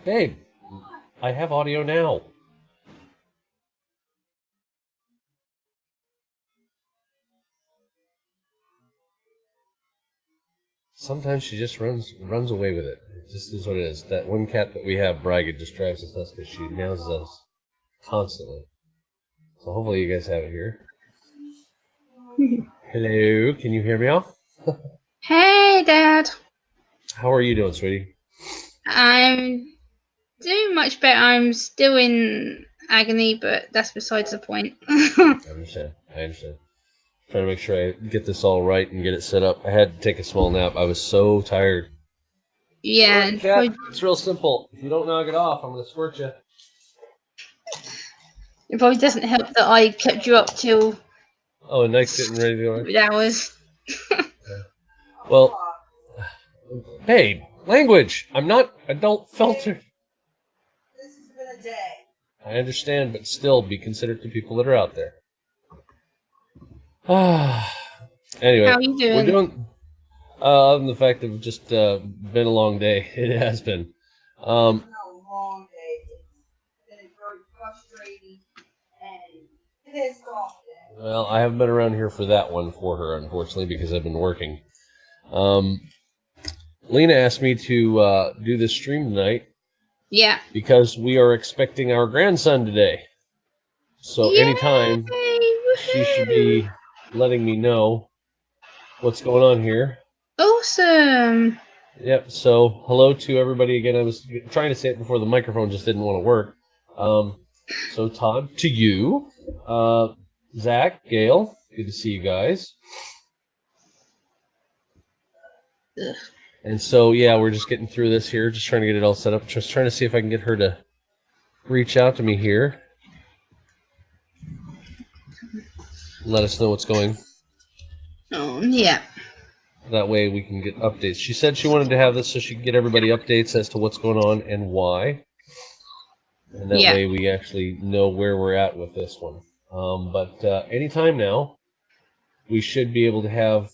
Babe, I have audio now. Sometimes she just runs away with it. It just is what it is. That one cat that we have, Braga, just drives us nuts because she meows us constantly. So hopefully you guys have it here. Hello, can you hear me all? Hey, Dad. How are you doing, sweetie? I'm doing much better. I'm still in agony, but that's besides the point. I understand. Trying to make sure I get this all right and get it set up. I had to take a small nap. I was so tired. Yeah, Alright, cat, it's real simple. If you don't knock it off, I'm going to squirt you. it probably doesn't help that I kept you up till Oh, and Nike's getting ready to go. hours. Well, babe, language. I'm not adult filter. This has been a day. I understand, but still be considerate to people that are out there. Anyway, How are you doing? we're doing. Other than the fact that it's just been a long day, it has been. It's been a long day. It's been very frustrating, and it is golf day. Well, I haven't been around here for that one for her, unfortunately, because I've been working. Lena asked me to do this stream tonight. Yeah. Because we are expecting our grandson today. So Yay! anytime she should be letting me know what's going on here. Awesome. Yep, so hello to everybody again. I was trying to say it before the microphone just didn't want to work. So Todd, to you. Zach, Gail, good to see you guys. Ugh. And so, yeah, we're just getting through this here, just trying to get it all set up. Just trying to see if I can get her to reach out to me here. Let us know what's going. Oh, yeah. That way we can get updates. She said she wanted to have this so she could get everybody updates as to what's going on and why. And that way we actually know where we're at with this one. But anytime now, we should be able to have...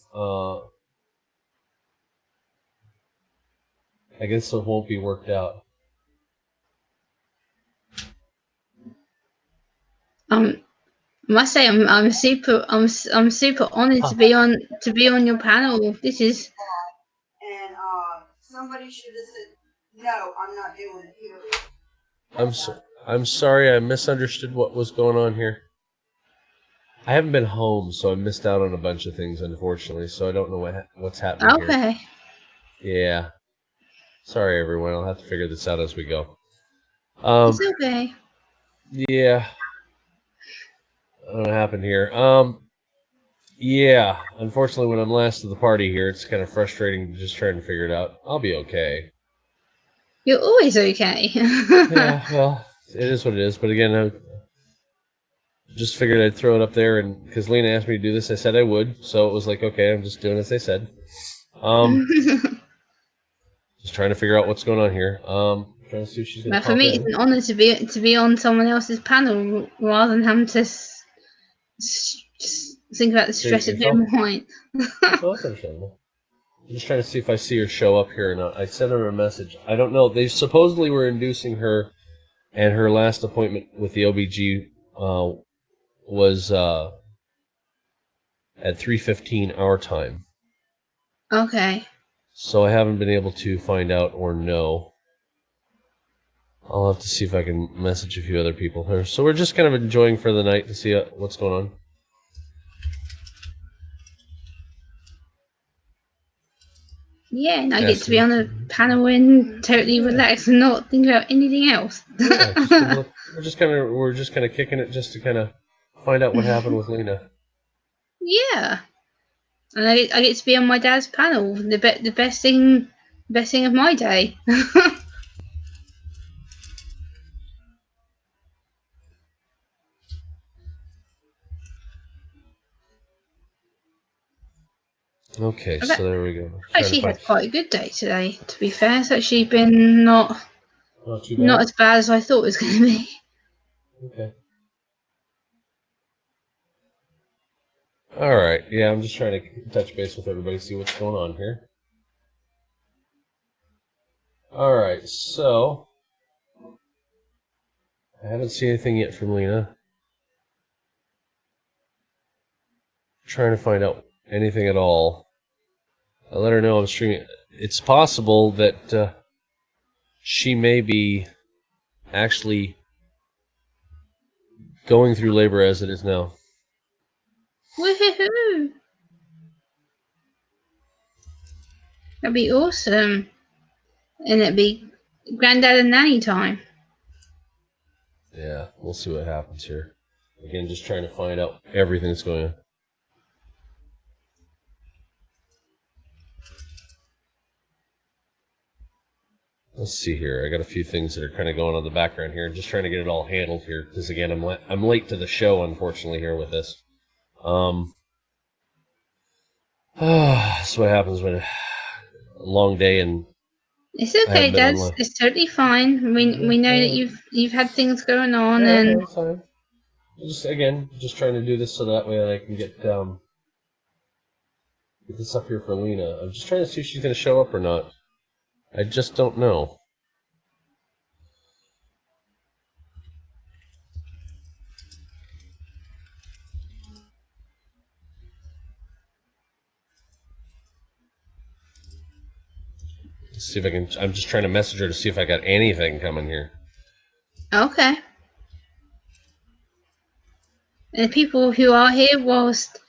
I guess it won't be worked out. I must say I'm super honored to be on your panel. This is. And somebody should have said, "No, I'm not doing it here." I'm sorry, I misunderstood what was going on here. I haven't been home, so I missed out on a bunch of things, unfortunately. So I don't know what's happening here. Okay. Yeah. Sorry, everyone. I'll have to figure this out as we go. It's okay. Yeah. I don't know what happened here. Yeah. Unfortunately, when I'm last to the party here, it's kind of frustrating just trying to figure it out. I'll be okay. You're always okay. Yeah, well, it is what it is. But again, I just figured I'd throw it up there, and because Lena asked me to do this, I said I would. So it was like, okay, I'm just doing as they said. Just trying to figure out what's going on here. Trying to see if she's going to. For me, it's an honor to be on someone else's panel rather than having to think about the stress of their mind. Oh, that's understandable. I'm just trying to see if I see her show up here or not. I sent her a message. I don't know. They supposedly were inducing her, and her last appointment with the OBG was at 3:15 our time. Okay. So I haven't been able to find out or know. I'll have to see if I can message a few other people here. So we're just kind of enjoying for the night to see what's going on. Yeah, and I get to be on a panel and totally relax and not think about anything else. Yeah, we're just kind of kicking it just to kind of find out what happened with Lena. Yeah, and I get to be on my dad's panel. The best thing of my day. Okay, so there we go. Actually had quite a good day today, to be fair. It's actually been not as bad as I thought it was going to be. Okay. All right. Yeah, I'm just trying to touch base with everybody, see what's going on here. All right, so I haven't seen anything yet from Lena. Trying to find out anything at all. I let her know I'm streaming. It's possible that she may be actually going through labor as it is now. Woohoo! That'd be awesome. And it'd be granddad and nanny time. Yeah, we'll see what happens here. Again, just trying to find out everything that's going on. Let's see here. I got a few things that are kind of going on in the background here. Just trying to get it all handled here. Because again, I'm late to the show, unfortunately, here with this. That's what happens when a long day and It's okay, Dad. It's totally fine. We know that you've had things going on, yeah, and no, it's fine. Just trying to do this so that way I can get this up here for Lena. I'm just trying to see if she's going to show up or not. I just don't know. Let's see if I can. I'm just trying to message her to see if I got anything coming here. okay. And the people who are here whilst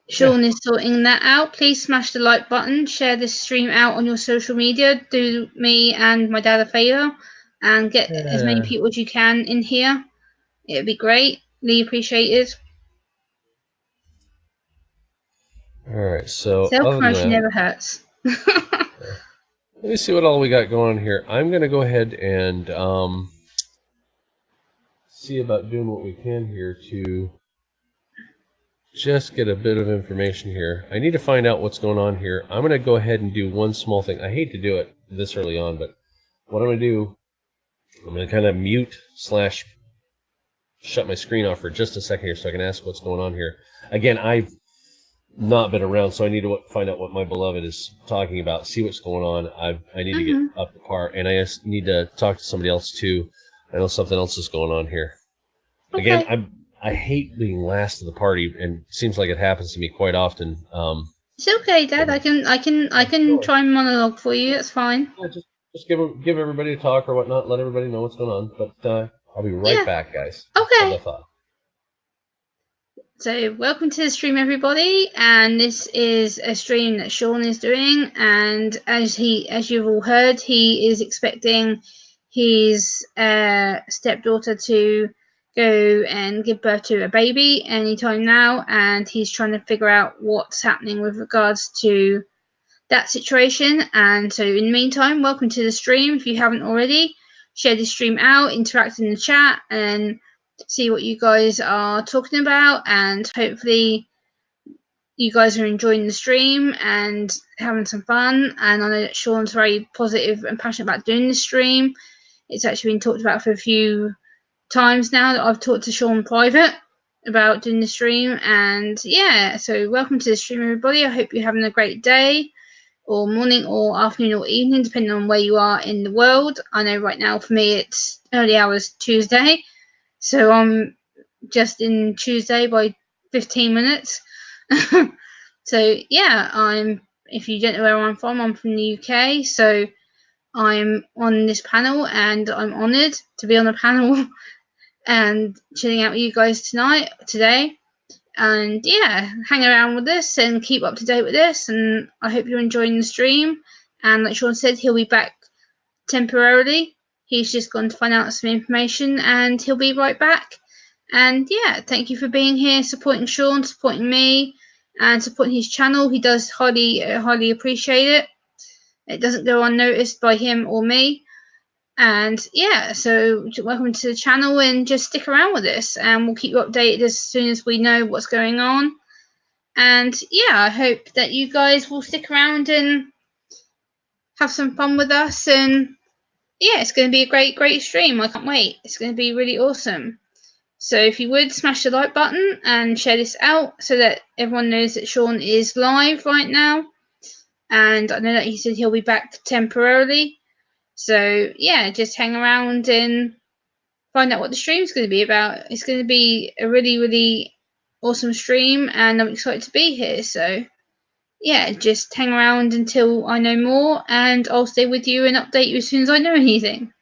Sean is sorting that out, please smash the like button, share this stream out on your social media, do me and my dad a favour, and get as many people as you can in here. It'd be greatly appreciated. Alright, so Self-promotion never hurts. Let me see what all we got going on here. I'm going to go ahead and see about doing what we can here to just get a bit of information here. I need to find out what's going on here. I'm going to go ahead and do one small thing. I hate to do it this early on, but what I'm going to do, I'm going to kind of mute / shut my screen off for just a second here so I can ask what's going on here. Again, I've not been around, so I need to find out what my beloved is talking about, see what's going on. I need to get up to par, and I just need to talk to somebody else too. I know something else is going on here. Okay. Again, I hate being last to the party, and it seems like it happens to me quite often. It's okay, Dad. I can try and monologue for you. It's fine. Yeah, just give everybody a talk or whatnot. Let everybody know what's going on. But I'll be right back, guys. Okay. So welcome to the stream, everybody, and this is a stream that Sean is doing, and as you've all heard, he is expecting his stepdaughter to go and give birth to a baby anytime now, and he's trying to figure out what's happening with regards to that situation. And so in the meantime, welcome to the stream. If you haven't already, share the stream out, interact in the chat, and see what you guys are talking about, and hopefully you guys are enjoying the stream and having some fun. And I know that Sean's very positive and passionate about doing the stream. It's actually been talked about for a few times now that I've talked to Sean private about doing the stream. And yeah, so welcome to the stream, everybody. I hope you're having a great day or morning or afternoon or evening, depending on where you are in the world. I know right now for me it's early hours Tuesday, so I'm just in Tuesday by 15 minutes. So yeah, if you don't know where I'm from the UK, so I'm on this panel and I'm honoured to be on the panel and chilling out with you guys today. And yeah, hang around with us and keep up to date with this, and I hope you're enjoying the stream. And like Sean said, he'll be back temporarily. He's just gone to find out some information, and he'll be right back. And yeah, thank you for being here, supporting Sean, supporting me, and supporting his channel. He does highly appreciate it. It doesn't go unnoticed by him or me. And yeah, so welcome to the channel, and just stick around with us, and we'll keep you updated as soon as we know what's going on. And yeah, I hope that you guys will stick around and have some fun with us. And yeah, it's going to be a great stream. I can't wait. It's going to be really awesome. So if you would, smash the like button and share this out so that everyone knows that Sean is live right now. And I know that he said he'll be back temporarily. So yeah, just hang around and find out what the stream's going to be about. It's going to be a really, really awesome stream, and I'm excited to be here. So, yeah, just hang around until I know more, and I'll stay with you and update you as soon as I know anything.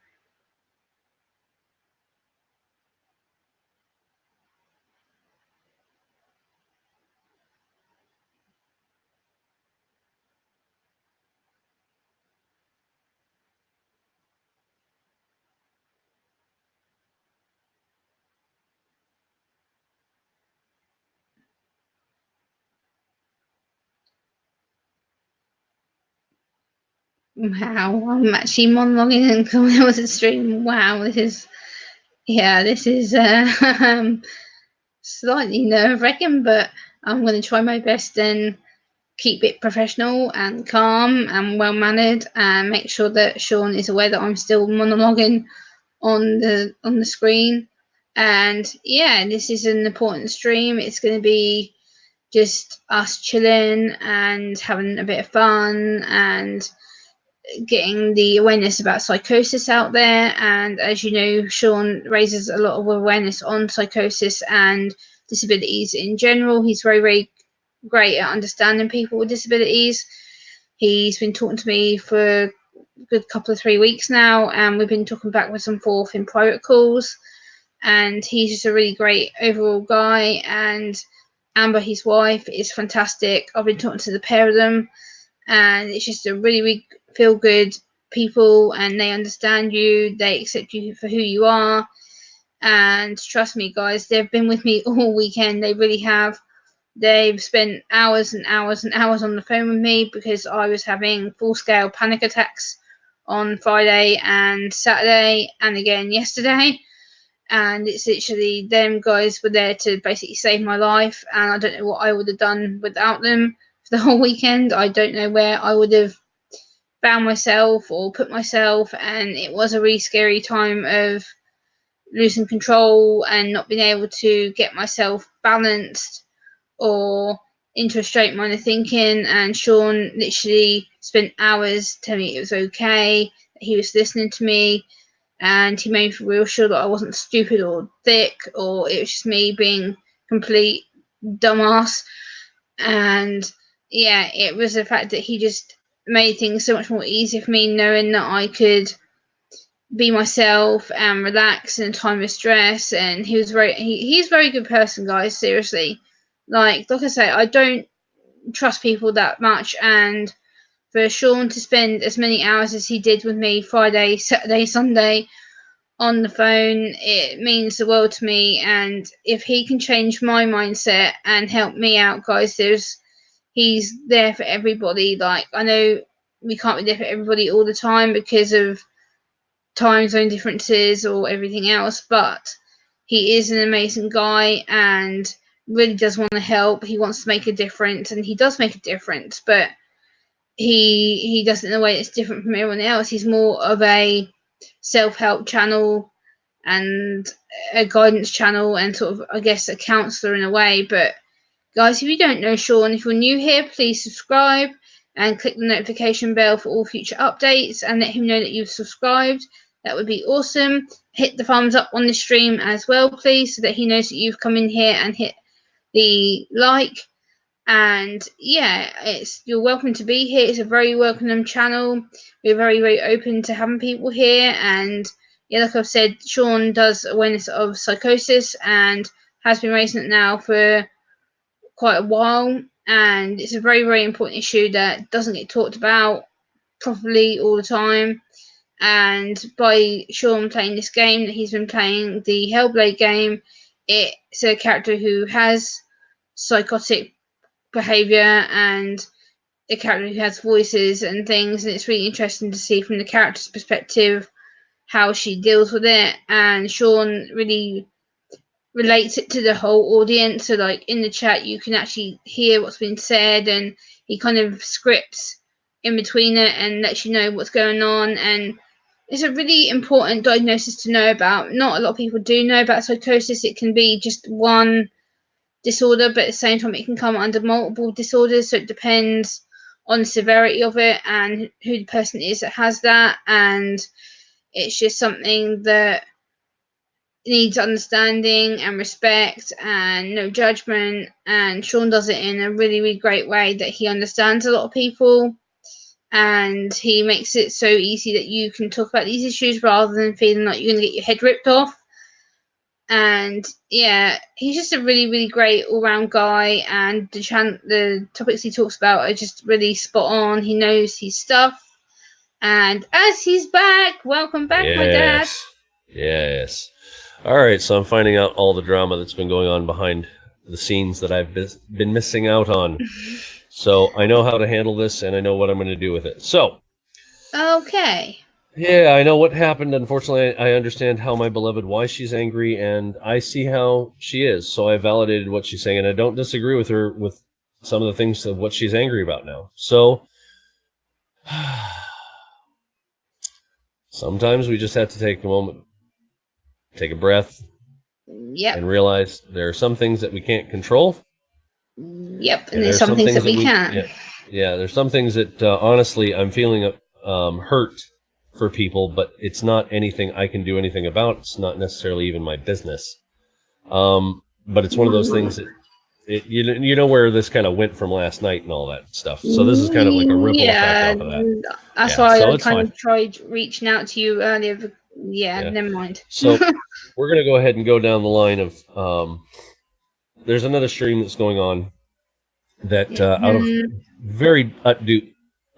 Wow, I'm actually monologuing and coming out to stream. Wow, this is slightly nerve-wracking, but I'm going to try my best and keep it professional and calm and well-mannered, and make sure that Sean is aware that I'm still monologuing on the screen. And yeah, this is an important stream. It's going to be just us chilling and having a bit of fun and getting the awareness about psychosis out there. And as you know, Sean raises a lot of awareness on psychosis and disabilities in general. He's very, very great at understanding people with disabilities. He's been talking to me for a good couple of 3 weeks now, and we've been talking backwards and forth in private calls. And he's just a really great overall guy. And Amber, his wife, is fantastic. I've been talking to the pair of them, and it's just a really, really feel good people, and they understand you, they accept you for who you are. And trust me, guys, they've been with me all weekend. They really have. They've spent hours and hours and hours on the phone with me because I was having full-scale panic attacks on Friday and Saturday, and again yesterday. And it's literally them guys were there to basically save my life, and I don't know what I would have done without them for the whole weekend. I don't know where I would have found myself or put myself, and it was a really scary time of losing control and not being able to get myself balanced or into a straight line of thinking. And Sean literally spent hours telling me it was okay, that he was listening to me, and he made me feel real sure that I wasn't stupid or thick, or it was just me being complete dumbass. And yeah, it was the fact that he just made things so much more easy for me, knowing that I could be myself and relax in a time of stress. And he was he's a very good person, guys, seriously. Like I say, I don't trust people that much, and for Sean to spend as many hours as he did with me Friday, Saturday, Sunday on the phone, it means the world to me. And if he can change my mindset and help me out, guys, he's there for everybody. Like, I know we can't be there for everybody all the time because of time zone differences or everything else, but he is an amazing guy and really does want to help. He wants to make a difference, and he does make a difference, but he does it in a way that's different from everyone else. He's more of a self-help channel and a guidance channel, and sort of, I guess, a counselor in a way. But guys, if you don't know Sean, if you're new here, please subscribe and click the notification bell for all future updates, and let him know that you've subscribed. That would be awesome. Hit the thumbs up on the stream as well, please, so that he knows that you've come in here, and hit the like. And yeah, you're welcome to be here. It's a very welcome channel. We're very, very open to having people here. And yeah, like I've said, Sean does awareness of psychosis and has been raising it now for quite a while. And it's a very, very important issue that doesn't get talked about properly all the time. And by Sean playing this game that he's been playing, the Hellblade game, it's a character who has psychotic behavior and a character who has voices and things, and it's really interesting to see from the character's perspective how she deals with it. And Sean really relates it to the whole audience, so like in the chat you can actually hear what's been said, and he kind of scripts in between it and lets you know what's going on. And it's a really important diagnosis to know about. Not a lot of people do know about psychosis. It can be just one disorder, but at the same time it can come under multiple disorders, so it depends on the severity of it and who the person is that has that. And it's just something that needs understanding and respect and no judgment, and Sean does it in a really, really great way that he understands a lot of people, and he makes it so easy that you can talk about these issues rather than feeling like you're going to get your head ripped off. And yeah, he's just a really, really great all-round guy, and the topics he talks about are just really spot on. He knows his stuff. And as he's back, welcome back, my dad. Yes. All right, so I'm finding out all the drama that's been going on behind the scenes that I've been missing out on. So I know how to handle this, and I know what I'm going to do with it. So. Okay. Yeah, I know what happened. Unfortunately, I understand how my beloved, why she's angry, and I see how she is. So I validated what she's saying, and I don't disagree with her with some of the things of what she's angry about now. So sometimes we just have to take a moment, take a breath, and realize there are some things that we can't control. Yep, and there's some things that we can. Yeah, there's some things that honestly I'm feeling hurt for people, but it's not anything I can do anything about. It's not necessarily even my business. But it's one of those things that you know where this kind of went from last night and all that stuff. So this is kind of like a ripple effect off of that. That's why I kind of tried reaching out to you earlier. But never mind. So we're going to go ahead and go down the line of there's another stream that's going on that out of very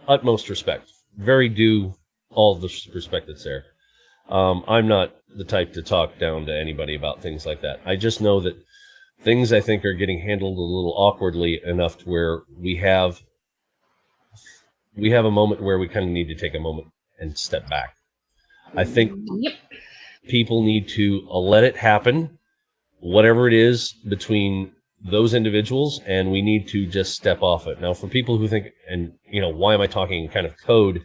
utmost respect, very due all the respect that's there. I'm not the type to talk down to anybody about things like that. I just know that things I think are getting handled a little awkwardly enough to where we have a moment where we kind of need to take a moment and step back. I think people need to let it happen, whatever it is between those individuals, and we need to just step off it. Now, for people who think, and why am I talking kind of code?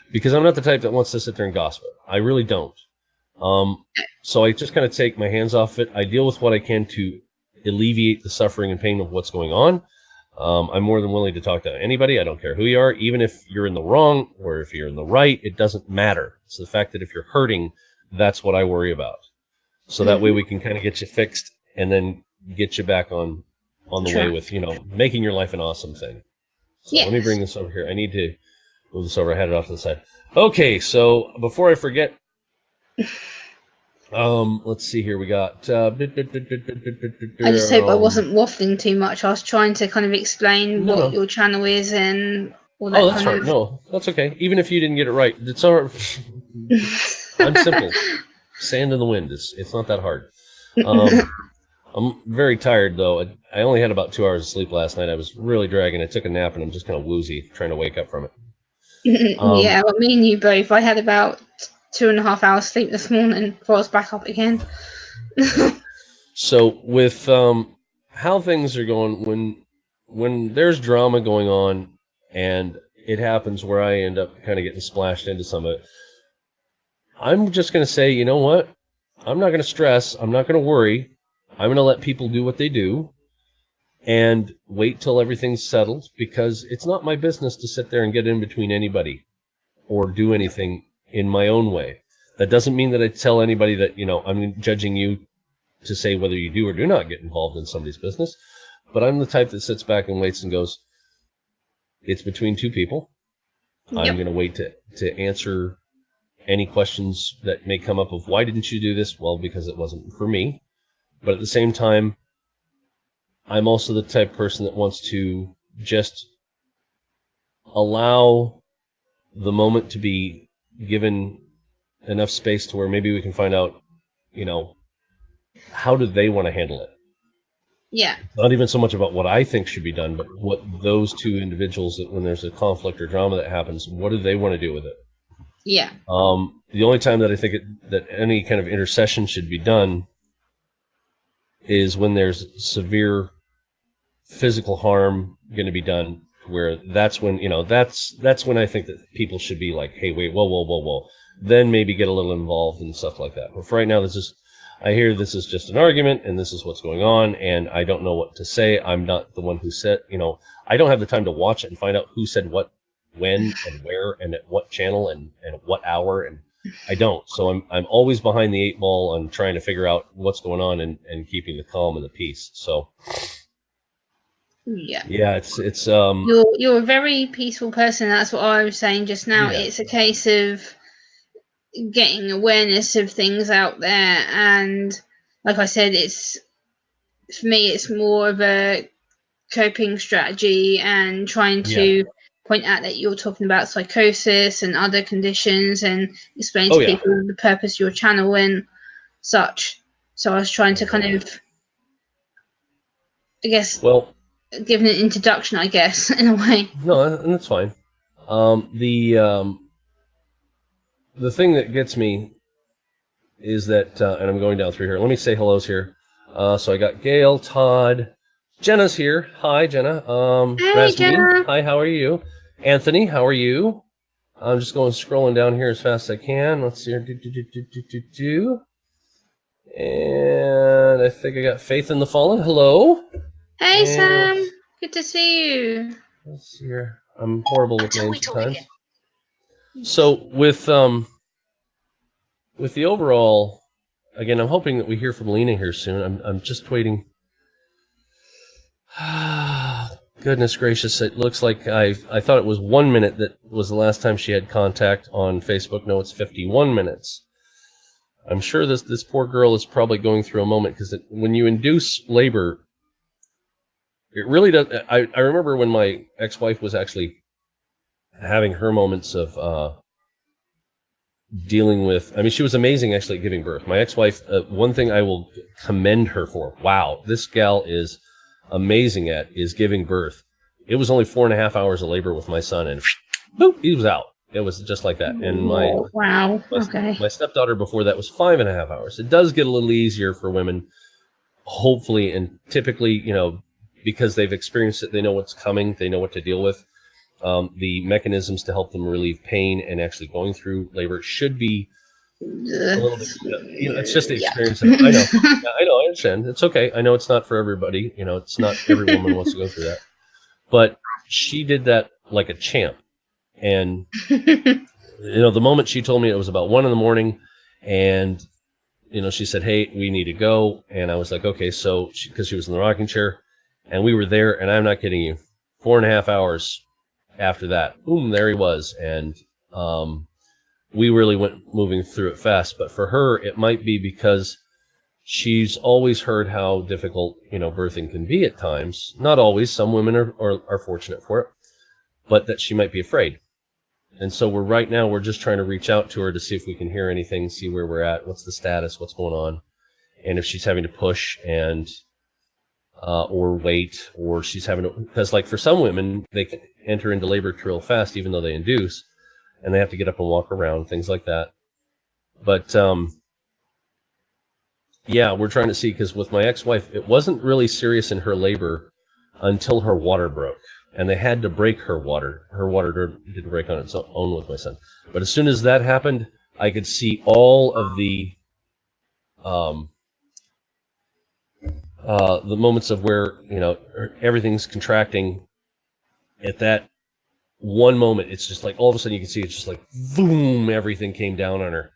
Because I'm not the type that wants to sit there and gossip. I really don't. So I just kind of take my hands off it. I deal with what I can to alleviate the suffering and pain of what's going on. I'm more than willing to talk to anybody. I don't care who you are, even if you're in the wrong or if you're in the right. It doesn't matter. It's the fact that if you're hurting, that's what I worry about. So that way we can kind of get you fixed and then get you back on the way with, making your life an awesome thing. So let me bring this over here. I need to move this over. I had it off to the side. Okay, so before I forget, let's see here. We got. I just hope I wasn't waffling too much. I was trying to kind of explain what your channel is and all that. Oh, that's right. No, that's okay. Even if you didn't get it right, it's all right. I'm simple. Sand in the wind. It's not that hard. I'm very tired though. I only had about 2 hours of sleep last night. I was really dragging. I took a nap and I'm just kind of woozy, trying to wake up from it. Yeah, well, me and you both. I had about 2.5 hours sleep this morning before I was back up again. So with how things are going, when there's drama going on and it happens where I end up kind of getting splashed into some of it, I'm just going to say, you know what? I'm not going to stress. I'm not going to worry. I'm going to let people do what they do and wait till everything's settled, because it's not my business to sit there and get in between anybody or do anything in my own way. That doesn't mean that I tell anybody that, I'm judging you to say whether you do or do not get involved in somebody's business. But I'm the type that sits back and waits and goes, it's between two people. Yep. I'm going to wait to answer any questions that may come up of why didn't you do this? Well, because it wasn't for me. But at the same time, I'm also the type of person that wants to just allow the moment to be given enough space to where maybe we can find out, how do they want to handle it? Yeah. Not even so much about what I think should be done, but what those two individuals, that when there's a conflict or drama that happens, what do they want to do with it? Yeah. The only time that I think that any kind of intercession should be done is when there's severe physical harm going to be done, where that's when, that's when I think that people should be like, hey, wait, whoa. Then maybe get a little involved and stuff like that. But for right now, I hear this is just an argument and this is what's going on, and I don't know what to say. I'm not the one who said, I don't have the time to watch it and find out who said what, when and where and at what channel and at what hour. And I don't. So I'm always behind the 8 ball on trying to figure out what's going on and keeping the calm and the peace. So yeah, it's you're a very peaceful person. That's what I was saying just now. yeah. It's a case of getting awareness of things out there, and like I said, it's for me, it's more of a coping strategy and trying to point out that you're talking about psychosis and other conditions and explain to people the purpose of your channel and such. So I was trying to kind of, I guess, give an introduction, I guess, in a way. No, and that's fine. The thing that gets me is that, and I'm going down through here. Let me say hellos here. So I got Gail, Todd, Jenna's here. Hi, Jenna. Hey, Jenna. Hi, how are you? Anthony, how are you? I'm just scrolling down here as fast as I can. Let's see here. And I think I got Faith in the Fallen. Hello. Hey, Sam. Good to see you. Let's see here. I'm horrible with names sometimes. So with the overall, again, I'm hoping that we hear from Lena here soon. I'm just waiting. Goodness gracious! It looks like I thought it was 1 minute that was the last time she had contact on Facebook. No, it's 51 minutes. I'm sure this poor girl is probably going through a moment because when you induce labor, it really does. I remember when my ex-wife was actually having her moments of dealing with. I mean, she was amazing actually at giving birth. My ex-wife, one thing I will commend her for. Wow, this gal is amazing at is giving birth. It was only 4.5 hours of labor with my son, and boop, he was out. It was just like that. And my stepdaughter before that was 5.5 hours. It does get a little easier for women, hopefully, and typically, because they've experienced it, they know what's coming, they know what to deal with. The mechanisms to help them relieve pain and actually going through labor should be a little bit, it's just the experience. I know, I understand. It's okay. I know it's not for everybody. It's not every woman wants to go through that. But she did that like a champ. And, the moment she told me it was about 1 a.m, and, she said, hey, we need to go. And I was like, okay, so because she was in the rocking chair and we were there, and I'm not kidding you, 4.5 hours after that, boom, there he was. And, we really went moving through it fast. But for her, it might be because she's always heard how difficult, birthing can be at times. Not always. Some women are fortunate for it, but that she might be afraid. And so we're just trying to reach out to her to see if we can hear anything, see where we're at, what's the status, what's going on, and if she's having to push and or wait, or she's having to, because like for some women, they can enter into labor real fast, even though they induce, and they have to get up and walk around, things like that. But yeah, we're trying to see, because with my ex-wife, it wasn't really serious in her labor until her water broke. And they had to break her water. Her water didn't break on its own with my son. But as soon as that happened, I could see all of the moments of where, everything's contracting. At that one moment, it's just like all of a sudden you can see it's just like boom, everything came down on her.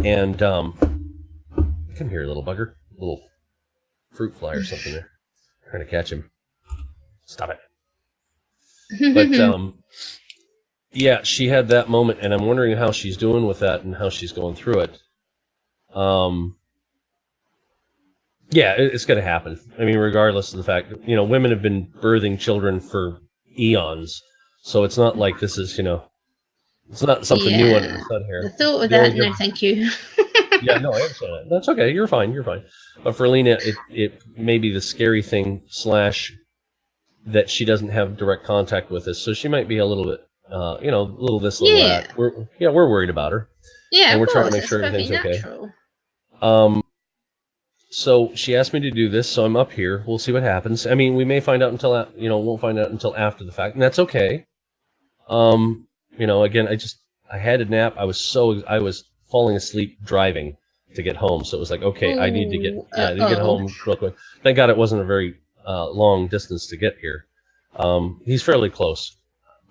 And come here, little bugger, little fruit fly or something there. I'm trying to catch him. Stop it. But yeah, she had that moment, and I'm wondering how she's doing with that and how she's going through it. Yeah, it's going to happen. I mean, regardless of the fact, women have been birthing children for eons, so it's not like this is, it's not something new under the sun here. The thought of that, no, thank you. Yeah, no, I understand that. That's okay. You're fine. But for Lena, it may be the scary thing / that she doesn't have direct contact with us, so she might be a little bit, a little this, little that. We're worried about her. Yeah, and we're trying to make sure everything's natural. Okay. So she asked me to do this, so I'm up here. We'll see what happens. I mean, we may find out won't find out until after the fact, and that's okay. Again, I had a nap. I was falling asleep driving to get home, so it was like, okay, I need to get home real quick. Thank God it wasn't a very long distance to get here. He's fairly close,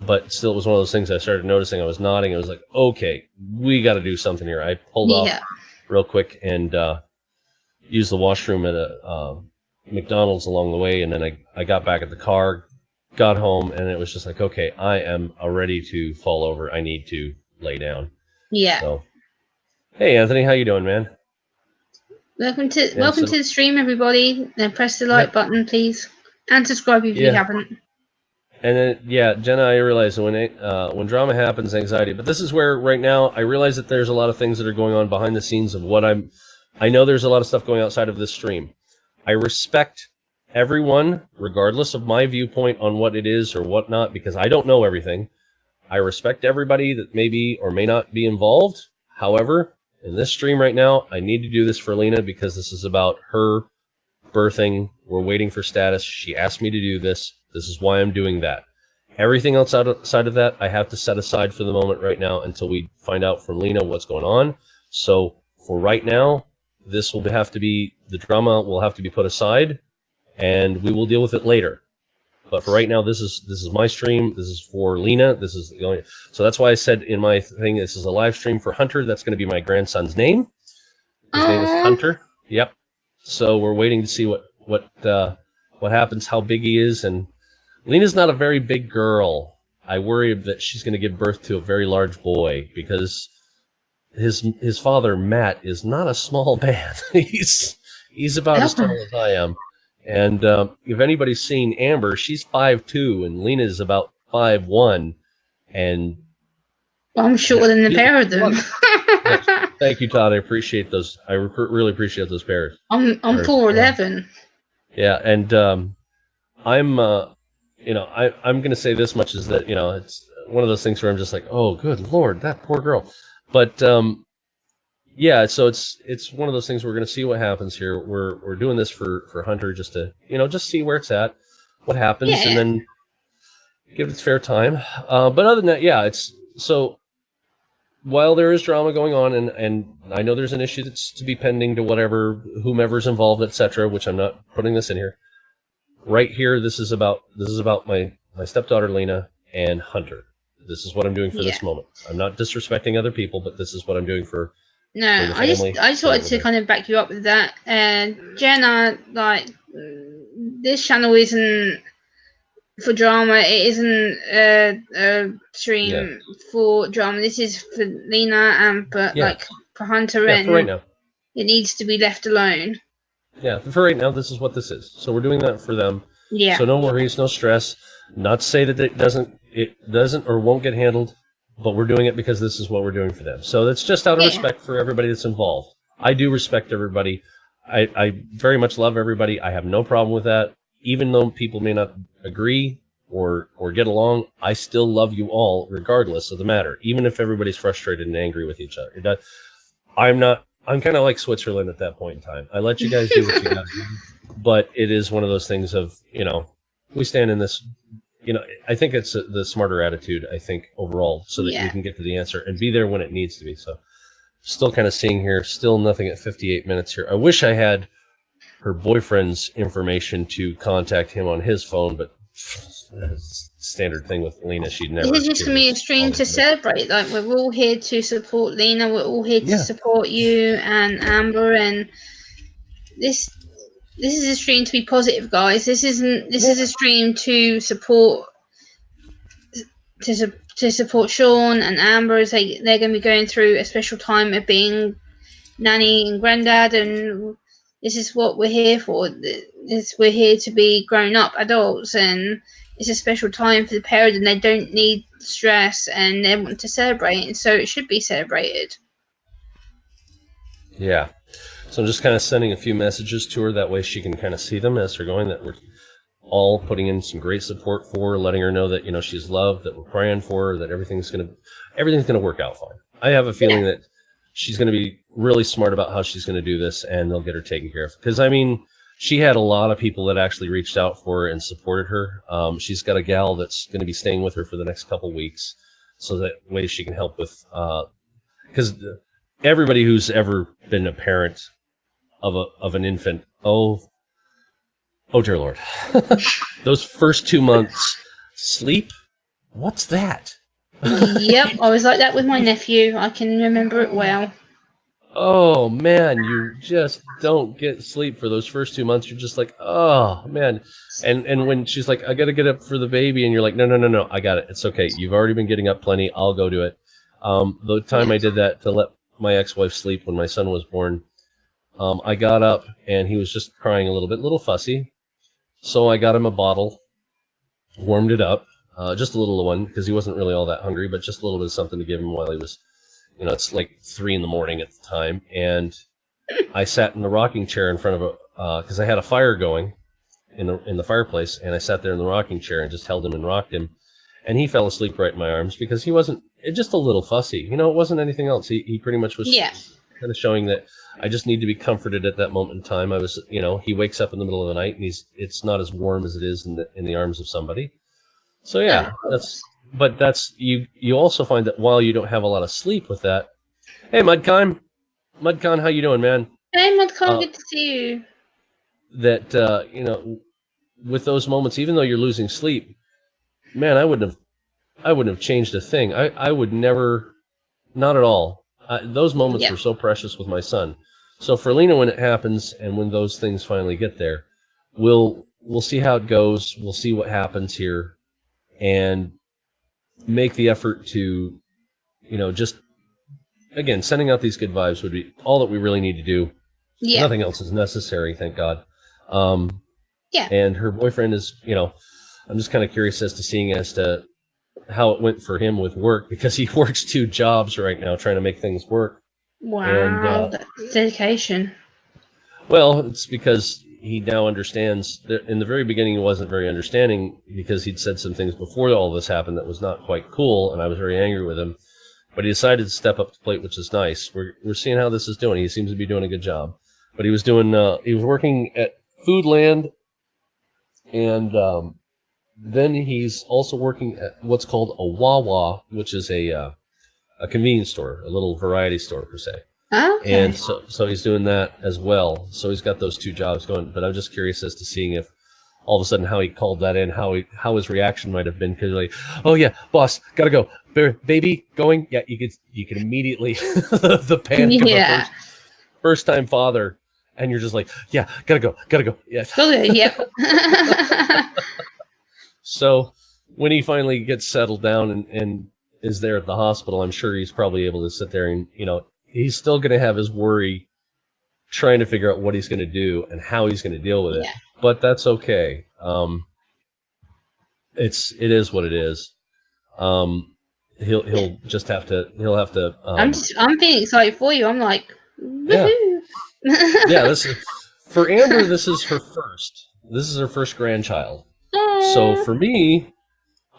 but still, it was one of those things I started noticing. I was nodding. I was like, okay, we got to do something here. I pulled off real quick and used the washroom at a McDonald's along the way, and then I got back at the car, got home, and it was just like, okay, I am ready to fall over. I need to lay down. Yeah. So, hey, Anthony, how you doing, man? Welcome to the stream, everybody. Then press the like button, please, and subscribe if you haven't. And then, Jenna, I realize when drama happens, anxiety. But this is where right now I realize that there's a lot of things that are going on behind the scenes of what I know there's a lot of stuff going outside of this stream. I respect everyone, regardless of my viewpoint on what it is or whatnot, because I don't know everything. I respect everybody that may be or may not be involved. However, in this stream right now, I need to do this for Lena because this is about her birthing. We're waiting for status. She asked me to do this. This is why I'm doing that. Everything outside of that, I have to set aside for the moment right now until we find out from Lena what's going on. So for right now, this will have to be, the drama will have to be put aside, and we will deal with it later. But for right now, this is my stream. This is for Lena. This is the only, so that's why I said in my thing, this is a live stream for Hunter. That's going to be my grandson's name. His name is Hunter. Yep. So we're waiting to see what happens, how big he is, and Lena's not a very big girl. I worry that she's going to give birth to a very large boy because his father Matt is not a small man. he's about as tall as I am. And if anybody's seen Amber, she's 5'2", and Lena is about 5'1", and I'm shorter than the pair of them. Thank you, Todd. I appreciate those. I really appreciate those pairs. I'm 4'11". Yeah, and I'm I'm going to say this much is that it's one of those things where I'm just like, oh, good Lord, that poor girl. But so it's one of those things. We're going to see what happens here. We're doing this for Hunter just to just see where it's at, what happens, and then give it its fair time. But other than that, it's so. While there is drama going on, and I know there's an issue that's to be pending to whomever's involved, etc., which I'm not putting this in here. Right here, this is about my stepdaughter Lena and Hunter. This is what I'm doing for this moment. I'm not disrespecting other people, but this is what I'm doing for. No, I just wanted to kind of back you up with that. Jenna, like, this channel isn't for drama. It isn't a stream for drama. This is for Lena like for Hunter, and for right now, it needs to be left alone. Yeah, for right now, this is what this is. So we're doing that for them. Yeah. So no worries, no stress. Not to say that it doesn't or won't get handled, but we're doing it because this is what we're doing for them. So that's just out of respect for everybody that's involved. I do respect everybody. I very much love everybody. I have no problem with that. Even though people may not agree or get along, I still love you all regardless of the matter. Even if everybody's frustrated and angry with each other. I'm kind of like Switzerland at that point in time. I let you guys do what you got to do. But it is one of those things of, we stand in this, I think it's the smarter attitude, I think, overall, so that we can get to the answer and be there when it needs to be. So still kind of seeing here, still nothing at 58 minutes here. I wish I had her boyfriend's information to contact him on his phone, but standard thing with Lena, she'd never. This is just going to be a stream to celebrate. Like, we're all here to support Lena. We're all here to support you and Amber, and this is a stream to be positive, guys. This is a stream to support support Sean and Amber as they're going to be going through a special time of being nanny and granddad, and this is what we're here for. We're here to be grown up adults, and it's a special time for the parents, and they don't need stress, and they want to celebrate, and so it should be celebrated. Yeah. So I'm just kind of sending a few messages to her. That way she can kind of see them as they're going, that we're all putting in some great support for her, letting her know that, she's loved, that we're praying for her, that everything's going to work out fine. I have a feeling that she's going to be really smart about how she's going to do this, and they'll get her taken care of. Because, she had a lot of people that actually reached out for her and supported her. She's got a gal that's going to be staying with her for the next couple weeks, so that way she can help with, because everybody who's ever been a parent of an infant, oh dear Lord, those first 2 months, sleep, what's that? Yep, I was like that with my nephew. I can remember it well. Oh man, you just don't get sleep for those first 2 months. You're just like, oh man. And when she's like, I gotta get up for the baby, and you're like, no, I got it. It's okay. You've already been getting up plenty. I'll go do it. The time I did that to let my ex-wife sleep when my son was born, I got up and he was just crying a little fussy. So I got him a bottle, warmed it up, just a little one because he wasn't really all that hungry, but just a little bit of something to give him while he was, it's like 3 a.m. at the time. And I sat in the rocking chair in front of because I had a fire going in the fireplace, and I sat there in the rocking chair and just held him and rocked him, and he fell asleep right in my arms because he wasn't just a little fussy. It wasn't anything else. He pretty much was kind of showing that I just need to be comforted at that moment in time. I was, he wakes up in the middle of the night and it's not as warm as it is in the arms of somebody. So yeah, that's you also find that while you don't have a lot of sleep with that. Hey, Mudcon, how you doing, man? Hey, Mudcon, good to see you. That with those moments, even though you're losing sleep, man, I wouldn't have changed a thing. I would never, not at all. Those moments were so precious with my son. So for Lena, when it happens and when those things finally get there, we'll see how it goes. We'll see what happens here, and make the effort to, just again, sending out these good vibes would be all that we really need to do. Yeah. Nothing else is necessary, thank God. And her boyfriend is, I'm just kind of curious as to how it went for him with work, because he works 2 jobs right now trying to make things work. Wow, that's dedication. Well, it's because he now understands that in the very beginning he wasn't very understanding, because he'd said some things before all this happened that was not quite cool, and I was very angry with him. But he decided to step up to the plate, which is nice. We're seeing how this is doing. He seems to be doing a good job. But he was working at Foodland, and then he's also working at what's called a Wawa, which is a convenience store, a little variety store per se. Okay. And so he's doing that as well. So he's got those 2 jobs going. But I'm just curious as to seeing if all of a sudden how he called that in, how his reaction might have been, because like, oh yeah, boss, gotta go, baby, going, yeah, you could immediately the panic of a first time father, and you're just like, yeah, gotta go, yes. Yeah. So when he finally gets settled down and is there at the hospital, I'm sure he's probably able to sit there and, he's still going to have his worry trying to figure out what he's going to do and how he's going to deal with it. But that's okay. It is what it is. He'll just have to. I'm feeling excited for you. I'm like, woohoo. Yeah. For Amber. This is her first. This is her first grandchild. So for me,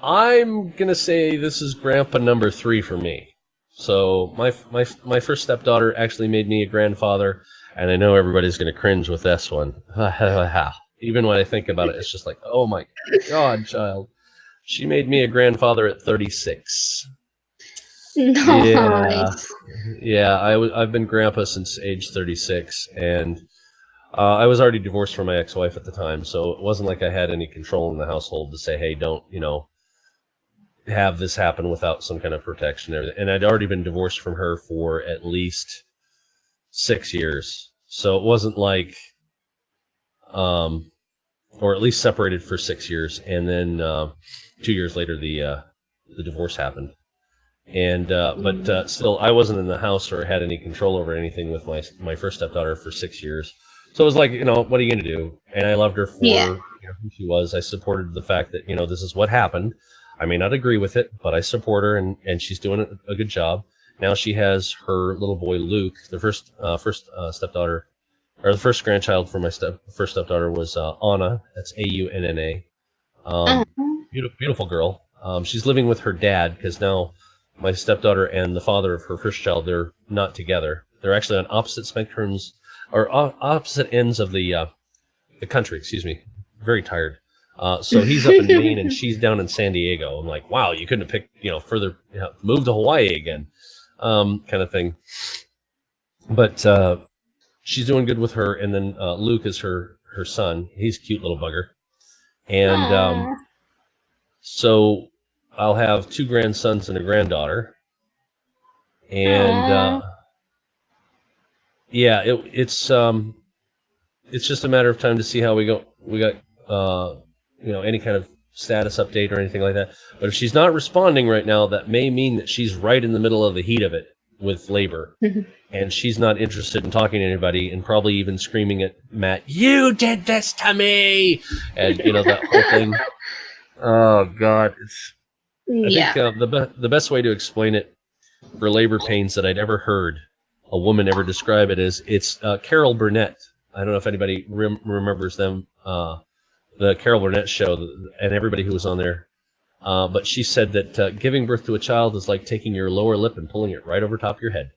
I'm gonna say this is grandpa number 3 for me. So my first stepdaughter actually made me a grandfather, and I know everybody's gonna cringe with this one. Even when I think about it, it's just like, oh my God, child. She made me a grandfather at 36. Nice. Yeah. I've been grandpa since age 36, and I was already divorced from my ex-wife at the time, so it wasn't like I had any control in the household to say, hey, don't, have this happen without some kind of protection. And I'd already been divorced from her for at least 6 years. So it wasn't like, or at least separated for 6 years. And then 2 years later, the divorce happened. And but still, I wasn't in the house or had any control over anything with my first stepdaughter for 6 years. So it was like, what are you going to do? And I loved her for who she was. I supported the fact that, this is what happened. I may not agree with it, but I support her, and she's doing a good job. Now she has her little boy, Luke. The first stepdaughter, or the first grandchild for my first stepdaughter was Anna. That's Aunna. Beautiful girl. She's living with her dad, because now my stepdaughter and the father of her first child, they're not together. They're actually on opposite spectrums, or opposite ends of the country. Excuse me. Very tired. So he's up in Maine and she's down in San Diego. I'm like, wow, you couldn't have picked, further, move to Hawaii again, kind of thing. But she's doing good with her. And then Luke is her son. He's a cute little bugger. And so I'll have 2 grandsons and a granddaughter. And yeah, it's just a matter of time to see how we go. We got any kind of status update or anything like that. But if she's not responding right now, that may mean that she's right in the middle of the heat of it with labor. And she's not interested in talking to anybody, and probably even screaming at Matt, "You did this to me!" And that whole thing. Oh God, I think the best way to explain it for labor pains that I'd ever heard a woman ever describe it is it's Carol Burnett. I don't know if anybody remembers them, the Carol Burnett show, and everybody who was on there. But she said that giving birth to a child is like taking your lower lip and pulling it right over top of your head.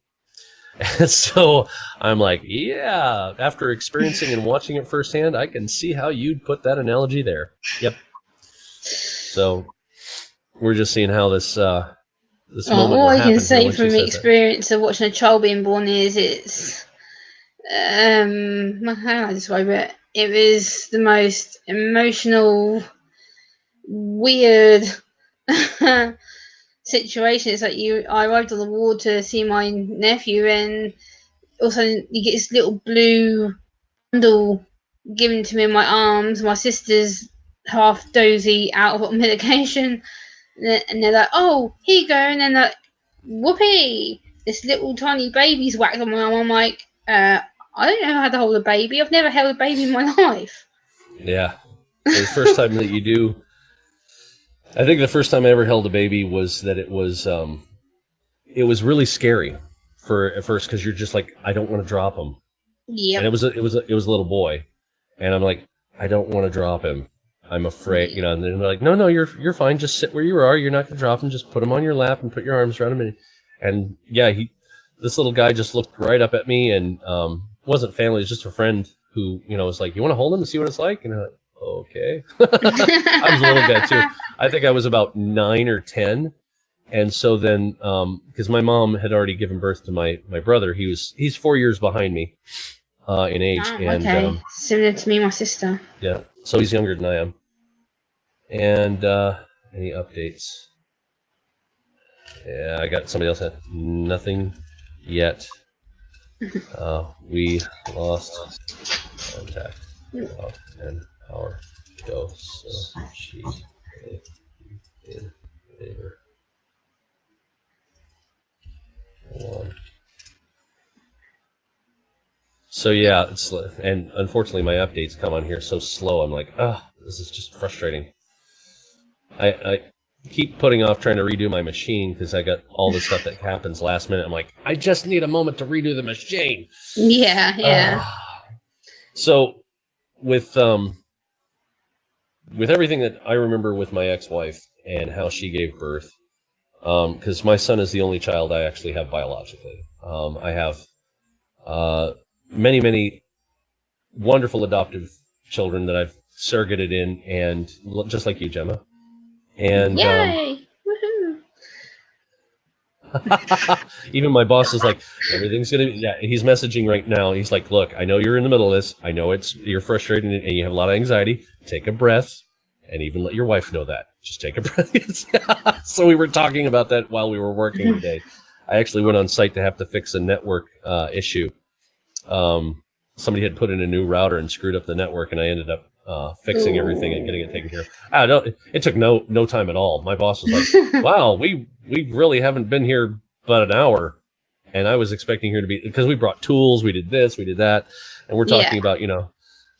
And so I'm like, yeah, after experiencing and watching it firsthand, I can see how you'd put that analogy there. Yep. So we're just seeing how this moment all will I happen can say when from she the says experience of watching a child being born is it's how do I describe it? It was the most emotional, weird situation. It's like I arrived on the ward to see my nephew, and also you get this little blue bundle given to me in my arms. My sister's half dozy, out of medication, and they're like, "Oh, here you go," and then like, "Whoopee!" This little tiny baby's whacked on my arm. I'm like, I don't know how to hold a baby. I've never held a baby in my life. Yeah. The first time that you do, I think the first time I ever held a baby was that it was really scary at first, because you're just like, I don't want to drop him. Yep. And it was a little boy, and I'm like, I don't want to drop him. I'm afraid, And then they're like, no, you're fine. Just sit where you are. You're not gonna drop him. Just put him on your lap and put your arms around him. And yeah, this little guy just looked right up at me, and wasn't family. It was just a friend who was like, you want to hold him and see what it's like? And I'm like, okay. I was a little guy too. I think I was about 9 or 10. And so then, because my mom had already given birth to my brother, he's 4 years behind me in age. Okay, similar to me, my sister. Yeah, so he's younger than I am. And any updates? Yeah, I got somebody else. Nothing yet. We lost contact about an hour ago, so she in favor. So yeah, and unfortunately my updates come on here so slow. I'm like, this is just frustrating. I keep putting off trying to redo my machine because I got all this stuff that happens last minute. I'm like, I just need a moment to redo the machine. Yeah. So with everything that I remember with my ex-wife and how she gave birth, because my son is the only child I actually have biologically. I have many, many wonderful adoptive children that I've surrogated in, and just like you, Gemma. And yay! even my boss is like, everything's gonna be, yeah, he's messaging right now. He's like, look, I know you're in the middle of this. I know you're frustrated and you have a lot of anxiety. Take a breath, and even let your wife know that. Just take a breath. So we were talking about that while we were working today. I actually went on site to have to fix a network issue. Somebody had put in a new router and screwed up the network, and I ended up fixing everything and getting it taken care of. It took no time at all. My boss was like, wow, we really haven't been here but an hour. And I was expecting here to be, because we brought tools, we did this, we did that. And we're talking about,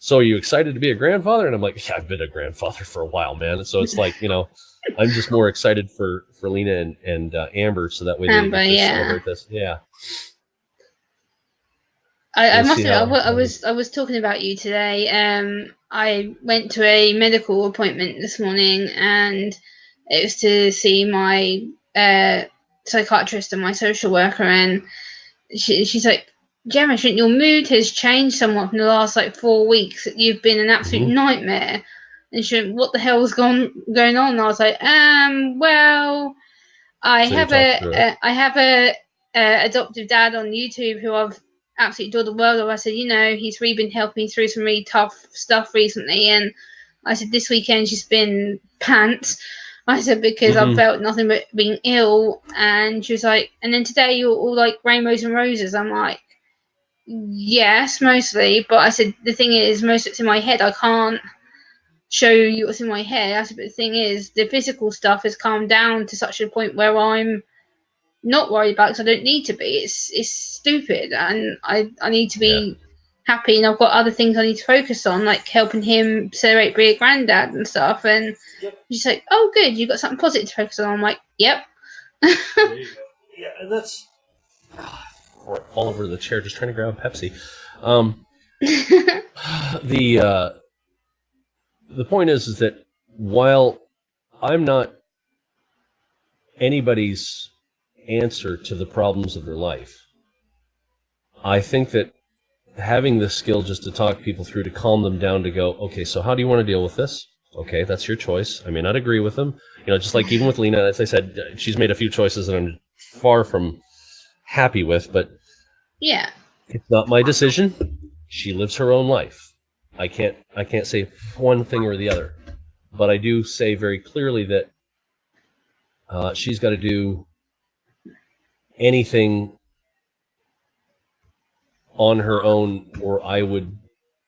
so are you excited to be a grandfather? And I'm like, yeah, I've been a grandfather for a while, man. So it's like, I'm just more excited for Lena and Amber, so that way they get to celebrate this. Yeah. I must admit, I was talking about you today. I went to a medical appointment this morning, and it was to see my psychiatrist and my social worker, and she's like, Gemma, your mood has changed somewhat from the last 4 weeks. You've been an absolute nightmare. And she went, what the hell's going on? And I was like, well, I have a adoptive dad on YouTube who I've absolutely adored the world of. I said, he's really been helping me through some really tough stuff recently. And I said, this weekend she's been pants. I said, because I've felt nothing but being ill. And she was like, and then today you're all like rainbows and roses. I'm like, yes, mostly. But I said, the thing is, most of it's in my head. I can't show you what's in my head. I said, but the thing is, the physical stuff has calmed down to such a point where I'm not worried about it, because I don't need to be. It's stupid, and I need to be happy, and I've got other things I need to focus on, like helping him celebrate being a granddad and stuff. And she's like, oh good, you've got something positive to focus on. I'm like, yep. There you go. Yeah, and that's all over the chair just trying to grab Pepsi. The point is that while I'm not anybody's answer to the problems of their life, I think that having the skill just to talk people through, to calm them down, to go, okay, so how do you want to deal with this? Okay, that's your choice. I may not agree with them. You know, just like even with Lena, as I said, she's made a few choices that I'm far from happy with, but yeah, it's not my decision. She lives her own life. I can't say one thing or the other, but I do say very clearly that she's got to do anything on her own, or I would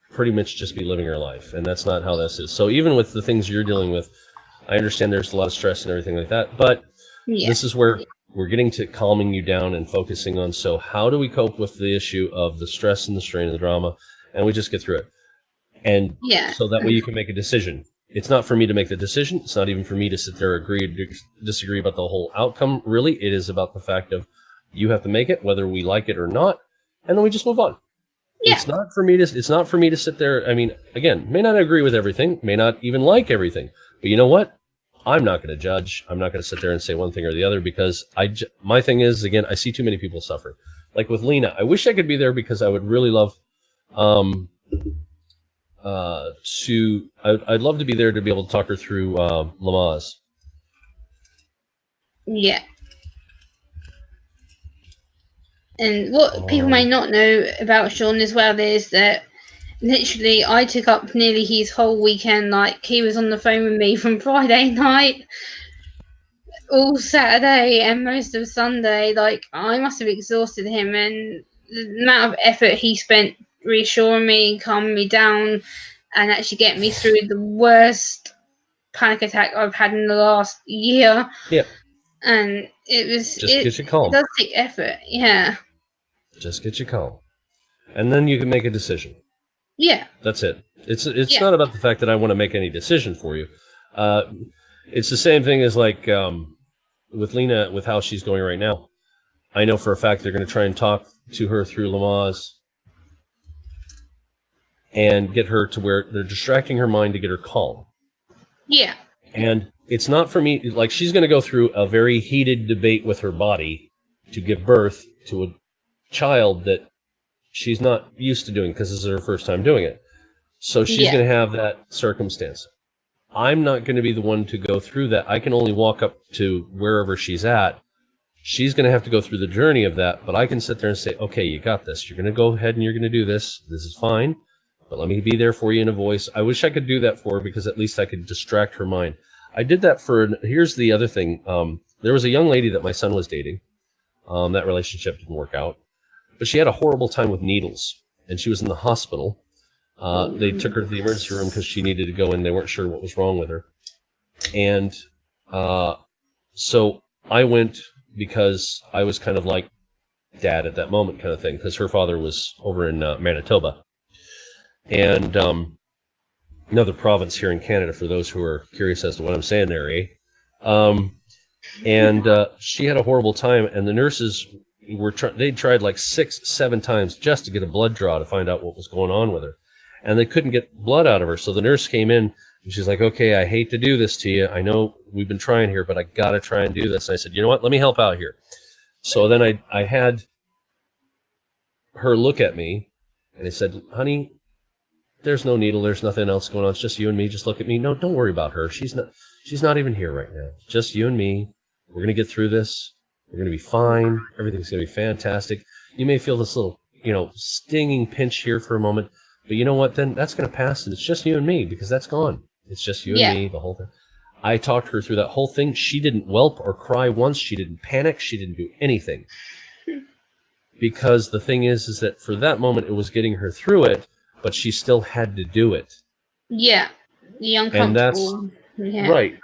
pretty much just be living her life, and that's not how this is. So even with the things you're dealing with, I understand there's a lot of stress and everything like that, but this is where we're getting to calming you down and focusing on, so how do we cope with the issue of the stress and the strain of the drama, and we just get through it. And so that way you can make a decision. It's not for me to make the decision. It's not even for me to sit there agree or disagree about the whole outcome. Really, it is about the fact of you have to make it, whether we like it or not, and then we just move on. Yeah. It's not for me to sit there. I mean, again, may not agree with everything, may not even like everything, but you know what? I'm not going to judge. I'm not going to sit there and say one thing or the other, because my thing is, again, I see too many people suffer. Like with Lena, I wish I could be there, because I would really love I'd love to be there to be able to talk her through Lamaze. Yeah. And what people may not know about Sean as well is that literally I took up nearly his whole weekend. Like, he was on the phone with me from Friday night all Saturday and most of Sunday. Like, I must have exhausted him, and the amount of effort he spent reassuring me, calming me down, and actually getting me through the worst panic attack I've had in the last year. Yeah. And it was get you calm. It does take effort, yeah. Just get you calm. And then you can make a decision. Yeah. That's it. It's not about the fact that I want to make any decision for you. It's the same thing as like with Lena, with how she's going right now. I know for a fact they're going to try and talk to her through Lamaze and get her to where they're distracting her mind to get her calm. Yeah. And it's not for me, like, she's going to go through a very heated debate with her body to give birth to a child that she's not used to doing, because this is her first time doing it. So she's going to have that circumstance. I'm not going to be the one to go through that. I can only walk up to wherever she's at. She's going to have to go through the journey of that, but I can sit there and say, okay, you got this. You're going to go ahead and you're going to do this. This is fine, but let me be there for you in a voice. I wish I could do that for her, because at least I could distract her mind. I did that here's the other thing. There was a young lady that my son was dating. That relationship didn't work out, but she had a horrible time with needles, and she was in the hospital. They took her to the emergency room because she needed to go in. They weren't sure what was wrong with her. And so I went, because I was kind of like dad at that moment kind of thing, because her father was over in Manitoba. And another province here in Canada, for those who are curious as to what I'm saying there, eh? And she had a horrible time, and the nurses they tried like 6-7 times just to get a blood draw to find out what was going on with her. And they couldn't get blood out of her. So the nurse came in, and she's like, okay, I hate to do this to you. I know we've been trying here, but I got to try and do this. And I said, you know what? Let me help out here. So then I had her look at me, and I said, honey, there's no needle. There's nothing else going on. It's just you and me. Just look at me. No, don't worry about her. She's not even here right now. Just you and me. We're going to get through this. We're going to be fine. Everything's going to be fantastic. You may feel this little, stinging pinch here for a moment, but you know what? Then that's going to pass, and it's just you and me, because that's gone. It's just you and me, the whole thing. I talked her through that whole thing. She didn't whelp or cry once. She didn't panic. She didn't do anything. Because the thing is that for that moment, it was getting her through it, but she still had to do it. Yeah. The And that's uncomfortable. Yeah. right.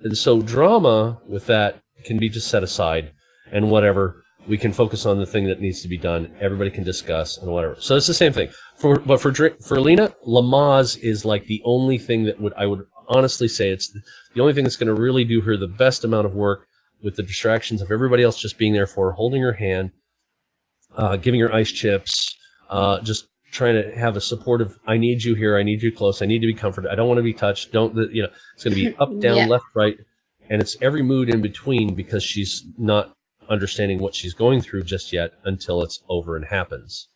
And so drama with that can be just set aside and whatever. We can focus on the thing that needs to be done. Everybody can discuss and whatever. So it's the same thing. But for Lena, Lamaze is like the only thing that I would honestly say it's the only thing that's going to really do her the best amount of work with the distractions of everybody else just being there for her, holding her hand, giving her ice chips, just trying to have a supportive, I need you here, I need you close, I need to be comforted, I don't want to be touched, it's going to be up, down, Yeah. left, right, and it's every mood in between because she's not understanding what she's going through just yet until it's over and happens.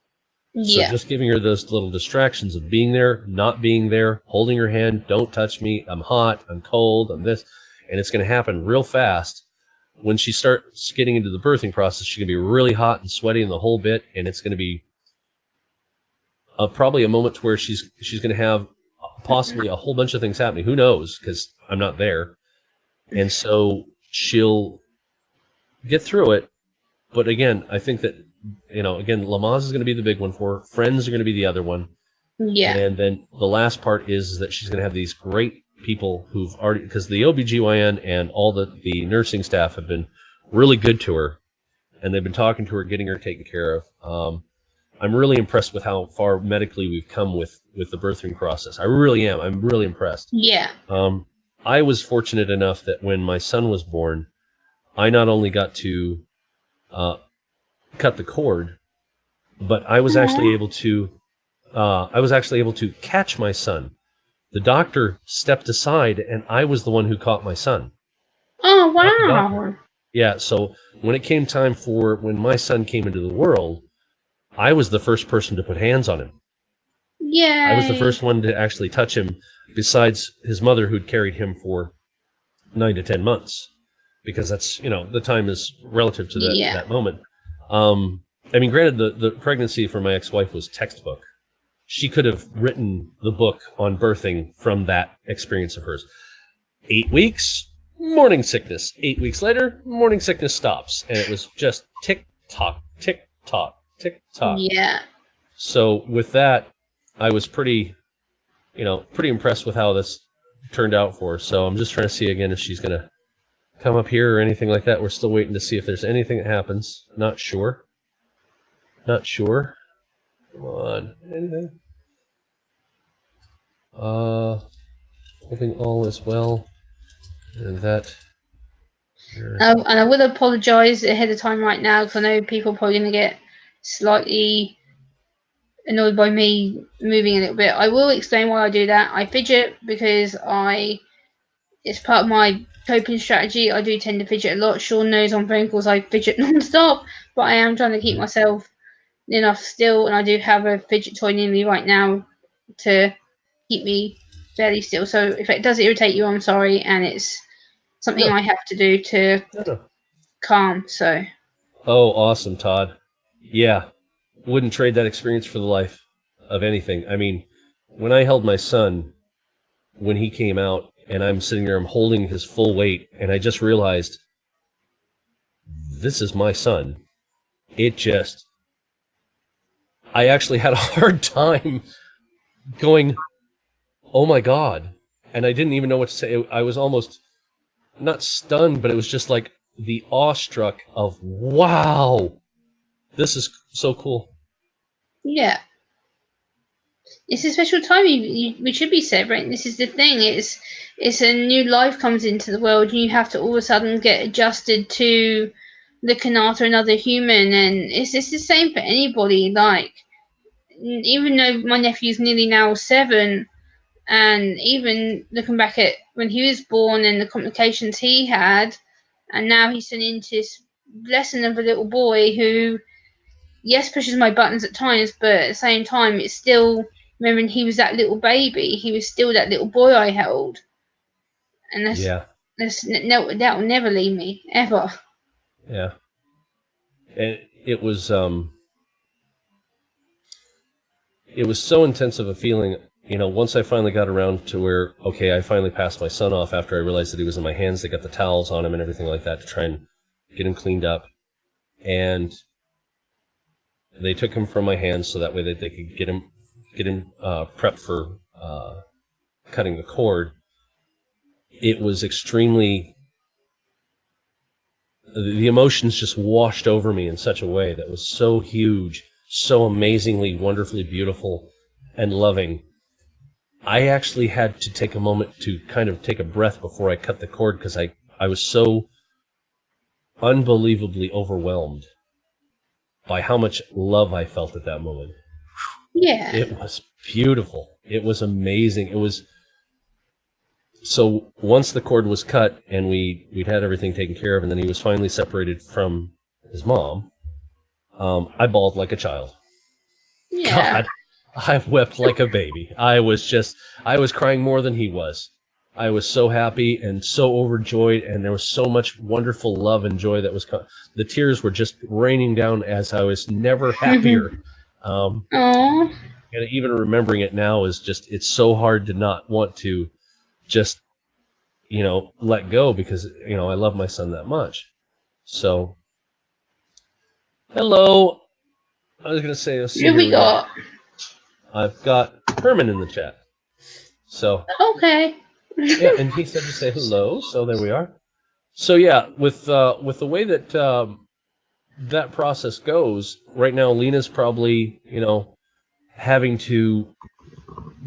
So just giving her those little distractions of being there, not being there, holding her hand, don't touch me, I'm hot, I'm cold, I'm this, and it's going to happen real fast. When she starts getting into the birthing process, she's going to be really hot and sweaty and the whole bit, and it's going to be probably a moment where she's going to have possibly a whole bunch of things happening. Who knows? Because I'm not there. And so she'll get through it. But again, I think that, Lamaze is going to be the big one for her. Friends are going to be the other one. Yeah. And then the last part is that she's going to have these great people who've already, because the OBGYN and all the nursing staff have been really good to her. And they've been talking to her, getting her taken care of. I'm really impressed with how far medically we've come with the birthing process. I really am. I'm really impressed. Yeah. I was fortunate enough that when my son was born, I not only got to cut the cord, but I was actually able to catch my son. The doctor stepped aside, and I was the one who caught my son. Oh, Not the doctor. wow. Yeah, so when it came time for when my son came into the world, I was the first person to put hands on him. Yeah. I was the first one to actually touch him, besides his mother, who'd carried him for 9 to 10 months, because that's, the time is relative to that moment. Granted, the pregnancy for my ex-wife was textbook. She could have written the book on birthing from that experience of hers. 8 weeks, morning sickness. 8 weeks later, morning sickness stops. And it was just tick-tock, tick-tock, tick-tock. Yeah. So with that, I was pretty impressed with how this turned out for her. So I'm just trying to see again if she's going to come up here or anything like that. We're still waiting to see if there's anything that happens. Not sure. Come on. Anything? Hoping all is well. And that... And I will apologise ahead of time right now, because I know people are probably going to get slightly annoyed by me moving a little bit. I will explain why I do that. I fidget because it's part of my coping strategy. I do tend to fidget a lot. Sean knows on phone calls I fidget non-stop, but I am trying to keep myself enough still, and I do have a fidget toy near me right now to keep me fairly still. So if it does irritate you, I'm sorry, and it's something I have to do to calm. So. Oh, awesome, Todd. Yeah, wouldn't trade that experience for the life of anything. I mean, when I held my son, when he came out, and I'm sitting there, I'm holding his full weight, and I just realized, this is my son. I actually had a hard time going, oh my God. And I didn't even know what to say. I was almost not stunned, but it was just like the awestruck of, wow, this is so cool. Yeah. It's a special time. We should be celebrating. This is the thing. It's a new life comes into the world, and you have to all of a sudden get adjusted to looking after another human. And it's the same for anybody. Like, even though my nephew's nearly now 7, and even looking back at when he was born and the complications he had, and now he's turning into this blessing of a little boy who, yes, pushes my buttons at times, but at the same time, it's still remembering he was that little baby. He was still that little boy I held, and that will never leave me ever. Yeah, and it was so intensive a feeling. once I finally got around to where, okay, I finally passed my son off after I realized that he was in my hands. They got the towels on him and everything like that to try and get him cleaned up. And they took him from my hands so that way that they could get him prepped for cutting the cord. It was extremely... The emotions just washed over me in such a way that was so huge, so amazingly, wonderfully beautiful and loving. I actually had to take a moment to kind of take a breath before I cut the cord because I was so unbelievably overwhelmed by how much love I felt at that moment. Yeah. It was beautiful. It was amazing. It was... So once the cord was cut and we'd had everything taken care of and then he was finally separated from his mom, I bawled like a child. Yeah. God, I wept like a baby. I was crying more than he was. I was so happy and so overjoyed, and there was so much wonderful love and joy that was... The tears were just raining down as I was never happier. Aww. And even remembering it now is just... It's so hard to not want to just, let go because, I love my son that much. So, hello. I was going to say, let's see Who we got? I've got Herman in the chat. So, Okay. yeah, and he said to say hello, so there we are. So yeah, with the way that that process goes, right now Lena's probably, having to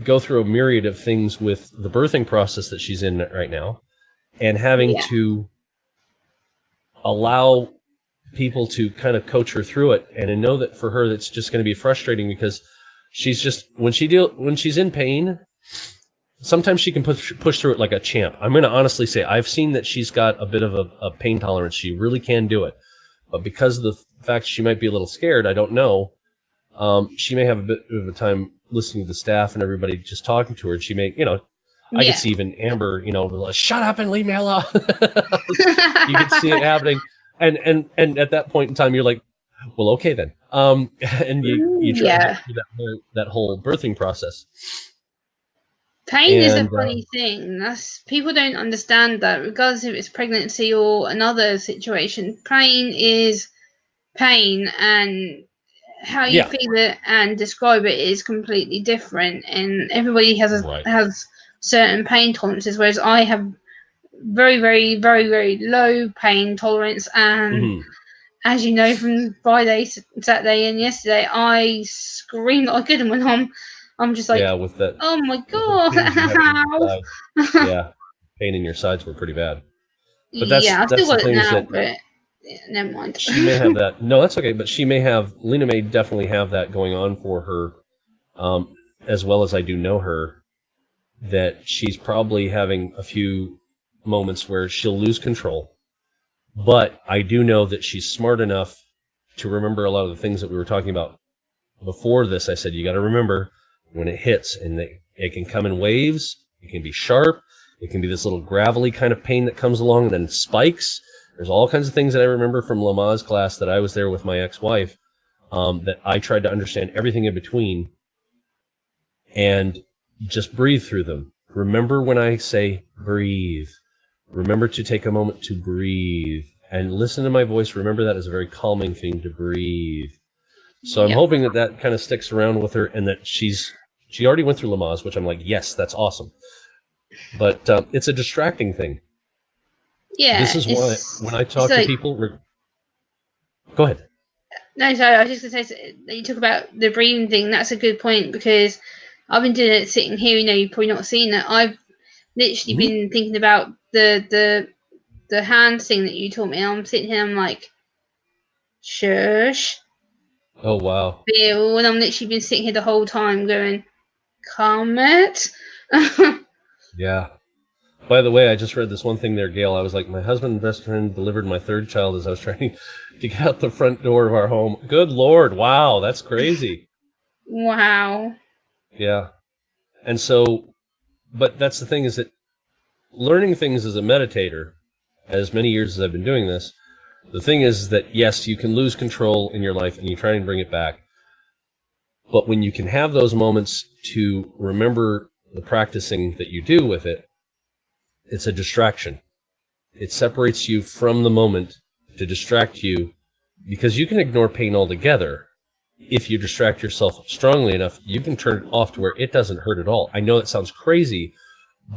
go through a myriad of things with the birthing process that she's in right now, and having to allow people to kind of coach her through it, and to know that for her it's just going to be frustrating because she's just when she's in pain, sometimes she can push through it like a champ. I'm going to honestly say I've seen that she's got a bit of a pain tolerance. She really can do it, but because of the fact she might be a little scared, I don't know. She may have a bit of a time listening to the staff and everybody just talking to her. And she may, I could see even Amber, like, shut up and leave me alone. You could see it happening. And at that point in time, you're like, well, okay then. And you try to get through that whole birthing process. Pain is a funny thing. People don't understand that, regardless if it's pregnancy or another situation. Pain is pain, and how you feel it and describe it is completely different. And everybody has certain pain tolerances, whereas I have very, very, very, very low pain tolerance. And as you know from Friday, Saturday, and yesterday, I screamed like I couldn't when I'm just like, with that, oh my god, yeah, pain in your sides were pretty bad. But that's I still got it now, that, but never mind. She may have that. No, that's okay. But Lena may definitely have that going on for her, as well as I do know her, that she's probably having a few moments where she'll lose control. But I do know that she's smart enough to remember a lot of the things that we were talking about before this. I said, you got to remember when it hits, and it can come in waves. It can be sharp. It can be this little gravelly kind of pain that comes along and then spikes. There's all kinds of things that I remember from Lama's class that I was there with my ex-wife, that I tried to understand everything in between and just breathe through them. Remember when I say breathe, remember to take a moment to breathe and listen to my voice. Remember that is a very calming thing, to breathe. So I'm hoping that kind of sticks around with her, and that she already went through Lama's, which I'm like, yes, that's awesome. But it's a distracting thing. Yeah. This is why when I talk to people... Go ahead. No, sorry, I was just going to say, you talk about the breathing thing. That's a good point, because I've been doing it sitting here. You've probably not seen it. I've literally been thinking about the hand thing that you taught me. I'm sitting here, I'm like, shush. Oh, wow. And I'm literally been sitting here the whole time going, calm it. Yeah. By the way, I just read this one thing there, Gail. I was like, my husband and best friend delivered my third child as I was trying to get out the front door of our home. Good Lord. Wow. That's crazy. Wow. Yeah. And so, but that's the thing, is that learning things as a meditator, as many years as I've been doing this, the thing is that, yes, you can lose control in your life and you try and bring it back. But when you can have those moments to remember the practicing that you do with it, it's a distraction. It separates you from the moment to distract you, because you can ignore pain altogether. If you distract yourself strongly enough, you can turn it off to where it doesn't hurt at all. I know that sounds crazy,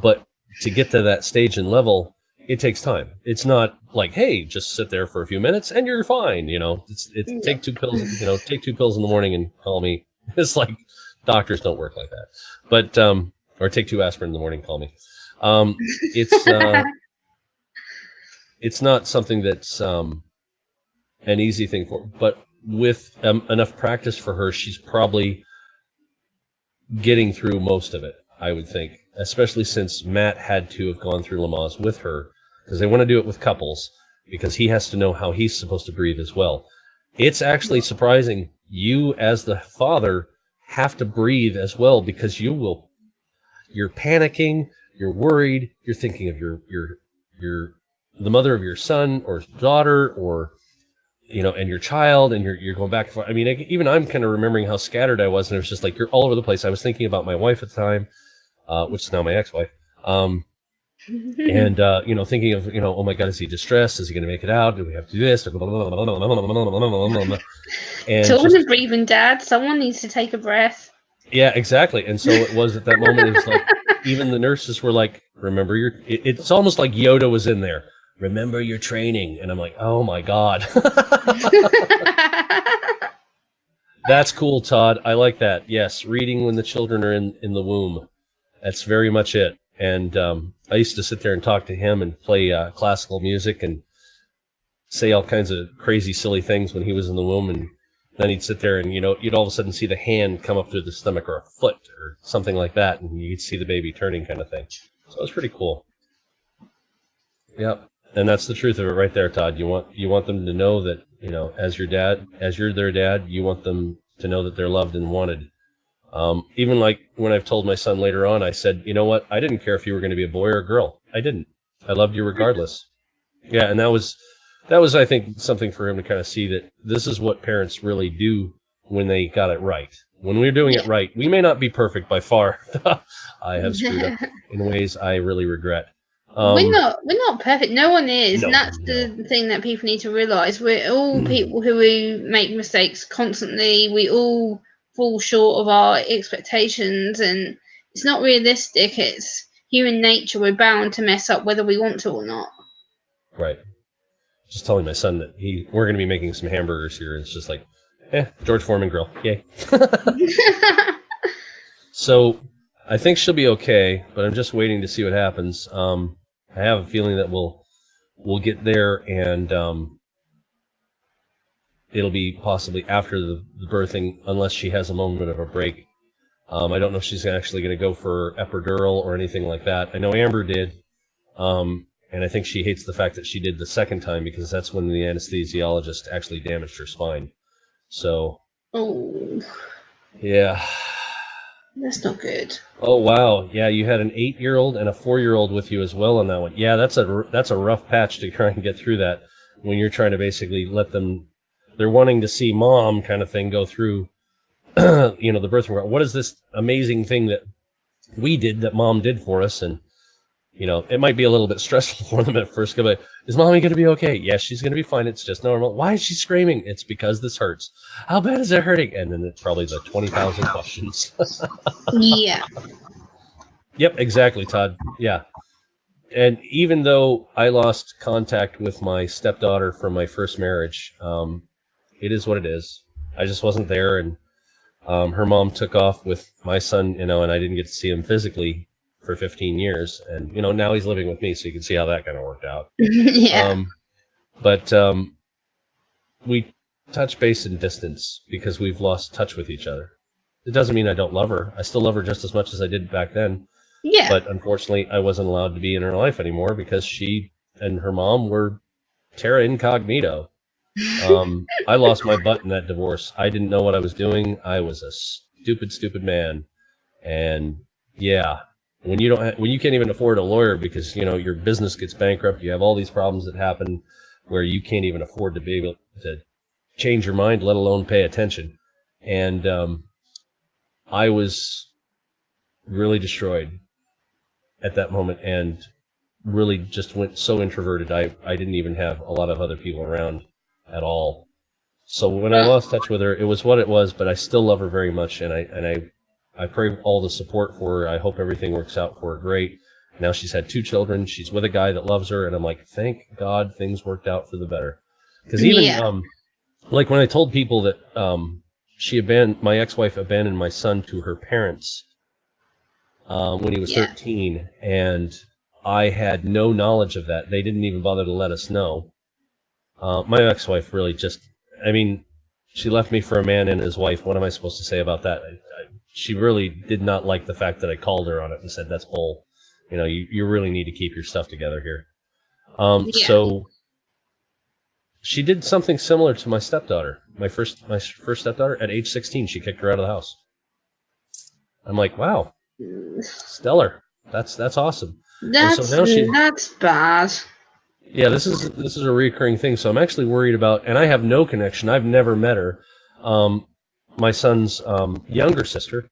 but to get to that stage and level, it takes time. It's not like, hey, just sit there for a few minutes and you're fine. Take 2 pills, take 2 pills in the morning and call me. It's like doctors don't work like that. But, or take 2 aspirin in the morning, call me. It's not something that's an easy thing for, but with enough practice for her, she's probably getting through most of it, I would think, especially since Matt had to have gone through Lamaze with her, because they want to do it with couples, because he has to know how he's supposed to breathe as well. It's actually surprising. You, as the father, have to breathe as well, because you're panicking, you're worried, you're thinking of the mother of your son or daughter, or and your child, and you're going back and forth. I mean, even I'm kind of remembering how scattered I was, and it was just like you're all over the place. I was thinking about my wife at the time, which is now my ex-wife, and thinking of oh my God, is he distressed? Is he going to make it out? Do we have to do this? And Children are breathing, Dad. Someone needs to take a breath. Yeah, exactly. And so it was at that moment. It was like even the nurses were like, "Remember your." It's almost like Yoda was in there. Remember your training. And I'm like, oh my God. That's cool, Todd. I like that. Yes, reading when the children are in the womb. That's very much it. And I used to sit there and talk to him and play classical music and say all kinds of crazy, silly things when he was in the womb. And then he'd sit there and, you'd all of a sudden see the hand come up through the stomach, or a foot or something like that. And you'd see the baby turning, kind of thing. So it was pretty cool. Yep. And that's the truth of it right there, Todd. You want them to know that, as your dad, as you're their dad, you want them to know that they're loved and wanted. Even like when I've told my son later on, I said, you know what? I didn't care if you were going to be a boy or a girl. I didn't. I loved you regardless. Yeah. And that was, I think, something for him to kind of see that this is what parents really do when they got it right. When we're doing it right, we may not be perfect by far. I have screwed up in ways I really regret. We're not perfect. No one is. And that's the thing that people need to realize. We're all people who make mistakes constantly. We all fall short of our expectations, and it's not realistic. It's human nature. We're bound to mess up whether we want to or not. Right. Just telling my son that we're going to be making some hamburgers here. And it's just like, George Foreman grill. Yay. So I think she'll be okay, but I'm just waiting to see what happens. I have a feeling that we'll get there, and it'll be possibly after the birthing, unless she has a moment of a break. I don't know if she's actually going to go for epidural or anything like that. I know Amber did, and I think she hates the fact that she did the second time, because that's when the anesthesiologist actually damaged her spine. So, yeah. That's not good. Oh, wow. Yeah, you had an 8-year-old and a 4-year-old with you as well on that one. Yeah, that's a rough patch to try and get through that when you're trying to basically let them, they're wanting to see mom kind of thing go through, the birth. What is this amazing thing that we did that mom did for us? And, it might be a little bit stressful for them at first, but is mommy going to be okay? Yes, she's going to be fine. It's just normal. Why is she screaming? It's because this hurts. How bad is it hurting? And then it's probably the 20,000 questions. Yeah. Yep, exactly, Todd. Yeah. And even though I lost contact with my stepdaughter from my first marriage, it is what it is. I just wasn't there, and her mom took off with my son, and I didn't get to see him physically for 15 years. And, now he's living with me, so you can see how that kind of worked out. Yeah. But we touch base in distance because we've lost touch with each other. It doesn't mean I don't love her. I still love her just as much as I did back then. Yeah. But unfortunately, I wasn't allowed to be in her life anymore because she and her mom were terra incognito. I lost my butt in that divorce. I didn't know what I was doing. I was a stupid man. And yeah, when you can't even afford a lawyer because, your business gets bankrupt, you have all these problems that happen where you can't even afford to be able to change your mind, let alone pay attention. And I was really destroyed at that moment and really just went so introverted. I didn't even have a lot of other people around at all. So when I lost touch with her, it was what it was, but I still love her very much, and I pray all the support for her. I hope everything works out for her great. Now she's had 2 children. She's with a guy that loves her, and I'm like, thank God things worked out for the better. Because even like when I told people that my ex-wife abandoned my son to her parents when he was 13, and I had no knowledge of that. They didn't even bother to let us know. My ex-wife really just, I mean, she left me for a man and his wife. What am I supposed to say about that? She really did not like the fact that I called her on it and said, that's bull. You know, you really need to keep your stuff together here. So she did something similar to my stepdaughter, my first stepdaughter. At age 16, she kicked her out of the house. I'm like, wow, stellar. That's awesome. That's bad. Yeah, this is a recurring thing. So I'm actually worried about, and I have no connection. I've never met her. My son's younger sister,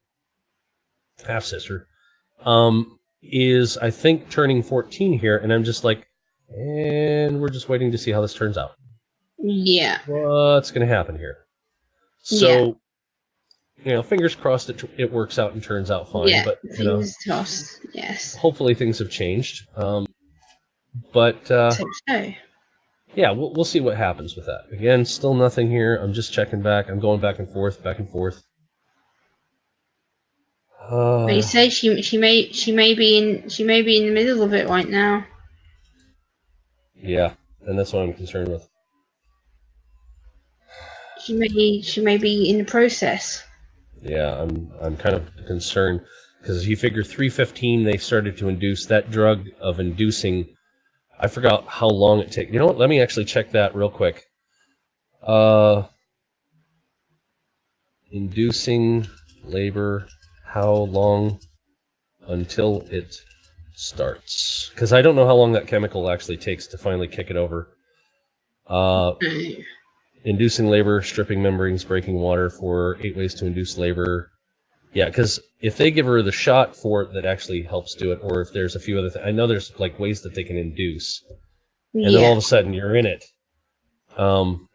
half sister, is I think turning 14 here, and I'm just like, and we're just waiting to see how this turns out. Yeah. What's going to happen here? So, you know, fingers crossed it works out and turns out fine. Yeah, but fingers crossed. Yes. Hopefully things have changed. But yeah, we'll see what happens with that. Again, still nothing here. I'm just checking back. I'm going back and forth, back and forth. You say she may be in the middle of it right now. Yeah, and that's what I'm concerned with. She may be in the process. Yeah, I'm kind of concerned because you figure 315 they started to induce that drug of inducing. I forgot how long it takes. You know what? Let me actually check that real quick. Inducing labor, how long until it starts? Because I don't know how long that chemical actually takes to finally kick it over. Inducing labor, stripping membranes, breaking water for 8 ways to induce labor. Yeah, because if they give her the shot for it that actually helps do it, or if there's a few other things, I know there's like ways that they can induce, and then all of a sudden you're in it.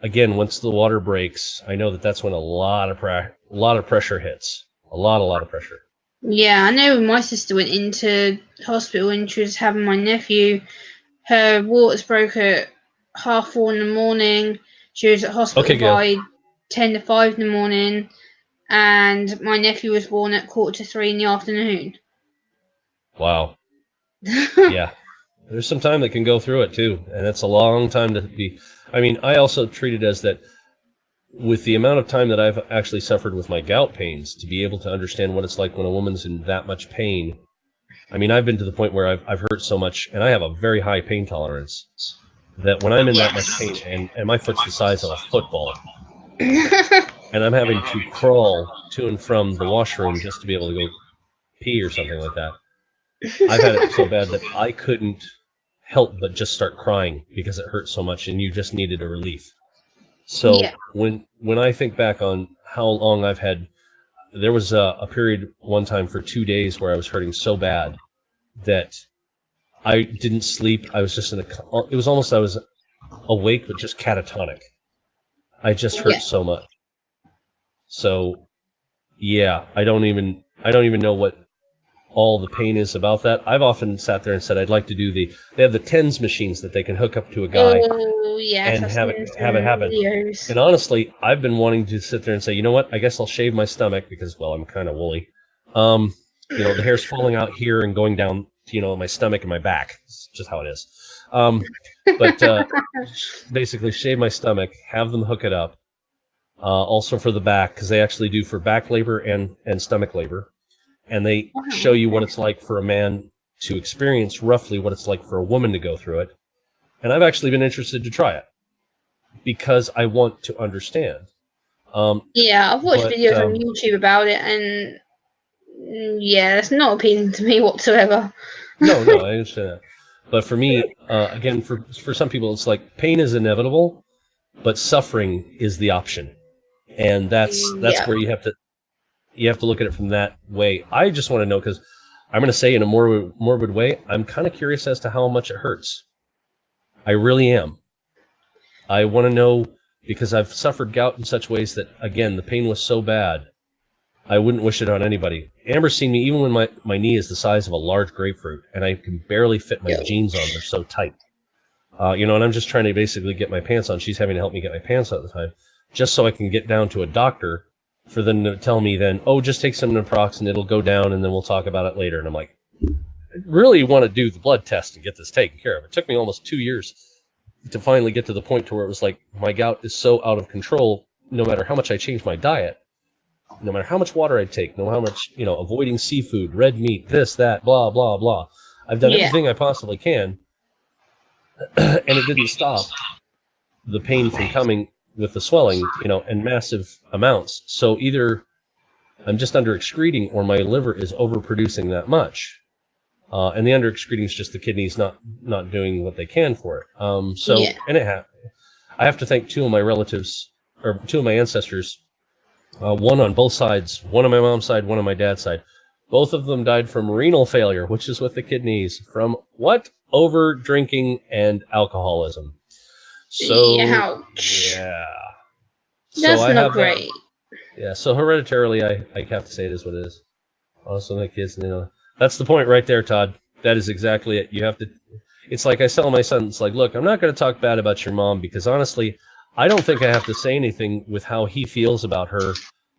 Again, once the water breaks, I know that's when a lot of pressure hits. A lot of pressure. Yeah, I know when my sister went into hospital and she was having my nephew, her waters broke at 4:30 in the morning. She was at hospital by 10 to 5 in the morning, and my nephew was born at 2:45 in the afternoon. Wow. Yeah. There's some time that can go through it too, and it's a long time to be. I mean, I also treat it as that with the amount of time that I've actually suffered with my gout pains, to be able to understand what it's like when a woman's in that much pain. I mean, I've been to the point where I've hurt so much, and I have a very high pain tolerance, that when I'm in that much pain, and my foot's the size of a football, and I'm having to crawl to and from the washroom just to be able to go pee or something like that, I've had it so bad that I couldn't help but just start crying because it hurt so much, and you just needed a relief. So when I think back on how long I've had, there was a period one time for 2 days where I was hurting so bad that I didn't sleep. I was just it was almost I was awake but just catatonic. I just hurt so much. So yeah, I don't even know what all the pain is about that. I've often sat there and said I'd like to do they have the TENS machines that they can hook up to a guy and have it happen. And honestly, I've been wanting to sit there and say, you know what, I guess I'll shave my stomach because, well, I'm kind of woolly. You know, the hair's falling out here and going down, you know, my stomach and my back. It's just how it is. But basically shave my stomach, have them hook it up. Also for the back, because they actually do for back labor and stomach labor. And they show you what it's like for a man to experience roughly what it's like for a woman to go through it. And I've actually been interested to try it because I want to understand. I've watched videos on YouTube about it, and it's not appealing to me whatsoever. No, I understand that. But for me, again, for some people, it's like pain is inevitable, but suffering is the option. And that's where you have to you have to look at it from that way. I just want to know, because I'm going to say in a more morbid way, I'm kind of curious as to how much it hurts. I really am. I want to know, because I've suffered gout in such ways that, again, the pain was so bad, I wouldn't wish it on anybody. Amber's seen me even when my knee is the size of a large grapefruit, and I can barely fit my jeans on. They're so tight. And I'm just trying to basically get my pants on. She's having to help me get my pants on at the time, just so I can get down to a doctor for them to tell me then, oh, just take some Naproxen and it'll go down, and then we'll talk about it later. And I'm like, I really want to do the blood test and get this taken care of. It took me almost 2 years to finally get to the point to where it was like, my gout is so out of control, no matter how much I change my diet, no matter how much water I take, no matter how much, avoiding seafood, red meat, this, that, blah, blah, blah. I've done everything I possibly can, and it didn't stop the pain from coming with the swelling, in massive amounts. So either I'm just under-excreting or my liver is overproducing that much. And the under-excreting is just the kidneys not doing what they can for it. And it happened. I have to thank two of my relatives, or two of my ancestors, one on both sides, one on my mom's side, one on my dad's side. Both of them died from renal failure, which is with the kidneys, from what? Over drinking and alcoholism. So, ouch. Yeah. That's so not great. Yeah, so hereditarily, I have to say it is what it is. Also, my kids, that's the point right there, Todd. That is exactly it. You have to, it's like I tell my son, it's like, look, I'm not going to talk bad about your mom, because honestly, I don't think I have to say anything with how he feels about her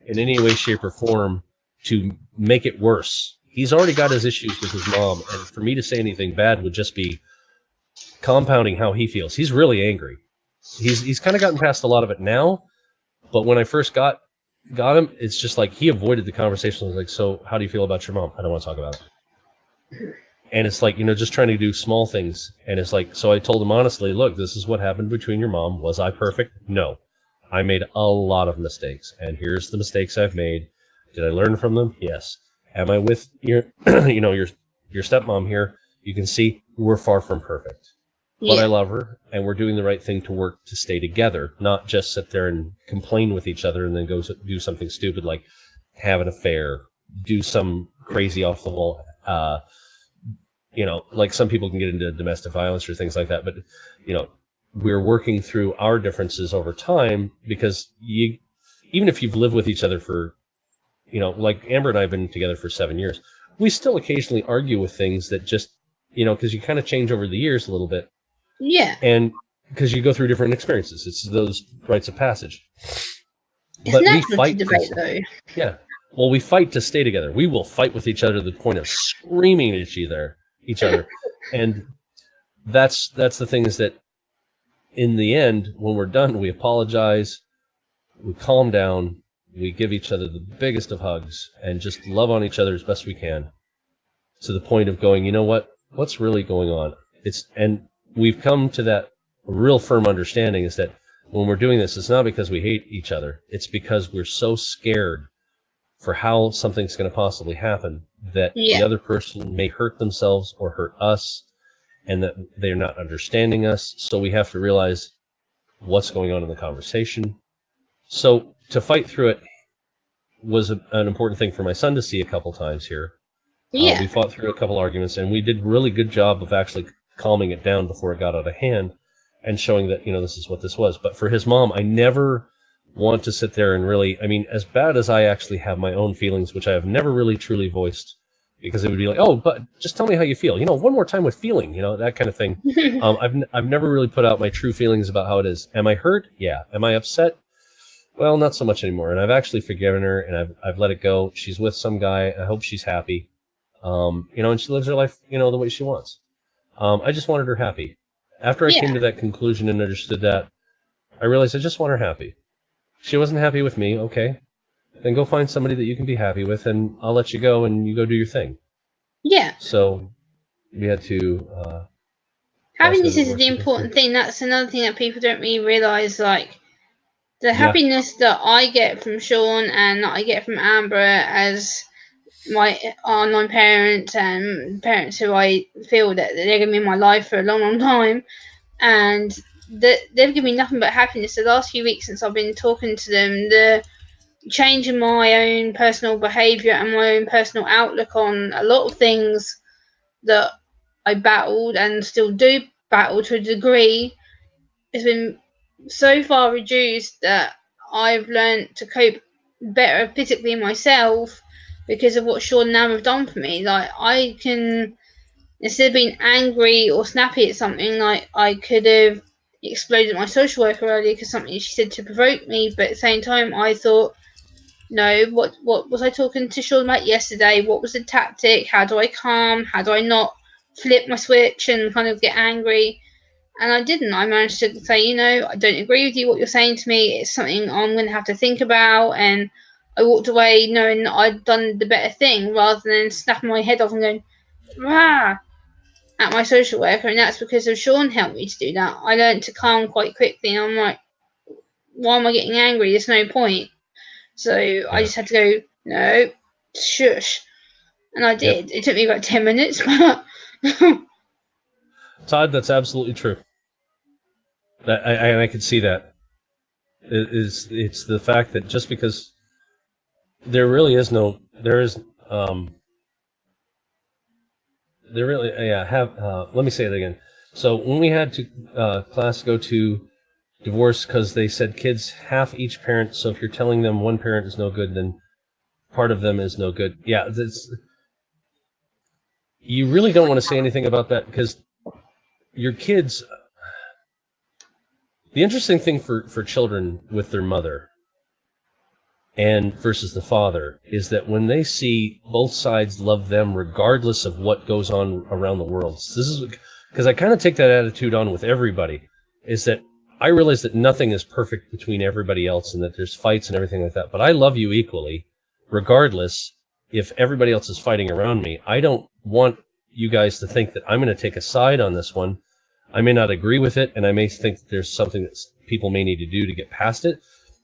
in any way, shape, or form to make it worse. He's already got his issues with his mom, and for me to say anything bad would just be compounding how he feels. He's really angry. He's kind of gotten past a lot of it now, but when I first got him, it's just like he avoided the conversation. I was like, so how do you feel about your mom? I don't want to talk about it. And it's like, just trying to do small things. And it's like, so I told him honestly, look, this is what happened between your mom. Was I perfect? No. I made a lot of mistakes, and here's the mistakes I've made. Did I learn from them? Yes. Am I with your, your stepmom here? You can see we're far from perfect. But I love her, and we're doing the right thing to work to stay together, not just sit there and complain with each other and then go do something stupid like have an affair, do some crazy off the wall, like some people can get into domestic violence or things like that. But, we're working through our differences over time, because even if you've lived with each other for, like Amber and I have been together for 7 years, we still occasionally argue with things that just, because you kind of change over the years a little bit. Yeah. And because you go through different experiences. It's those rites of passage. It's but we natural fight to debate, though. Yeah. Well, we fight to stay together. We will fight with each other to the point of screaming at each other. And that's the thing, is that in the end, when we're done, we apologize, we calm down, we give each other the biggest of hugs, and just love on each other as best we can, to the point of going, you know what? What's really going on? And we've come to that real firm understanding, is that when we're doing this, it's not because we hate each other. It's because we're so scared for how something's going to possibly happen that the other person may hurt themselves or hurt us, and that they're not understanding us. So we have to realize what's going on in the conversation. So to fight through it was an important thing for my son to see a couple times here. We fought through a couple arguments, and we did a really good job of actually calming it down before it got out of hand and showing that, this is what this was. But for his mom, I never want to sit there and really, as bad as I actually have my own feelings, which I have never really truly voiced, because it would be like, oh, but just tell me how you feel, one more time with feeling, that kind of thing. I've never really put out my true feelings about how it is. Am I hurt? Yeah. Am I upset? Well, not so much anymore. And I've actually forgiven her, and I've let it go. She's with some guy. I hope she's happy. And she lives her life, the way she wants. I just wanted her happy. After I came to that conclusion and understood that, I realized I just want her happy. She wasn't happy with me. Okay. Then go find somebody that you can be happy with, and I'll let you go, and you go do your thing. Yeah. So we had to... happiness is the important thing. That's another thing that people don't really realize. Like, the happiness that I get from Sean and that I get from Amber as my online parents and parents who I feel that they're going to be in my life for a long, long time, and they've given me nothing but happiness the last few weeks since I've been talking to them. changing my own personal behaviour and my own personal outlook on a lot of things that I battled and still do battle to a degree has been so far reduced that I've learned to cope better physically myself because of what Sean and Nam have done for me. Like, I can, instead of being angry or snappy at something, like, I could have exploded at my social worker earlier because something she said to provoke me, but at the same time I thought, no, what was I talking to Sean about yesterday? What was the tactic? How do I calm? How do I not flip my switch and kind of get angry? And I didn't. I managed to say, I don't agree with you, what you're saying to me. It's something I'm going to have to think about. And I walked away knowing that I'd done the better thing rather than snapping my head off and going, rah, at my social worker. And that's because of Sean helped me to do that. I learned to calm quite quickly. And I'm like, why am I getting angry? There's no point. So I just had to go, no, shush. And I did. Yep. It took me about 10 minutes, but... Todd, that's absolutely true. I can see that. It's the fact that just because there really is no, there is, there really, let me say it again. So when we had to class go to divorce because they said kids half each parent, so if you're telling them one parent is no good, then part of them is no good. Yeah, you really don't want to say anything about that because your kids, the interesting thing for children with their mother and versus the father is that when they see both sides love them regardless of what goes on around the world. This is because I kind of take that attitude on with everybody, is that I realize that nothing is perfect between everybody else and that there's fights and everything like that. But I love you equally, regardless if everybody else is fighting around me. I don't want you guys to think that I'm going to take a side on this one. I may not agree with it, and I may think that there's something that people may need to do to get past it.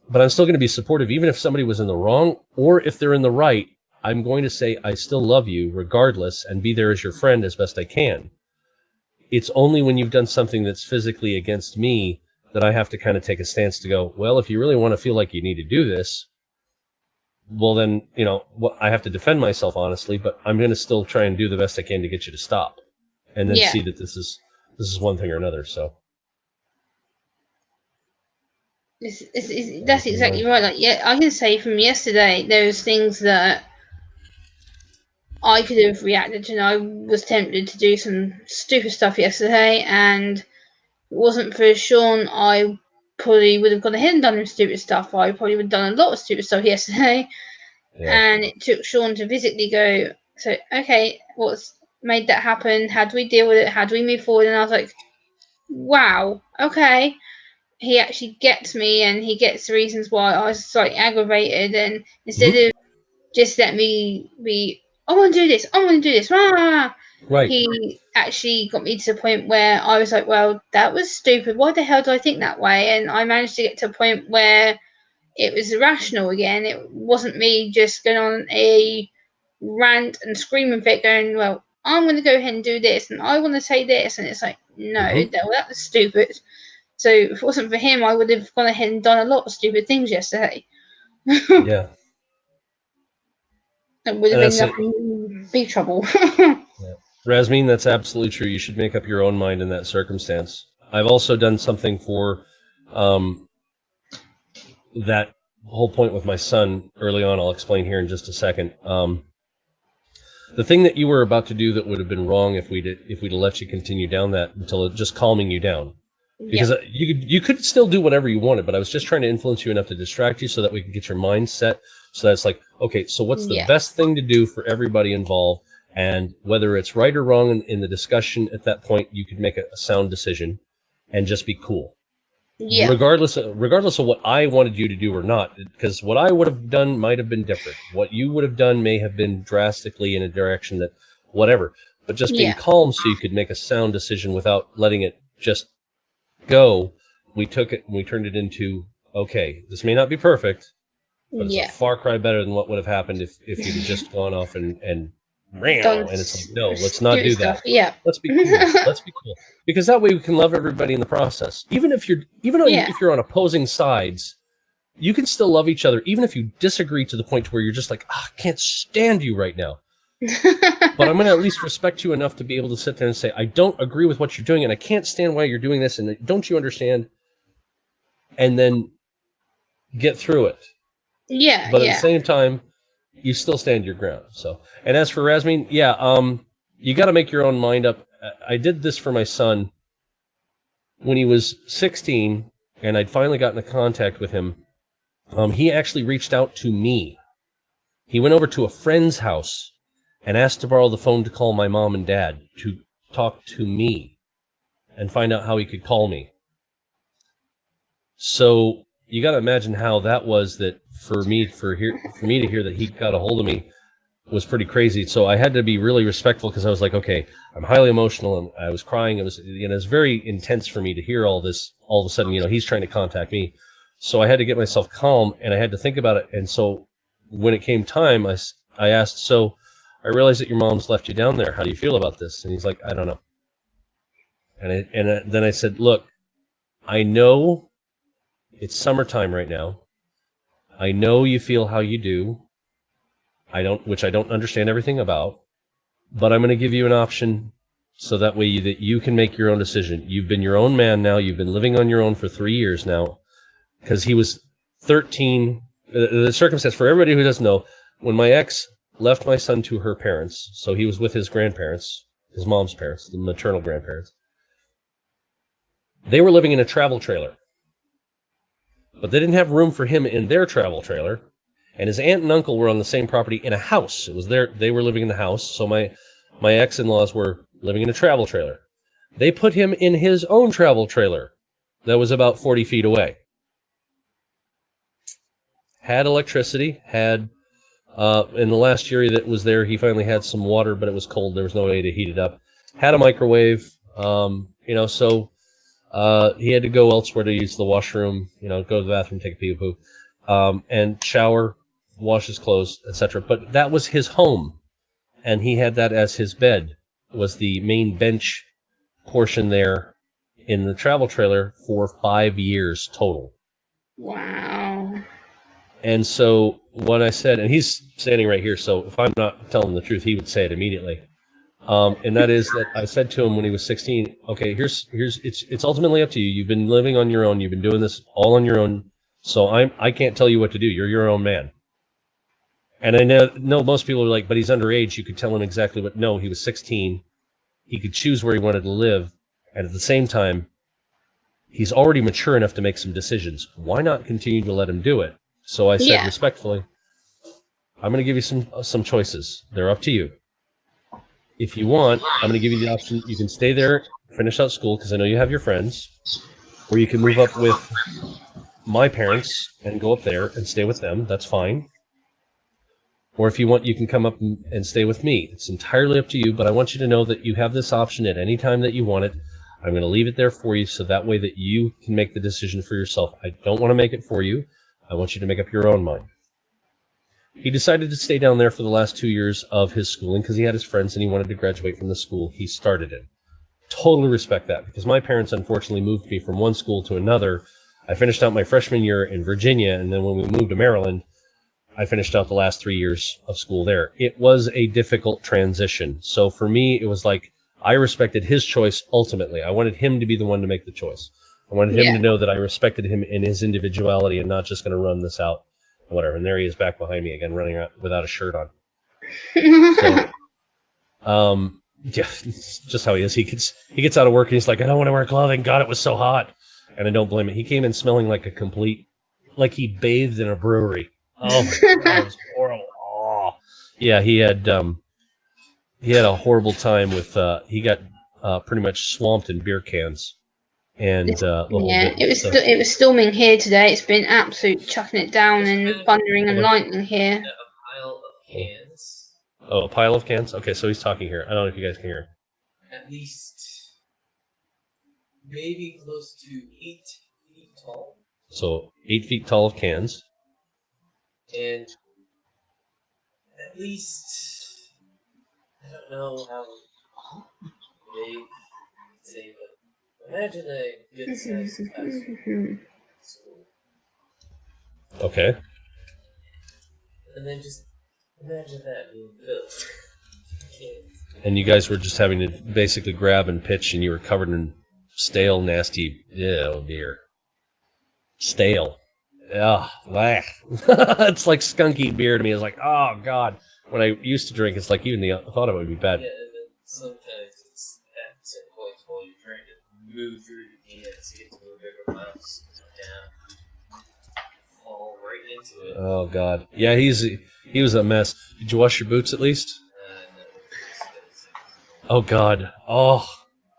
But I'm still going to be supportive, even if somebody was in the wrong or if they're in the right. I'm going to say I still love you regardless and be there as your friend as best I can. It's only when you've done something that's physically against me that I have to kind of take a stance to go, well, if you really want to feel like you need to do this, well, then, I have to defend myself honestly, but I'm going to still try and do the best I can to get you to stop and then see that this is one thing or another. So. That's exactly right. Like, I can say from yesterday, there was things that I could have reacted to. And I was tempted to do some stupid stuff yesterday, and if it wasn't for Sean, I probably would have gone ahead and done some stupid stuff. I probably would have done a lot of stupid stuff yesterday. Yeah. And it took Sean to physically go, so, okay, what's made that happen? How do we deal with it? How do we move forward? And I was like, wow, okay. He actually gets me, and he gets the reasons why I was slightly aggravated. And instead of just let me be, I want to do this, rah! Right. He actually got me to the point where I was like, well, that was stupid. Why the hell do I think that way? And I managed to get to a point where it was irrational again. It wasn't me just going on a rant and screaming fit going, well, I'm going to go ahead and do this, and I want to say this. And it's like, no, that was stupid. So if it wasn't for him, I would have gone ahead and done a lot of stupid things yesterday. Yeah. It would have been nothing big trouble. Yeah. Rasmeen, that's absolutely true. You should make up your own mind in that circumstance. I've also done something for that whole point with my son early on. I'll explain here in just a second. The thing that you were about to do that would have been wrong if we'd let you continue down that until just calming you down. Because you could still do whatever you wanted, but I was just trying to influence you enough to distract you so that we could get your mind set. So that's like, okay, so what's the best thing to do for everybody involved? And whether it's right or wrong in the discussion at that point, you could make a sound decision and just be cool. Yeah. Regardless of what I wanted you to do or not, because what I would have done might have been different. What you would have done may have been drastically in a direction that whatever, but just being calm so you could make a sound decision without letting it just go. We took it and we turned it into, okay, this may not be perfect, but it's a far cry better than what would have happened if you'd have just gone off and it's like, no, let's not do that. Yeah. Let's be cool. Let's be cool. Because that way we can love everybody in the process. Even if you're on opposing sides, you can still love each other, even if you disagree to the point where you're just like, I can't stand you right now. But I'm going to at least respect you enough to be able to sit there and say, I don't agree with what you're doing, and I can't stand why you're doing this, and don't you understand? And then get through it. Yeah, But at the yeah. same time, you still stand your ground. So, and as for Rasmin, you got to make your own mind up. I did this for my son when he was 16, and I'd finally gotten into contact with him. He actually reached out to me. He went over to a friend's house and asked to borrow the phone to call my mom and dad to talk to me and find out how he could call me. So you got to imagine how that was, that for me to hear that he got a hold of me was pretty crazy. So I had to be really respectful, because I was like, okay, I'm highly emotional, and I was crying. It was very intense for me to hear all this. All of a sudden, he's trying to contact me. So I had to get myself calm, and I had to think about it. And so when it came time, I asked, so I realized that your mom's left you down there. How do you feel about this? And he's like, I don't know. And then I said, look, I know it's summertime right now. I know you feel how you do. Which I don't understand everything about, but I'm going to give you an option so that way that you can make your own decision. You've been your own man now. You've been living on your own for 3 years now, because he was 13. The circumstance, for everybody who doesn't know, when my ex left my son to her parents, so he was with his grandparents, his mom's parents, the maternal grandparents. They were living in a travel trailer, but they didn't have room for him in their travel trailer. And his aunt and uncle were on the same property in a house. It was they were living in the house. So my ex-in-laws were living in a travel trailer. They put him in his own travel trailer that was about 40 feet away. Had electricity, in the last year that was there, he finally had some water, but it was cold. There was no way to heat it up. Had a microwave, so he had to go elsewhere to use the washroom, go to the bathroom, take a pee-poo, and shower, wash his clothes, etc. But that was his home, and he had that as his bed, was the main bench portion there in the travel trailer for 5 years total. Wow. And so what I said, and he's standing right here, so if I'm not telling the truth, he would say it immediately. And that is that I said to him when he was 16, okay, it's ultimately up to you. You've been living on your own. You've been doing this all on your own. So I can't tell you what to do. You're your own man. And I know most people are like, but he's underage. You could tell him exactly what. No, he was 16. He could choose where he wanted to live. And at the same time, he's already mature enough to make some decisions. Why not continue to let him do it? So I said respectfully, I'm going to give you some choices. They're up to you. If you want, I'm going to give you the option. You can stay there, finish out school, because I know you have your friends, or you can move up with my parents and go up there and stay with them. That's fine. Or if you want, you can come up and stay with me. It's entirely up to you, but I want you to know that you have this option at any time that you want it. I'm going to leave it there for you, so that way that you can make the decision for yourself. I don't want to make it for you. I want you to make up your own mind. He decided to stay down there for the last 2 years of his schooling because he had his friends and he wanted to graduate from the school he started in. Totally respect that, because my parents unfortunately moved me from one school to another. I finished out my freshman year in Virginia, and then when we moved to Maryland, I finished out the last 3 years of school there. It was a difficult transition. So for me, it was like I respected his choice ultimately. I wanted him to be the one to make the choice. I wanted him to know that I respected him in his individuality and not just going to run this out, whatever. And there he is back behind me again, running out without a shirt on. So, yeah, it's just how he is. He gets out of work and he's like, I don't want to wear clothing. God, it was so hot. And I don't blame him. He came in smelling like like he bathed in a brewery. Oh my God, it was horrible. Oh. Yeah, he had a horrible time with, he got pretty much swamped in beer cans. And it was storming here today. It's been absolute chucking it down and thundering and lightning here. A pile of cans. Oh, a pile of cans? Okay, so he's talking here. I don't know if you guys can hear him. At least maybe close to 8 feet tall. So 8 feet tall of cans. And at least, I don't know how big to say, but imagine a good sized classroom. Okay. And then just imagine that being filled. And you guys were just having to basically grab and pitch, and you were covered in stale, nasty, oh dear. Stale. Ugh. It's like skunky beer to me. It's like, oh, God. When I used to drink, it's like even the thought of it would be bad. Yeah, and then sometimes it's at certain points while you're trying to move through the cans to get to a bigger mouse. Down. Fall right into it. Oh, God. Yeah, he was a mess. Did you wash your boots at least? No, Oh, God. Oh,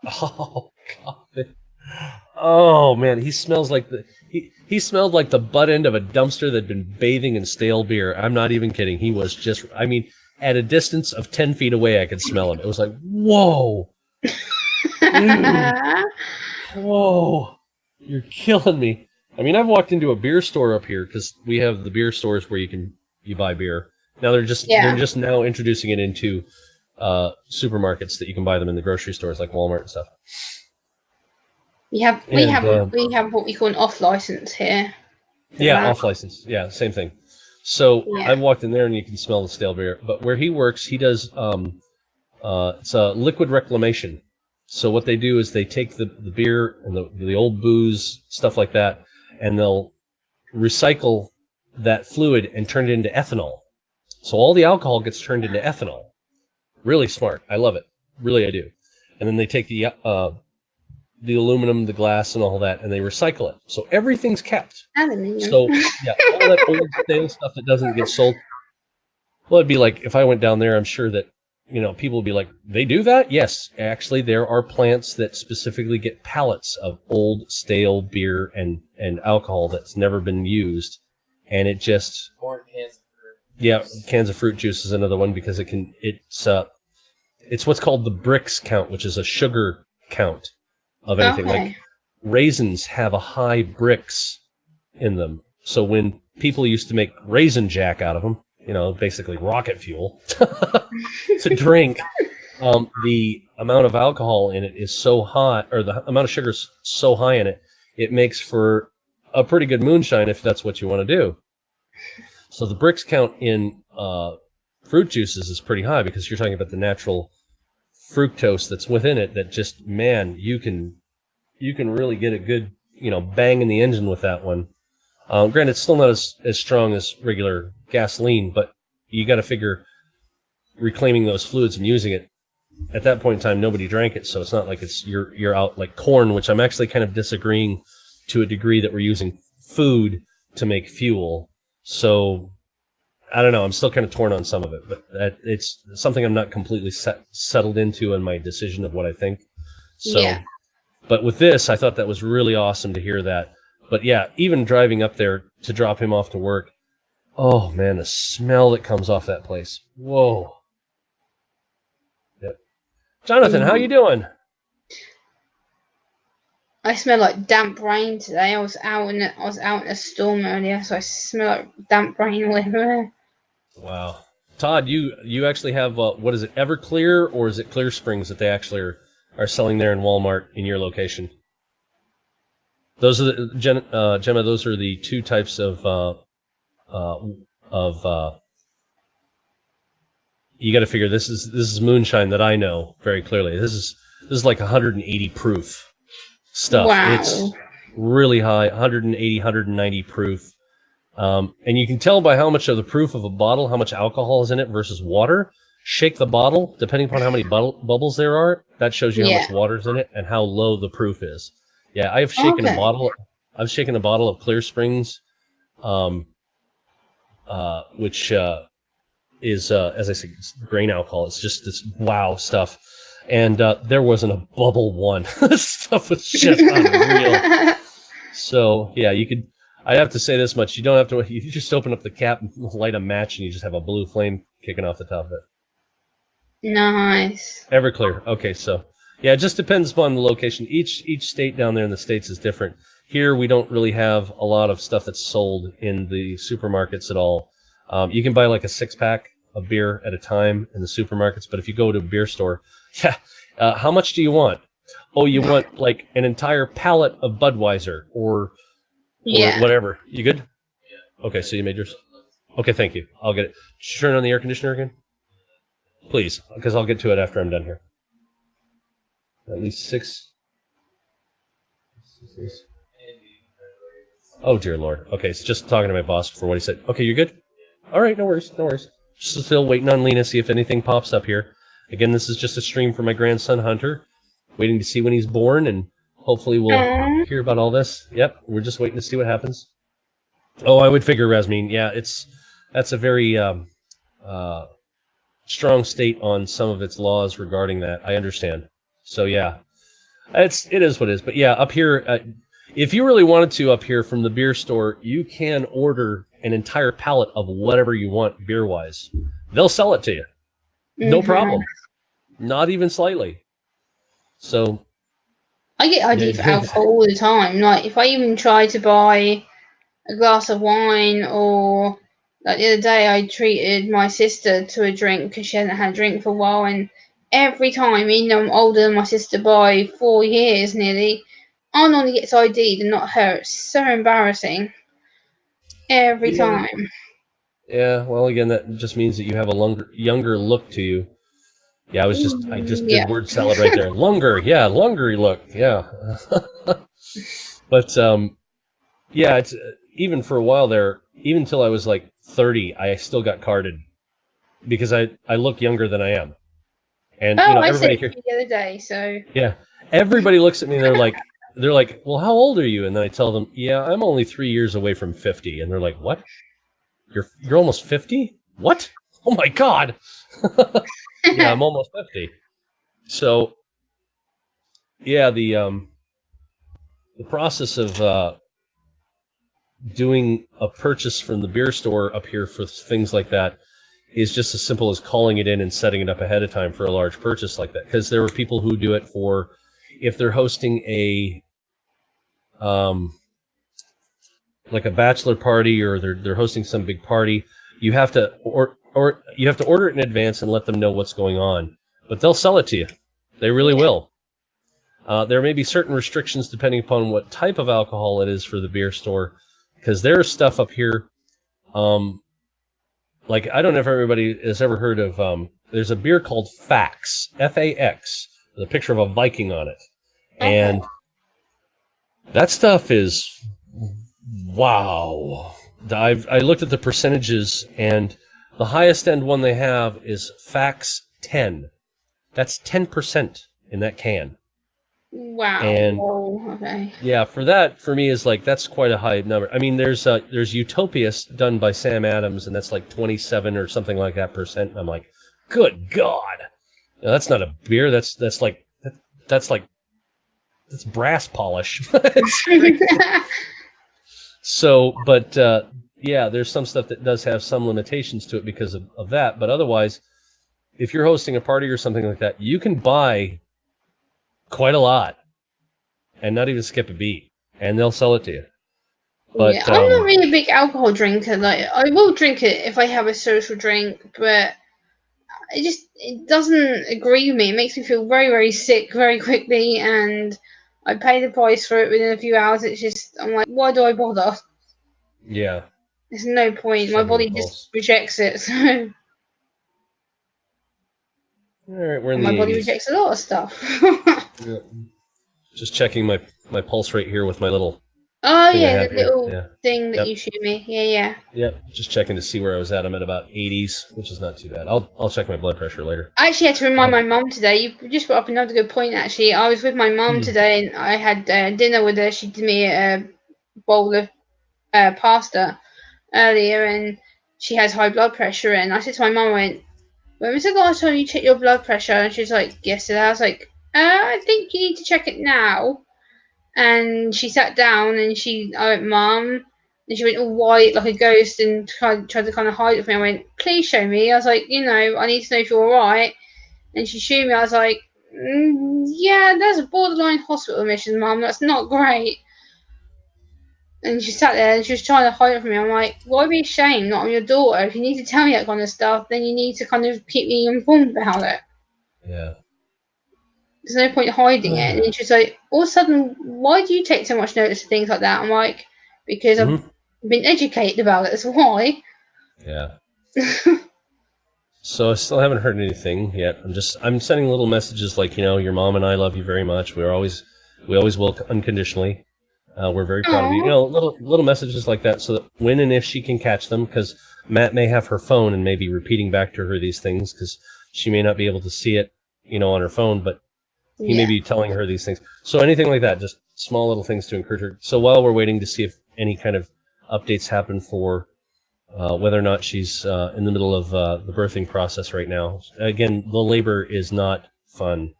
God. Oh, man, he smells like he smelled like the butt end of a dumpster that'd been bathing in stale beer. I'm not even kidding. He was just, I mean, at a distance of 10 feet away, I could smell him. It was like, whoa. Dude. Whoa. You're killing me. I mean, I've walked into a beer store up here because we have the beer stores where you buy beer. Now they're just now introducing it into supermarkets that you can buy them in the grocery stores like Walmart and stuff. We have what we call an off license here. Yeah, off license. Yeah, same thing. So I've walked in there and you can smell the stale beer. But where he works, he does it's a liquid reclamation. So what they do is they take the beer and the old booze, stuff like that, and they'll recycle that fluid and turn it into ethanol. So all the alcohol gets turned into ethanol. Really smart. I love it. Really, I do. And then they take the aluminum, the glass, and all that, and they recycle it. So everything's kept. So, yeah, all that old stale stuff that doesn't get sold. Well, it'd be like if I went down there, I'm sure that, people would be like, they do that? Yes. Actually, there are plants that specifically get pallets of old, stale beer and alcohol that's never been used. And it just... Or cans of fruit. Yeah, cans of fruit juice is another one because it's what's called the Brix count, which is a sugar count of anything. Okay. Like raisins have a high Brix in them. So when people used to make Raisin Jack out of them, basically rocket fuel to drink, the amount of alcohol in it is so high, or the amount of sugar is so high in it, it makes for a pretty good moonshine if that's what you want to do. So the Brix count in fruit juices is pretty high because you're talking about the natural fructose that's within it that just, man, you can really get a good, bang in the engine with that one. Granted, it's still not as strong as regular gasoline, but you got to figure reclaiming those fluids and using it. At that point in time, nobody drank it, so it's not like you're out like corn, which I'm actually kind of disagreeing to a degree that we're using food to make fuel. So I don't know. I'm still kind of torn on some of it, but it's something I'm not completely settled into in my decision of what I think. So, But with this, I thought that was really awesome to hear that. But yeah, even driving up there to drop him off to work, oh man, the smell that comes off that place. Whoa. Yep. Jonathan, how you doing? I smell like damp rain today. I was out in a storm earlier, so I smell like damp rain all everywhere. Wow. Todd, you actually have what is it, Everclear, or is it Clear Springs that they actually are selling there in Walmart in your location? Those are the Gemma. Those are the two types of you got to figure this is moonshine that I know very clearly. This is like 180 proof stuff. Wow. It's really high, 180, 190 proof. And you can tell by how much of the proof of a bottle, how much alcohol is in it versus water. Shake the bottle, depending upon how many bubbles there are, that shows you how much water's in it and how low the proof is. Yeah, I've shaken a bottle. I've shaken a bottle of Clear Springs, which is, as I said, grain alcohol. It's just this wow stuff, and there wasn't a bubble one. This stuff was just unreal. So yeah, I have to say this much: you don't have to. You just open up the cap and light a match, and you just have a blue flame kicking off the top of it. Nice. Everclear. Okay, so yeah, it just depends upon the location. Each state down there in the States is different. Here, we don't really have a lot of stuff that's sold in the supermarkets at all. You can buy like a 6-pack of beer at a time in the supermarkets, but if you go to a beer store, how much do you want? Oh, you want like an entire pallet of Budweiser or whatever. You good? Okay, so you made yours? Okay, thank you. I'll get it. Turn on the air conditioner again? Please, because I'll get to it after I'm done here. At least 6. Oh, dear Lord. Okay, so just talking to my boss for what he said. Okay, you're good? All right, no worries, no worries. Just still waiting on Lena, see if anything pops up here. Again, this is just a stream for my grandson, Hunter. Waiting to see when he's born, and hopefully we'll hear about all this. Yep, we're just waiting to see what happens. Oh, I would figure, Rasmeen. Yeah, that's a very strong state on some of its laws regarding that. I understand. So yeah, it is what it is. But yeah, up here, if you really wanted to, up here from the beer store, you can order an entire pallet of whatever you want beer wise. They'll sell it to you, no problem, not even slightly. So I get ID for alcohol all the time. Like if I even try to buy a glass of wine, or like the other day I treated my sister to a drink because she hadn't had a drink for a while, and every time, even though I'm older than my sister by 4 years nearly, I normally gets ID'd and not her. It's so embarrassing. Every time. Yeah, well, again, that just means that you have a younger look to you. Yeah, I just did word salad right there. Longer look. Yeah. But yeah, it's even for a while there, even until I was like 30, I still got carded because I look younger than I am. And you know, I everybody said here the other day, so yeah, everybody looks at me and they're like, well, how old are you? And then I tell them, yeah, I'm only 3 years away from 50. And they're like, what? You're almost 50? What? Oh my God. Yeah, I'm almost 50. So yeah, the process of doing a purchase from the beer store up here for things like that is just as simple as calling it in and setting it up ahead of time for a large purchase like that. Because there are people who do it for if they're hosting a like a bachelor party, or they're hosting some big party. You have to or you have to order it in advance and let them know what's going on. But they'll sell it to you. They really will. There may be certain restrictions depending upon what type of alcohol it is for the beer store, because there's stuff up here. Like, I don't know if everybody has ever heard of. There's a beer called Fax, Fax, with a picture of a Viking on it, and that stuff is wow. I looked at the percentages, and the highest end one they have is Fax 10. That's 10% in that can. Wow. And okay. Yeah, for me is like, that's quite a high number. I mean, there's Utopias done by Sam Adams, and that's like 27 or something like that percent. And I'm like, good God, now, that's not a beer. That's brass polish. So, but yeah, there's some stuff that does have some limitations to it because of that. But otherwise, if you're hosting a party or something like that, you can buy quite a lot and not even skip a beat, and they'll sell it to you. But yeah, I'm not really a big alcohol drinker. Like, I will drink it if I have a social drink, but it doesn't agree with me. It makes me feel very, very sick very quickly, and I pay the price for it within a few hours. It's just, I'm like, why do I bother? Yeah. There's no point. My body just rejects it. So. All right, we're in my the body 80s. rejects a lot of stuff. Yeah. Just checking my pulse rate here with my little. Oh yeah, the little thing that you shoot me. Yeah. Yep, just checking to see where I was at. I'm at about 80s, which is not too bad. I'll check my blood pressure later. I actually had to remind my mum today. You just brought up another good point. Actually, I was with my mum today, and I had dinner with her. She did me a bowl of pasta earlier, and she has high blood pressure. And I said to my mum, I went, when was the last time you checked your blood pressure? And she was like, yesterday. I was like, I think you need to check it now. And she sat down, and I went, Mum. And she went all white like a ghost and tried to kind of hide it from me. I went, please show me. I was like, I need to know if you're all right. And she showed me. I was like, yeah, that's a borderline hospital admission, Mum. That's not great. And she sat there and she was trying to hide it from me. I'm like, why be ashamed? Not I'm your daughter. If you need to tell me that kind of stuff, then you need to kind of keep me informed about it. Yeah. There's no point hiding it. And then she's like, all of a sudden, why do you take so much notice of things like that? I'm like, because been educated about it. That's why. Yeah. So I still haven't heard anything yet. I'm sending little messages like, your mom and I love you very much. We always will unconditionally. We're very proud of you. Aww. Little messages like that, so that when and if she can catch them, because Matt may have her phone and may be repeating back to her these things because she may not be able to see it, on her phone, but he may be telling her these things. So anything like that, just small little things to encourage her. So while we're waiting to see if any kind of updates happen for whether or not she's in the middle of the birthing process right now. Again, the labor is not fun.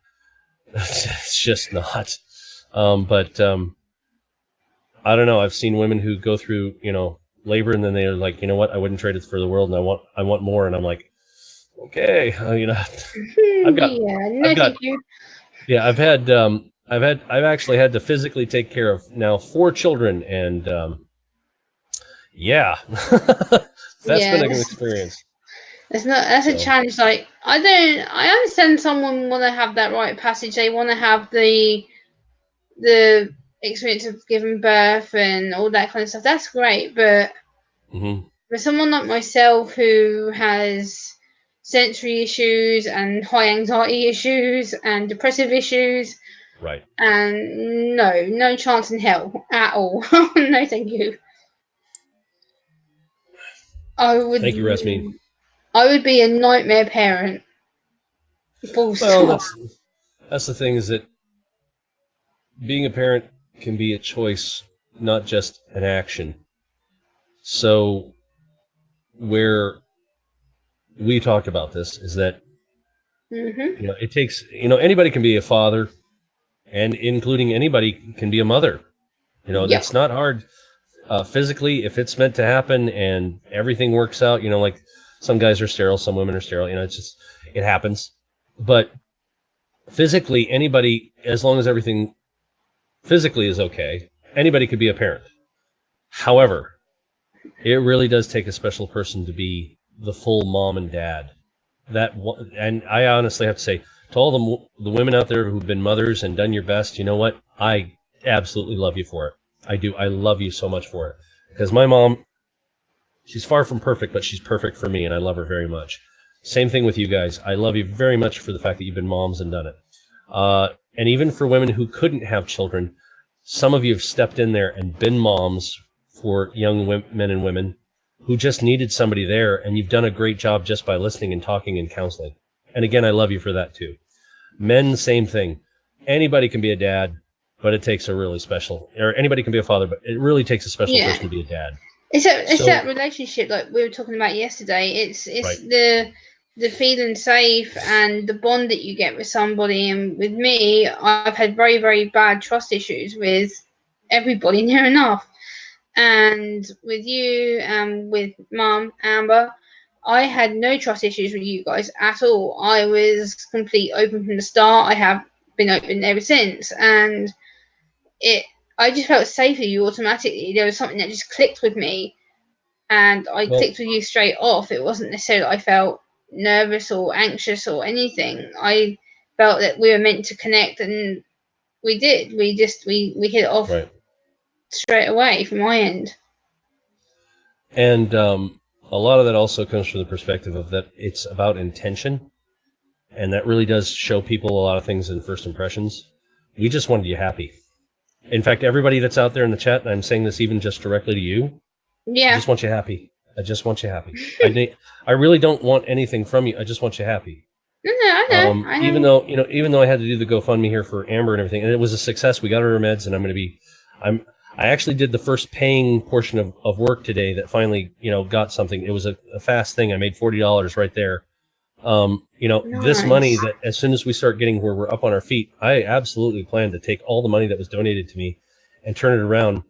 It's just not. But I don't know. I've seen women who go through, labor, and then they're like, you know what? I wouldn't trade it for the world, and I want more. And I'm like, okay, I've got, Thank you. Yeah, I've actually had to physically take care of now 4 children, and yeah, that's been an experience. That's a challenge. Like, I understand someone want to have that rite of passage. They want to have the experience of giving birth and all that kind of stuff. That's great, but for someone like myself who has sensory issues and high anxiety issues and depressive issues, right, and no chance in hell at all. No, thank you. Thank you, Rasmeen. I would be a nightmare parent. Full stop. Well, that's the thing, is that being a parent can be a choice, not just an action. So where we talked about this is that it takes, anybody can be a father, and including anybody can be a mother. It's not hard physically if it's meant to happen and everything works out. Like some guys are sterile, some women are sterile. It happens. But physically, anybody, as long as everything physically is okay, anybody could be a parent. However, it really does take a special person to be the full mom and dad. And I honestly have to say, to all the women out there who've been mothers and done your best, you know what? I absolutely love you for it. I do. I love you so much for it. Because my mom, she's far from perfect, but she's perfect for me, and I love her very much. Same thing with you guys. I love you very much for the fact that you've been moms and done it. And even for women who couldn't have children, some of you have stepped in there and been moms for young men and women who just needed somebody there, and you've done a great job just by listening and talking and counseling. And again, I love you for that too. Men, same thing. Anybody can be a dad, but it takes a really special, or anybody can be a father, but it really takes a special person to be a dad. It's that relationship like we were talking about yesterday. It's right. The feeling safe and the bond that you get with somebody. And with me, I've had very, very bad trust issues with everybody near enough. And with you and with Mum, Amber, I had no trust issues with you guys at all. I was complete open from the start. I have been open ever since. And I just felt safe with you automatically. There was something that just clicked with me. And I clicked with you straight off. It wasn't necessarily that I felt nervous or anxious or anything. I felt that we were meant to connect, and we did. We hit it off straight away from my end. And a lot of that also comes from the perspective of that it's about intention, and that really does show people a lot of things in first impressions. We just wanted you happy. In fact, everybody that's out there in the chat, and I'm saying this even just directly to you, I just want you happy. I just want you happy. I really don't want anything from you. I just want you happy. I know. Even though I had to do the GoFundMe here for Amber and everything, and it was a success. We got her meds, and I actually did the first paying portion of work today that finally, got something. It was a fast thing. I made $40 right there. Nice. This money that as soon as we start getting where we're up on our feet, I absolutely plan to take all the money that was donated to me and turn it around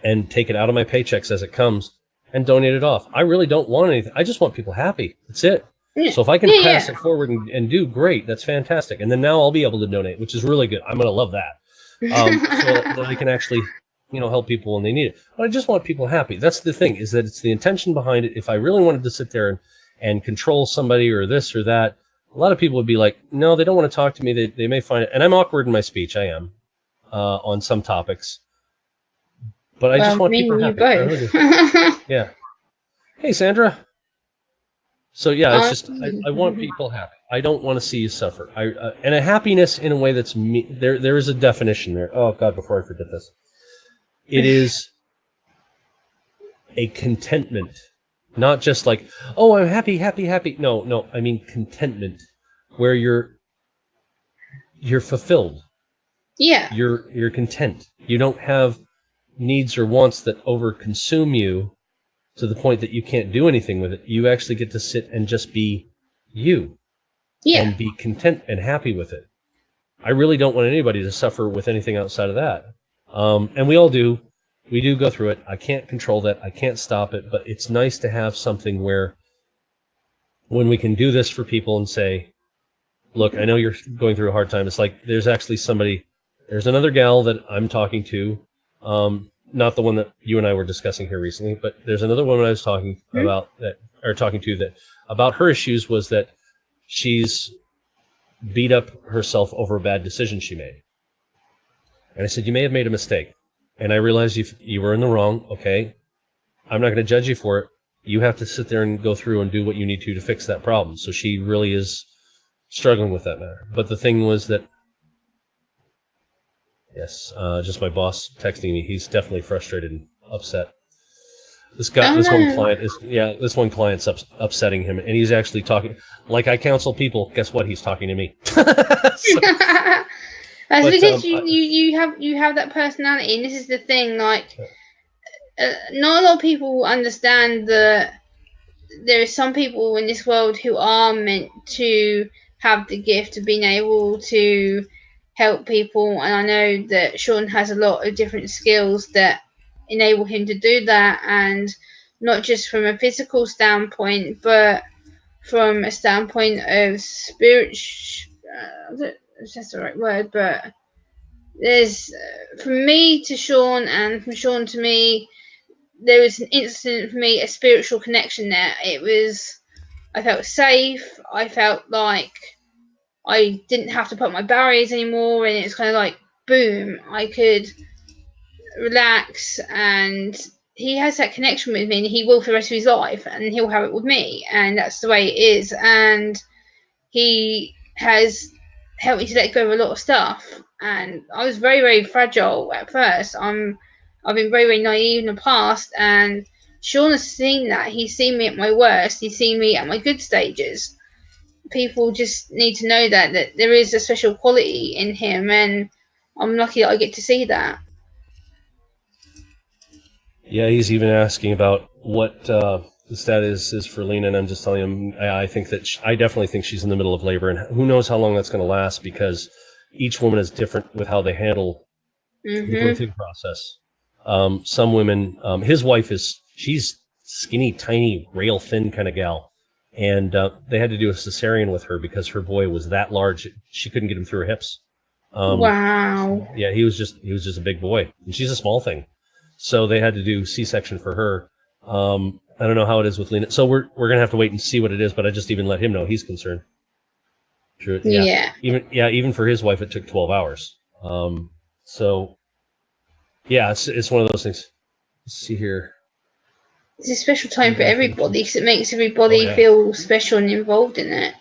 and take it out of my paychecks as it comes and donate it off. I really don't want anything. I just want people happy. That's it. Yeah. So if I can pass it forward and do great, that's fantastic. And then now I'll be able to donate, which is really good. I'm going to love that. So that I can actually, help people when they need it. But I just want people happy. That's the thing, is that it's the intention behind it. If I really wanted to sit there and control somebody or this or that, a lot of people would be like, no, they don't want to talk to me. They may find it. And I'm awkward in my speech. I am on some topics. But I just want me people and you happy. I really do. both. Yeah. Hey, Sandra. So yeah, it's just I want Um, people happy. I don't want to see you suffer. And a happiness in a way that's there. There is a definition there. Oh God, before I forget this, it is a contentment, not just like, oh, I'm happy, happy, happy. No, no, I mean contentment, where you're fulfilled. yeah, You're content. You don't have needs or wants that overconsume you to the point that you can't do anything with it. You actually get to sit and just be you yeah. and be content and happy with it. I really don't want anybody to suffer with anything outside of that. And we all do. We do go through it. I can't control that. I can't stop it. But it's nice to have something where when we can do this for people and say, look, I know you're going through a hard time. It's like there's actually there's another gal that I'm talking to, not the one that you and I were discussing here recently, but there's another woman I was talking about talking to that about her issues was that she's beat up herself over a bad decision she made. And I said, you may have made a mistake. And I realized you were in the wrong. Okay. I'm not going to judge you for it. You have to sit there and go through and do what you need to fix that problem. So she really is struggling with that matter. But the thing was that, yes, just my boss texting me. He's definitely frustrated and upset. This one client's upsetting him, and he's actually talking like I counsel people. Guess what? He's talking to me. That's because you have that personality, and this is the thing. Like, not a lot of people understand that there are some people in this world who are meant to have the gift of being able to help people, and I know that Sean has a lot of different skills that enable him to do that, and not just from a physical standpoint, but from a standpoint of spirit. I don't know if that's the right word, but there's from me to Sean and from Sean to me, there was an instant for me, a spiritual connection there. I felt safe. I felt like I didn't have to put my barriers anymore, and it's kind of like boom, I could relax. And he has that connection with me, and he will for the rest of his life, and he'll have it with me, and that's the way it is. And he has helped me to let go of a lot of stuff. And I was very, very fragile at first. I've been very, very naive in the past, and Sean has seen that. He's seen me at my worst. He's seen me at my good stages. People just need to know that there is a special quality in him, and I'm lucky that I get to see that. Yeah, he's even asking about what the status is for Lena, and I'm just telling him I think that I definitely think she's in the middle of labor, and who knows how long that's going to last, because each woman is different with how they handle the birthing process. Some women, his wife she's skinny, tiny, rail thin kind of gal, and they had to do a cesarean with her because her boy was that large she couldn't get him through her hips. Wow. Yeah, he was just a big boy, and she's a small thing. So they had to do C-section for her. I don't know how it is with Lena. So we're gonna have to wait and see what it is. But I just even let him know he's concerned. True. Yeah. Even for his wife, it took 12 hours. So yeah, it's one of those things. Let's see here. It's a special time for everybody because it makes everybody feel special and involved in it.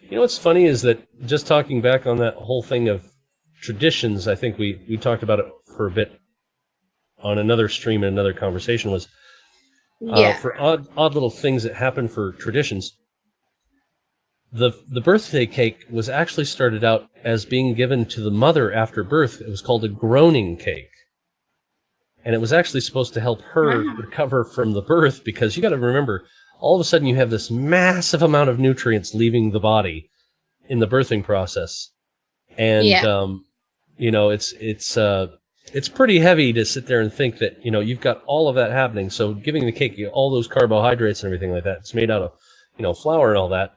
You know what's funny is that just talking back on that whole thing of traditions, I think we talked about it for a bit on another stream and another conversation was for odd little things that happen for traditions. The birthday cake was actually started out as being given to the mother after birth. It was called a groaning cake. And it was actually supposed to help her recover from the birth, because you got to remember, all of a sudden you have this massive amount of nutrients leaving the body in the birthing process. And, you know, it's pretty heavy to sit there and think that, you know, you've got all of that happening. So giving the cake all those carbohydrates and everything like that, it's made out of, you know, flour and all that.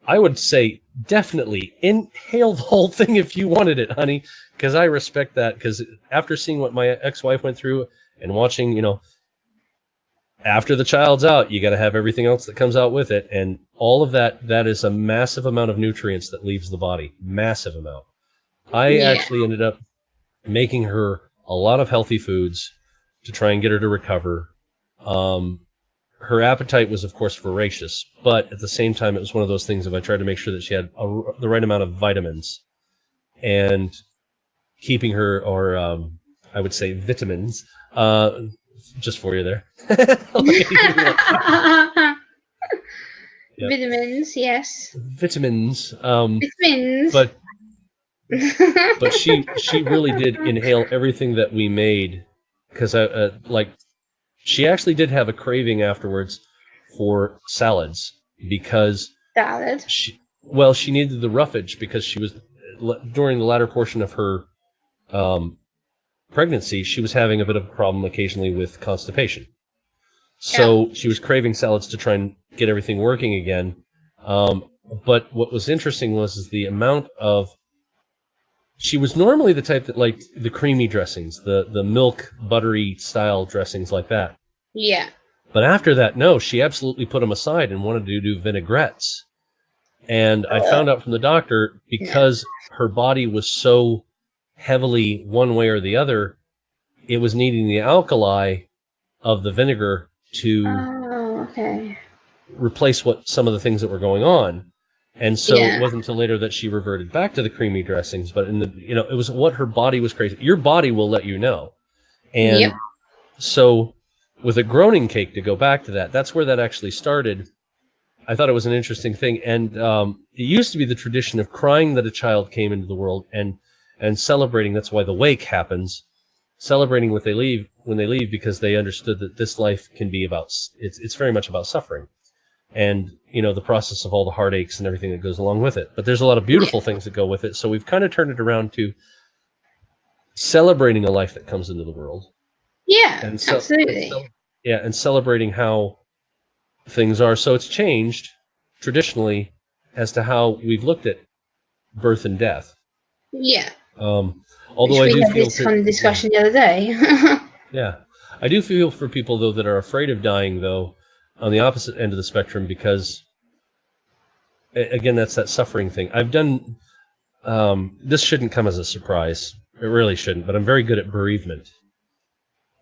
I would say definitely inhale the whole thing if you wanted it, honey, because I respect that. Because after seeing what my ex-wife went through and watching, you know, after the child's out, you got to have everything else that comes out with it. And all of that is a massive amount of nutrients that leaves the body. Massive amount. I actually ended up making her a lot of healthy foods. to try and get her to recover. Her appetite was, of course, voracious, but at the same time, it was one of those things of I tried to make sure that she had the right amount of vitamins and keeping her, or I would say vitamins, just for you there. Yep. Vitamins, yes. Vitamins. Vitamins. But she really did inhale everything that we made, because she actually did have a craving afterwards for salads, because salad. she needed the roughage, because she was, during the latter portion of her pregnancy, she was having a bit of a problem occasionally with constipation. So she was craving salads to try and get everything working again. But what was interesting was the amount of, she was normally the type that liked the creamy dressings, the milk, buttery style dressings like that. Yeah. But after that, no, she absolutely put them aside and wanted to do vinaigrettes. And I found out from the doctor, because her body was so heavily one way or the other, it was needing the alkali of the vinegar to replace some of the things that were going on. And so it wasn't until later that she reverted back to the creamy dressings. But it was what her body was crazy. Your body will let you know. And so with a groaning cake, to go back to that, that's where that actually started. I thought it was an interesting thing. And it used to be the tradition of crying that a child came into the world, and celebrating. That's why the wake happens, celebrating when they leave, because they understood that this life can be about, it's very much about suffering, and the process of all the heartaches and everything that goes along with it. But there's a lot of beautiful things that go with it. So we've kind of turned it around to celebrating a life that comes into the world. Yeah, absolutely. And celebrating how things are. So it's changed traditionally as to how we've looked at birth and death. Yeah. Although I do feel this kind of discussion the other day. Yeah, I do feel for people though that are afraid of dying, though, on the opposite end of the spectrum, because again, that's that suffering thing. I've done. This shouldn't come as a surprise. It really shouldn't. But I'm very good at bereavement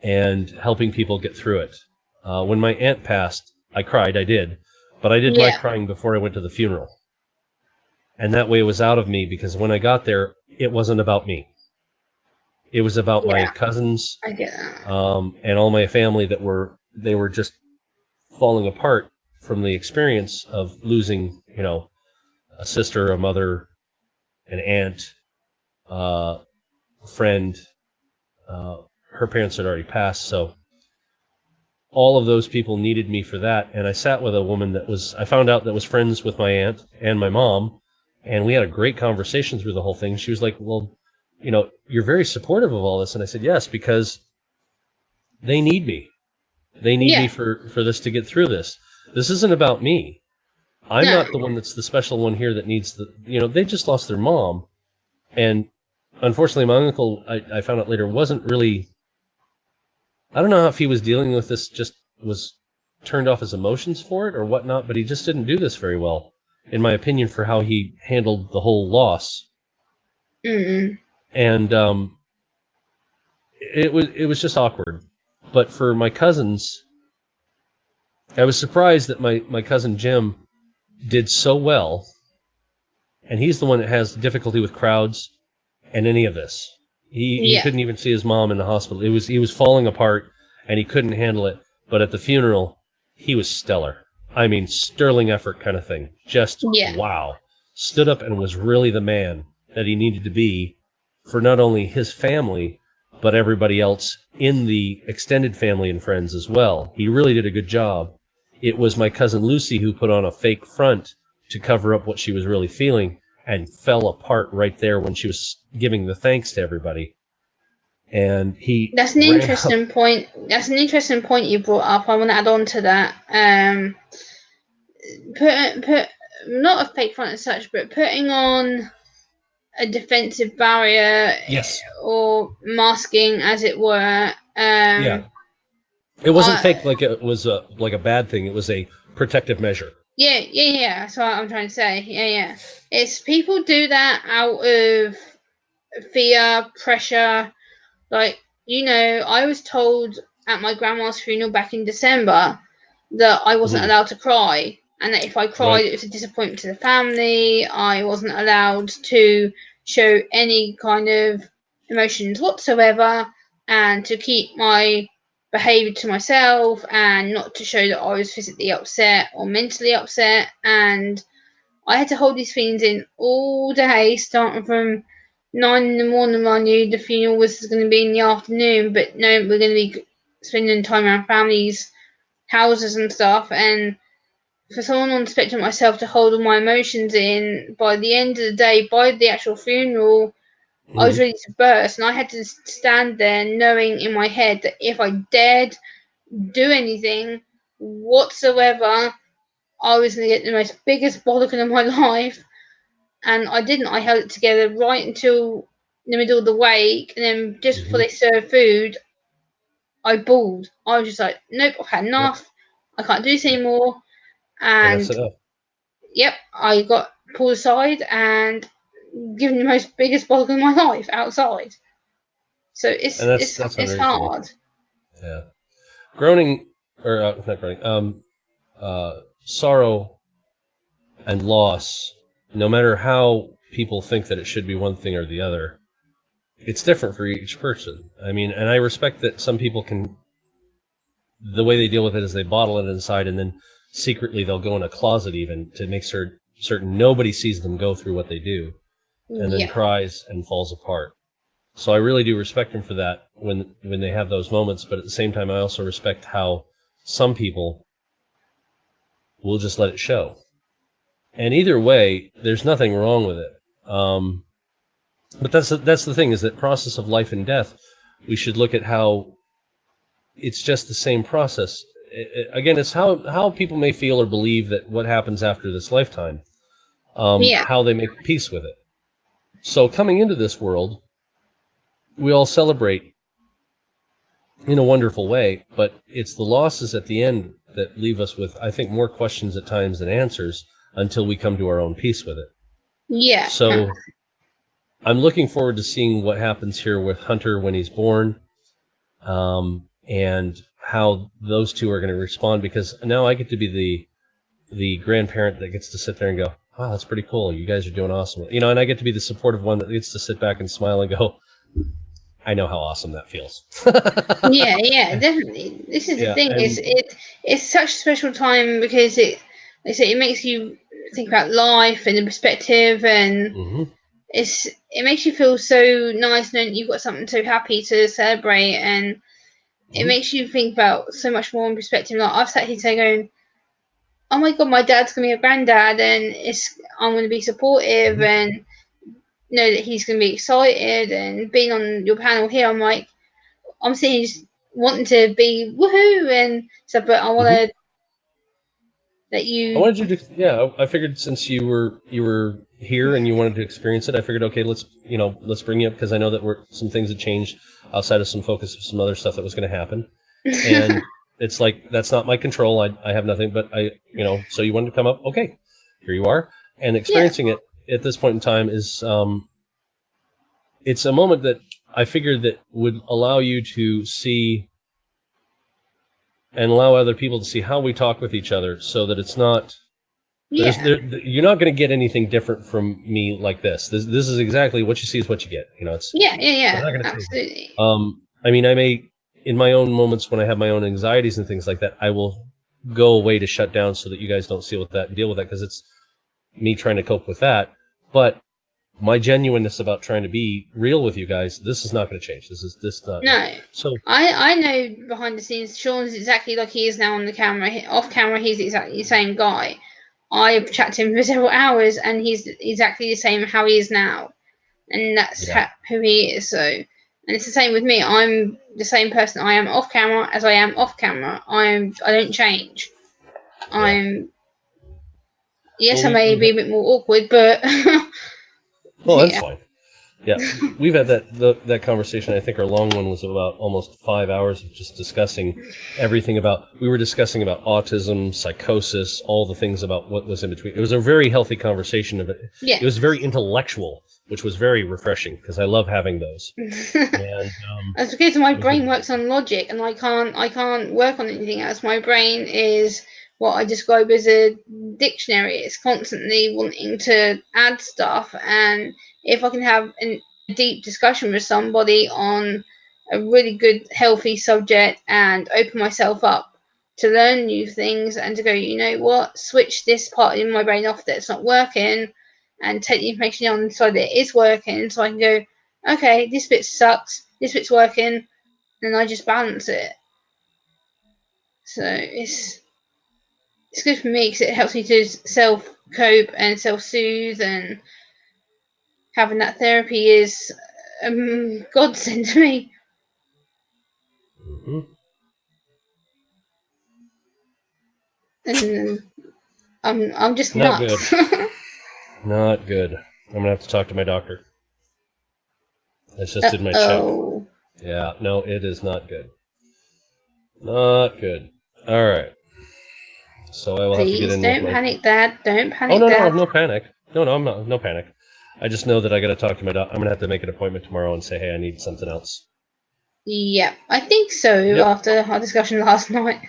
and helping people get through it. When my aunt passed, I cried. I did, but I did my crying before I went to the funeral, and that way it was out of me, because when I got there, it wasn't about me. It was about my cousins and all my family they were just falling apart from the experience of losing, a sister, a mother, an aunt, a friend. Her parents had already passed, so all of those people needed me for that. And I sat with a woman I found out that was friends with my aunt and my mom, and we had a great conversation through the whole thing. She was like, well, you're very supportive of all this. And I said, yes, because they need me. They need me for this to get through this. This isn't about me. I'm not the one that's the special one here that needs they just lost their mom. And unfortunately, my uncle, I found out later, wasn't really, I don't know if he was dealing with this, just was turned off his emotions for it or whatnot, but he just didn't do this very well, in my opinion, for how he handled the whole loss. Mm-mm. And it was just awkward. But for my cousins, I was surprised that my cousin Jim did so well, and he's the one that has difficulty with crowds and any of this. He couldn't even see his mom in the hospital. He was falling apart, and he couldn't handle it. But at the funeral, he was stellar. I mean, sterling effort kind of thing. Just wow. Stood up and was really the man that he needed to be for not only his family, but everybody else in the extended family and friends as well. He really did a good job. It was my cousin Lucy who put on a fake front to cover up what she was really feeling, and fell apart right there when she was giving the thanks to everybody. And that's an interesting point. That's an interesting point you brought up. I want to add on to that. Put not a fake front as such, but putting on a defensive barrier, or masking, as it were. It wasn't fake like it was like a bad thing. It was a protective measure. Yeah. That's what I'm trying to say. Yeah. It's people do that out of fear, pressure. Like, you know, I was told at my grandma's funeral back in December that I wasn't Mhm. allowed to cry, and that if I cried, Right. it was a disappointment to the family. I wasn't allowed to show any kind of emotions whatsoever, and to keep my behaviour to myself, and not to show that I was physically upset or mentally upset. And I had to hold these feelings in all day, starting from 9 in the morning. I knew the funeral was going to be in the afternoon, but no, we're going to be spending time around families' houses and stuff. And for someone on the spectrum like myself to hold all my emotions in, by the end of the day, by the actual funeral, I was Mhm. ready to burst. And I had to stand there knowing in my head that if I dared do anything whatsoever, I was going to get the most biggest bollocking of my life. And I didn't. I held it together right until the middle of the wake, and then just before Mhm. they served food, I bawled. I was just like, "Nope, I've had Yep. enough. I can't do this anymore." Enough's And enough. yep, I got pulled aside and given the most biggest bollock of my life outside. So And that's it's unreasonable. hard. Yeah. Groaning, or not groaning. Sorrow and loss. No matter how people think that it should be one thing or the other, it's different for each person. I mean, and I respect that some people can. The way they deal with it is they bottle it inside, and then secretly they'll go in a closet even to make certain nobody sees them go through what they do, and then Yeah, cries and falls apart. So I really do respect them for that when they have those moments. But at the same time, I also respect how some people will just let it show. And either way, there's nothing wrong with it. But that's the thing, is that process of life and death. We should look at how it's just the same process. Again, it's how people may feel or believe that what happens after this lifetime, yeah, how they make peace with it. So coming into this world, we all celebrate in a wonderful way, but it's the losses at the end that leave us with, I think, more questions at times than answers until we come to our own peace with it. yeah, So I'm looking forward to seeing what happens here with Hunter when he's born, and how those two are going to respond, because now I get to be the grandparent that gets to sit there and go, "Wow, that's pretty cool. You guys are doing awesome." You know, and I get to be the supportive one that gets to sit back and smile and go, "I know how awesome that feels." yeah, yeah. Definitely. This is the Yeah, thing. and It's such a special time because like I say, it makes you think about life and the perspective, and mhm, it makes you feel so nice knowing you've got something so happy to celebrate, and it mhm, makes you think about so much more in perspective. Like I've sat here today going, "Oh my god, my dad's gonna be a granddad, and I'm gonna be supportive mhm, and know that he's gonna be excited." And being on your panel here, I'm like, I'm sitting here just wanting to be woohoo and stuff, but I want mhm. to that I you, wanted you to, yeah. I figured since you were here and you wanted to experience it, I figured, okay, let's bring you up, because I know that some things had changed outside of some focus of some other stuff that was going to happen, and it's like that's not my control. I have nothing, but so you wanted to come up, okay, here you are, and yeah, experiencing it at this point in time is it's a moment that I figured that would allow you to see and allow other people to see how we talk with each other, so that it's not. yeah, You're not going to get anything different from me like this. This is exactly what you see is what you get. yeah, yeah, I'm yeah, not going to change it. absolutely, I mean, I may, in my own moments when I have my own anxieties and things like that, I will go away to shut down so that you guys don't deal with that, because it's me trying to cope with that. But my genuineness about trying to be real with you guys, this is not going to change. This not. no. So I know behind the scenes, Sean's exactly like he is now on the camera. Off camera, he's exactly the same guy. I've chatted to him for several hours, and he's exactly the same how he is now, and that's yeah, who he is. So, and it's the same with me. I'm the same person I am off camera as I am off camera. I don't change. yeah. I'm yes, Well, I may be a bit more awkward, but well, that's yeah, fine. Yeah, we've had that conversation. I think our long one was about almost 5 hours of just discussing everything about. We were discussing about autism, psychosis, all the things about what was in between. It was a very healthy conversation of it. Yeah. It was very intellectual, which was very refreshing because I love having those. And That's because my brain works on logic, and I can't work on anything else. My brain is what I describe as a dictionary. It's constantly wanting to add stuff, and if I can have a deep discussion with somebody on a really good, healthy subject and open myself up to learn new things and to go, you know what, switch this part in my brain off that's not working and take the information on so that it is working, so I can go, okay, this bit sucks, this bit's working, and I just balance it. So it's good for me because it helps me to self cope and self soothe, and having that therapy is godsend to me. mm-hmm. And I'm just Not nuts. good. Not good. I'm gonna have to talk to my doctor. I just did my check. Yeah, no, it is not good. Not good. All right. So I will have to get in. Please don't panic, Dad. Don't panic, Oh no, Dad. no panic. No, I'm not. No panic. I just know that I got to talk to my doctor. I'm gonna have to make an appointment tomorrow and say, hey, I need something else. Yeah, I think so. Yep. After our discussion last night.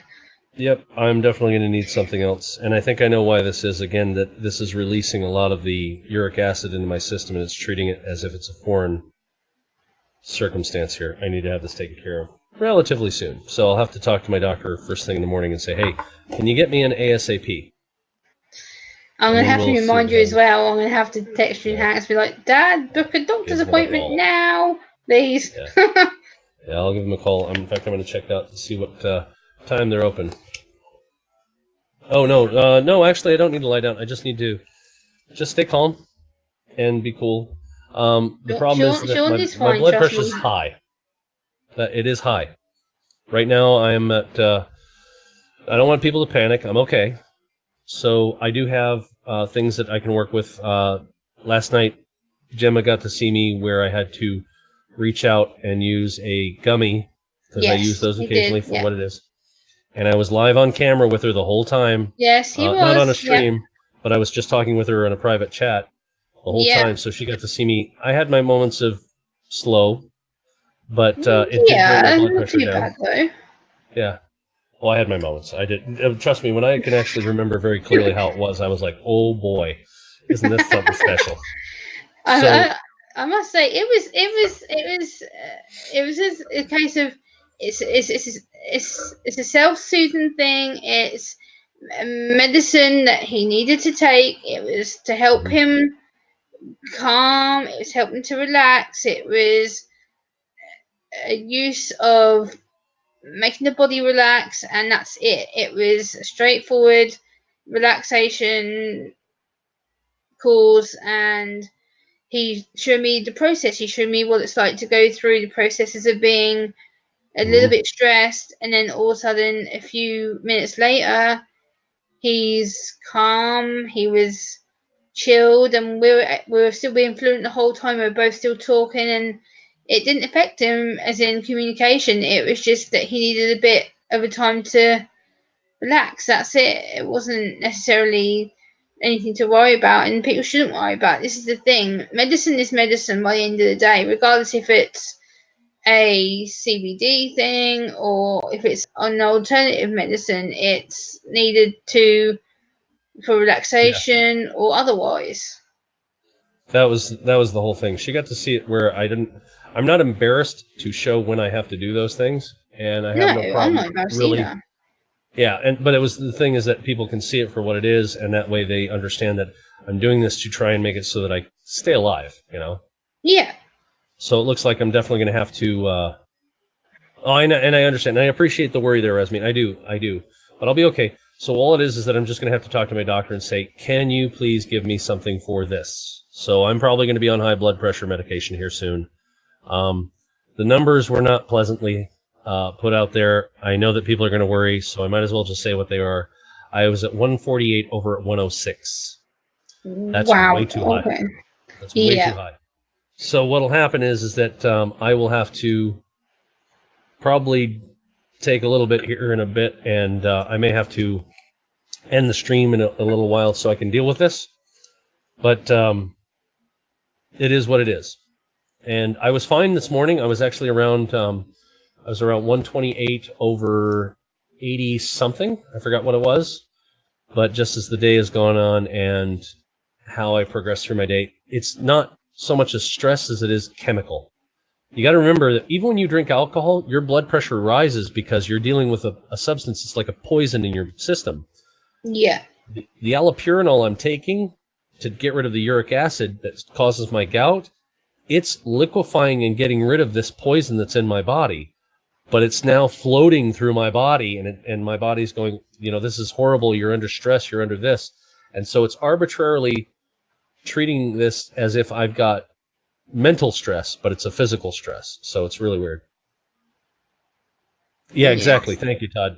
Yep, I'm definitely going to need something else. And I think I know why this is. Again, that this is releasing a lot of the uric acid into my system, and it's treating it as if it's a foreign circumstance here. I need to have this taken care of relatively soon. So I'll have to talk to my doctor first thing in the morning and say, hey, can you get me an ASAP? I'm going to have to remind you as well. I'm going to have to text you and be like, Dad, book a doctor's appointment now, please. Yeah. Yeah, I'll give them a call. In fact, I'm going to check out to see what time they're open. Oh, no. No, actually, I don't need to lie down. I just need to just stay calm and be cool. The problem is that my blood pressure is high. It is high. Right now, I am at... I don't want people to panic. I'm okay. So I do have things that I can work with. Last night, Gemma got to see me where I had to reach out and use a gummy, because I use those occasionally for what it is. And I was live on camera with her the whole time. Yes, he was. Not on a stream, but I was just talking with her in a private chat the whole time, so she got to see me. I had my moments of slow, but it did bring my blood pressure down. Bad, though. Yeah. Well, I had my moments. I did. Trust me, when I can actually remember very clearly how it was, I was like, "Oh boy, isn't this something special?" I must say, it was just a case of it's a self-soothing thing. It's medicine that he needed to take. It was to help him calm. It was helping to relax. It was a use of making the body relax, and that's it. It was a straightforward relaxation course, and he showed me the process. He showed me what it's like to go through the processes of being a little bit stressed, and then all of a sudden, a few minutes later, he's calm. He was chilled, and we were still being fluent the whole time. We were both still talking, and it didn't affect him as in communication. It was just that he needed a bit of a time to relax. That's it. It wasn't necessarily anything to worry about, and people shouldn't worry about. This is the thing. Medicine is medicine by the end of the day, regardless if it's a CBD thing or if it's an alternative medicine. It's needed for relaxation or otherwise. That was the whole thing. She got to see it where I'm not embarrassed to show when I have to do those things, and I have no problem. I'm not embarrassed either. Yeah, but it was the thing is that people can see it for what it is, and that way they understand that I'm doing this to try and make it so that I stay alive, Yeah. So it looks like I'm definitely going to have to. I know, and I understand. And I appreciate the worry there, Resmeen. I do. But I'll be okay. So all it is that I'm just going to have to talk to my doctor and say, can you please give me something for this? So I'm probably going to be on high blood pressure medication here soon. The numbers were not pleasantly put out there. I know that people are going to worry, so I might as well just say what they are. I was at 148 over at 106. That's way too high. That's way too high. So what'll happen is that I will have to probably take a little bit here in a bit, and I may have to end the stream in a little while so I can deal with this. But it is what it is. And I was fine this morning. I was actually around 128 over 80 something. I forgot what it was. But just as the day has gone on and how I progress through my day, it's not so much a stress as it is chemical. You got to remember that even when you drink alcohol, your blood pressure rises because you're dealing with a substance that's like a poison in your system. Yeah. The allopurinol I'm taking to get rid of the uric acid that causes my gout, it's liquefying and getting rid of this poison that's in my body. But it's now floating through my body, and my body's going, this is horrible. You're under stress. You're under this. And so it's arbitrarily treating this as if I've got mental stress, but it's a physical stress. So it's really weird. Yeah, exactly. Yes. Thank you, Todd.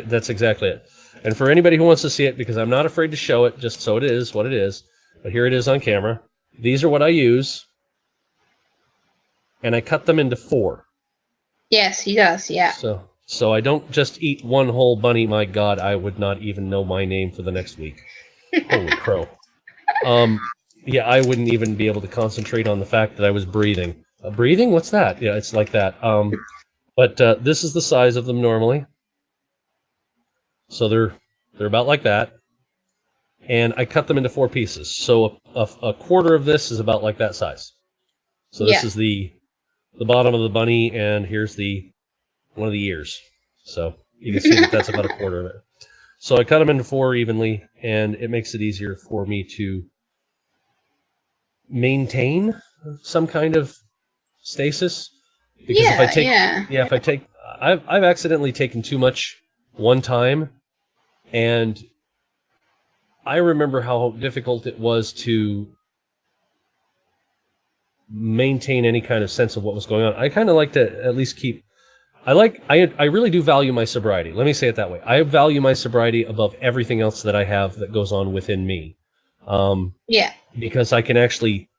That's exactly it. And for anybody who wants to see it, because I'm not afraid to show it, just so it is what it is. But here it is on camera. These are what I use. And I cut them into 4. Yes, he does, yeah. So I don't just eat one whole bunny. My God, I would not even know my name for the next week. Holy crow. Yeah, I wouldn't even be able to concentrate on the fact that I was breathing. Breathing? What's that? Yeah, it's like that. But this is the size of them normally. So they're about like that. And I cut them into 4 pieces. So a quarter of this is about like that size. So this is the bottom of the bunny, and here's one of the ears. So you can see that that's about a quarter of it. So I cut them into 4 evenly, and it makes it easier for me to maintain some kind of stasis. Because if I take, I've accidentally taken too much one time, and I remember how difficult it was to maintain any kind of sense of what was going on. I kind of like to at least keep. I really do value my sobriety. Let me say it that way. I value my sobriety above everything else that I have that goes on within me. Because I can actually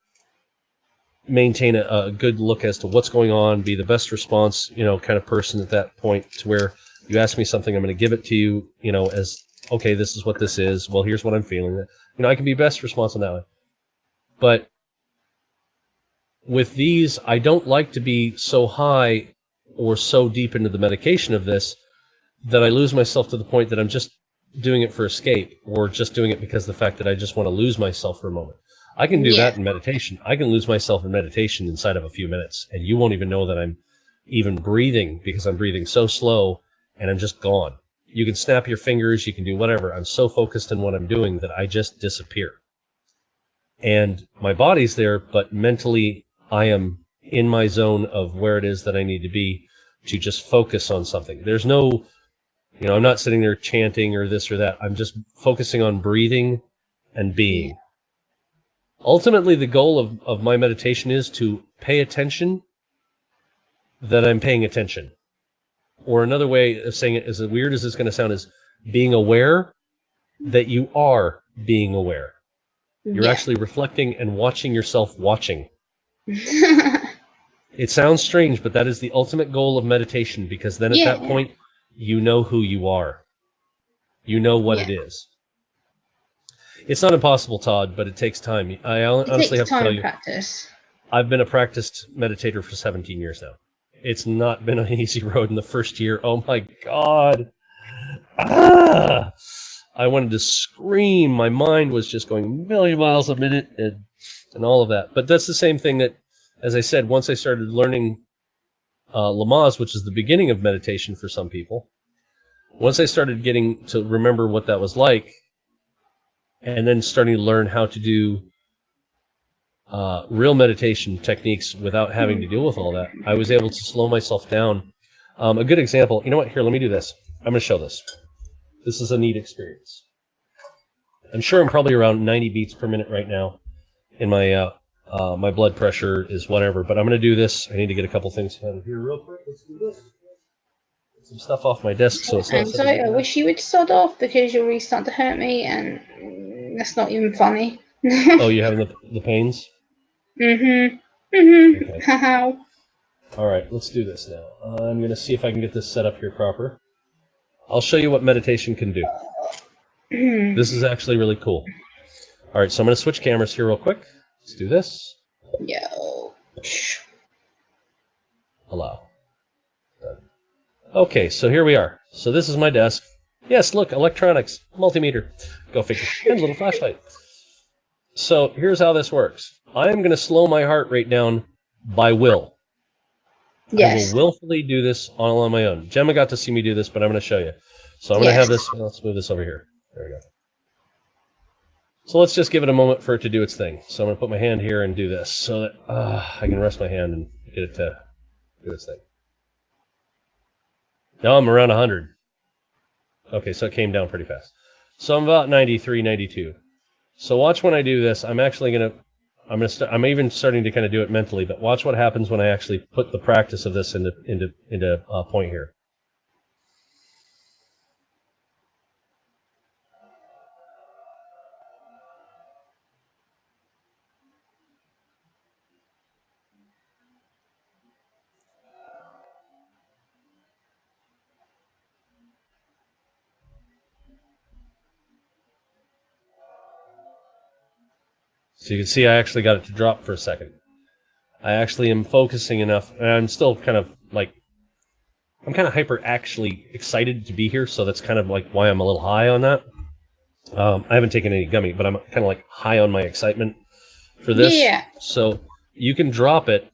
maintain a good look as to what's going on, be the best response, kind of person at that point, to where you ask me something, I'm going to give it to you, as, okay, this is what this is. Well, here's what I'm feeling. I can be best response in that way. But with these, I don't like to be so high or so deep into the medication of this that I lose myself to the point that I'm just doing it for escape, or just doing it because of the fact that I just want to lose myself for a moment. I can do that in meditation. I can lose myself in meditation inside of a few minutes, and you won't even know that I'm even breathing, because I'm breathing so slow and I'm just gone. You can snap your fingers, you can do whatever. I'm so focused on what I'm doing that I just disappear. And my body's there, but mentally I am in my zone of where it is that I need to be to just focus on something. There's no, I'm not sitting there chanting or this or that. I'm just focusing on breathing and being. Ultimately, the goal of my meditation is to pay attention that I'm paying attention. Or another way of saying it, as weird as it's going to sound, is being aware that you are being aware. You're actually reflecting and watching yourself watching. It sounds strange, but that is the ultimate goal of meditation, because then at that point, you know who you are. You know what it is. It's not impossible, Todd, but it takes time. I honestly have to tell you, practice. I've been a practiced meditator for 17 years now. It's not been an easy road in the first year. Oh my God. I wanted to scream. My mind was just going a million miles a minute and all of that. But that's the same thing that, as I said, once I started learning Lamaze, which is the beginning of meditation for some people, once I started getting to remember what that was like, and then starting to learn how to do real meditation techniques without having to deal with all that, I was able to slow myself down. A good example, you know what? Here, let me do this. I'm going to show this. This is a neat experience. I'm sure I'm probably around 90 beats per minute right now, and my blood pressure is whatever, but I'm going to do this. I need to get a couple things out of here real quick. Let's do this. Get some stuff off my desk so it's not... Sorry, I wish you would sod off, because you're really starting to hurt me, and that's not even funny. Oh, you having the pains? Mm-hmm. Mm-hmm. All right, let's do this now. I'm going to see if I can get this set up here proper. I'll show you what meditation can do. This is actually really cool. All right, so I'm going to switch cameras here real quick. Let's do this. Yo. Allow. Done. Okay, so here we are. So this is my desk. Yes, look, electronics, multimeter. Go figure. And a little flashlight. So here's how this works. I am going to slow my heart rate down by will. Yes. I will willfully do this all on my own. Gemma got to see me do this, but I'm going to show you. So I'm going to have this. Let's move this over here. There we go. So let's just give it a moment for it to do its thing. So I'm going to put my hand here and do this so that I can rest my hand and get it to do its thing. Now I'm around 100. Okay, so it came down pretty fast. So I'm about 93, 92. So watch when I do this. I'm I'm even starting to kind of do it mentally, but watch what happens when I actually put the practice of this into point here. So you can see I actually got it to drop for a second. I actually am focusing enough, and I'm still kind of like, I'm kind of hyper actually excited to be here, so that's kind of like why I'm a little high on that. I haven't taken any gummy, but I'm kind of like high on my excitement for this. Yeah. So you can drop it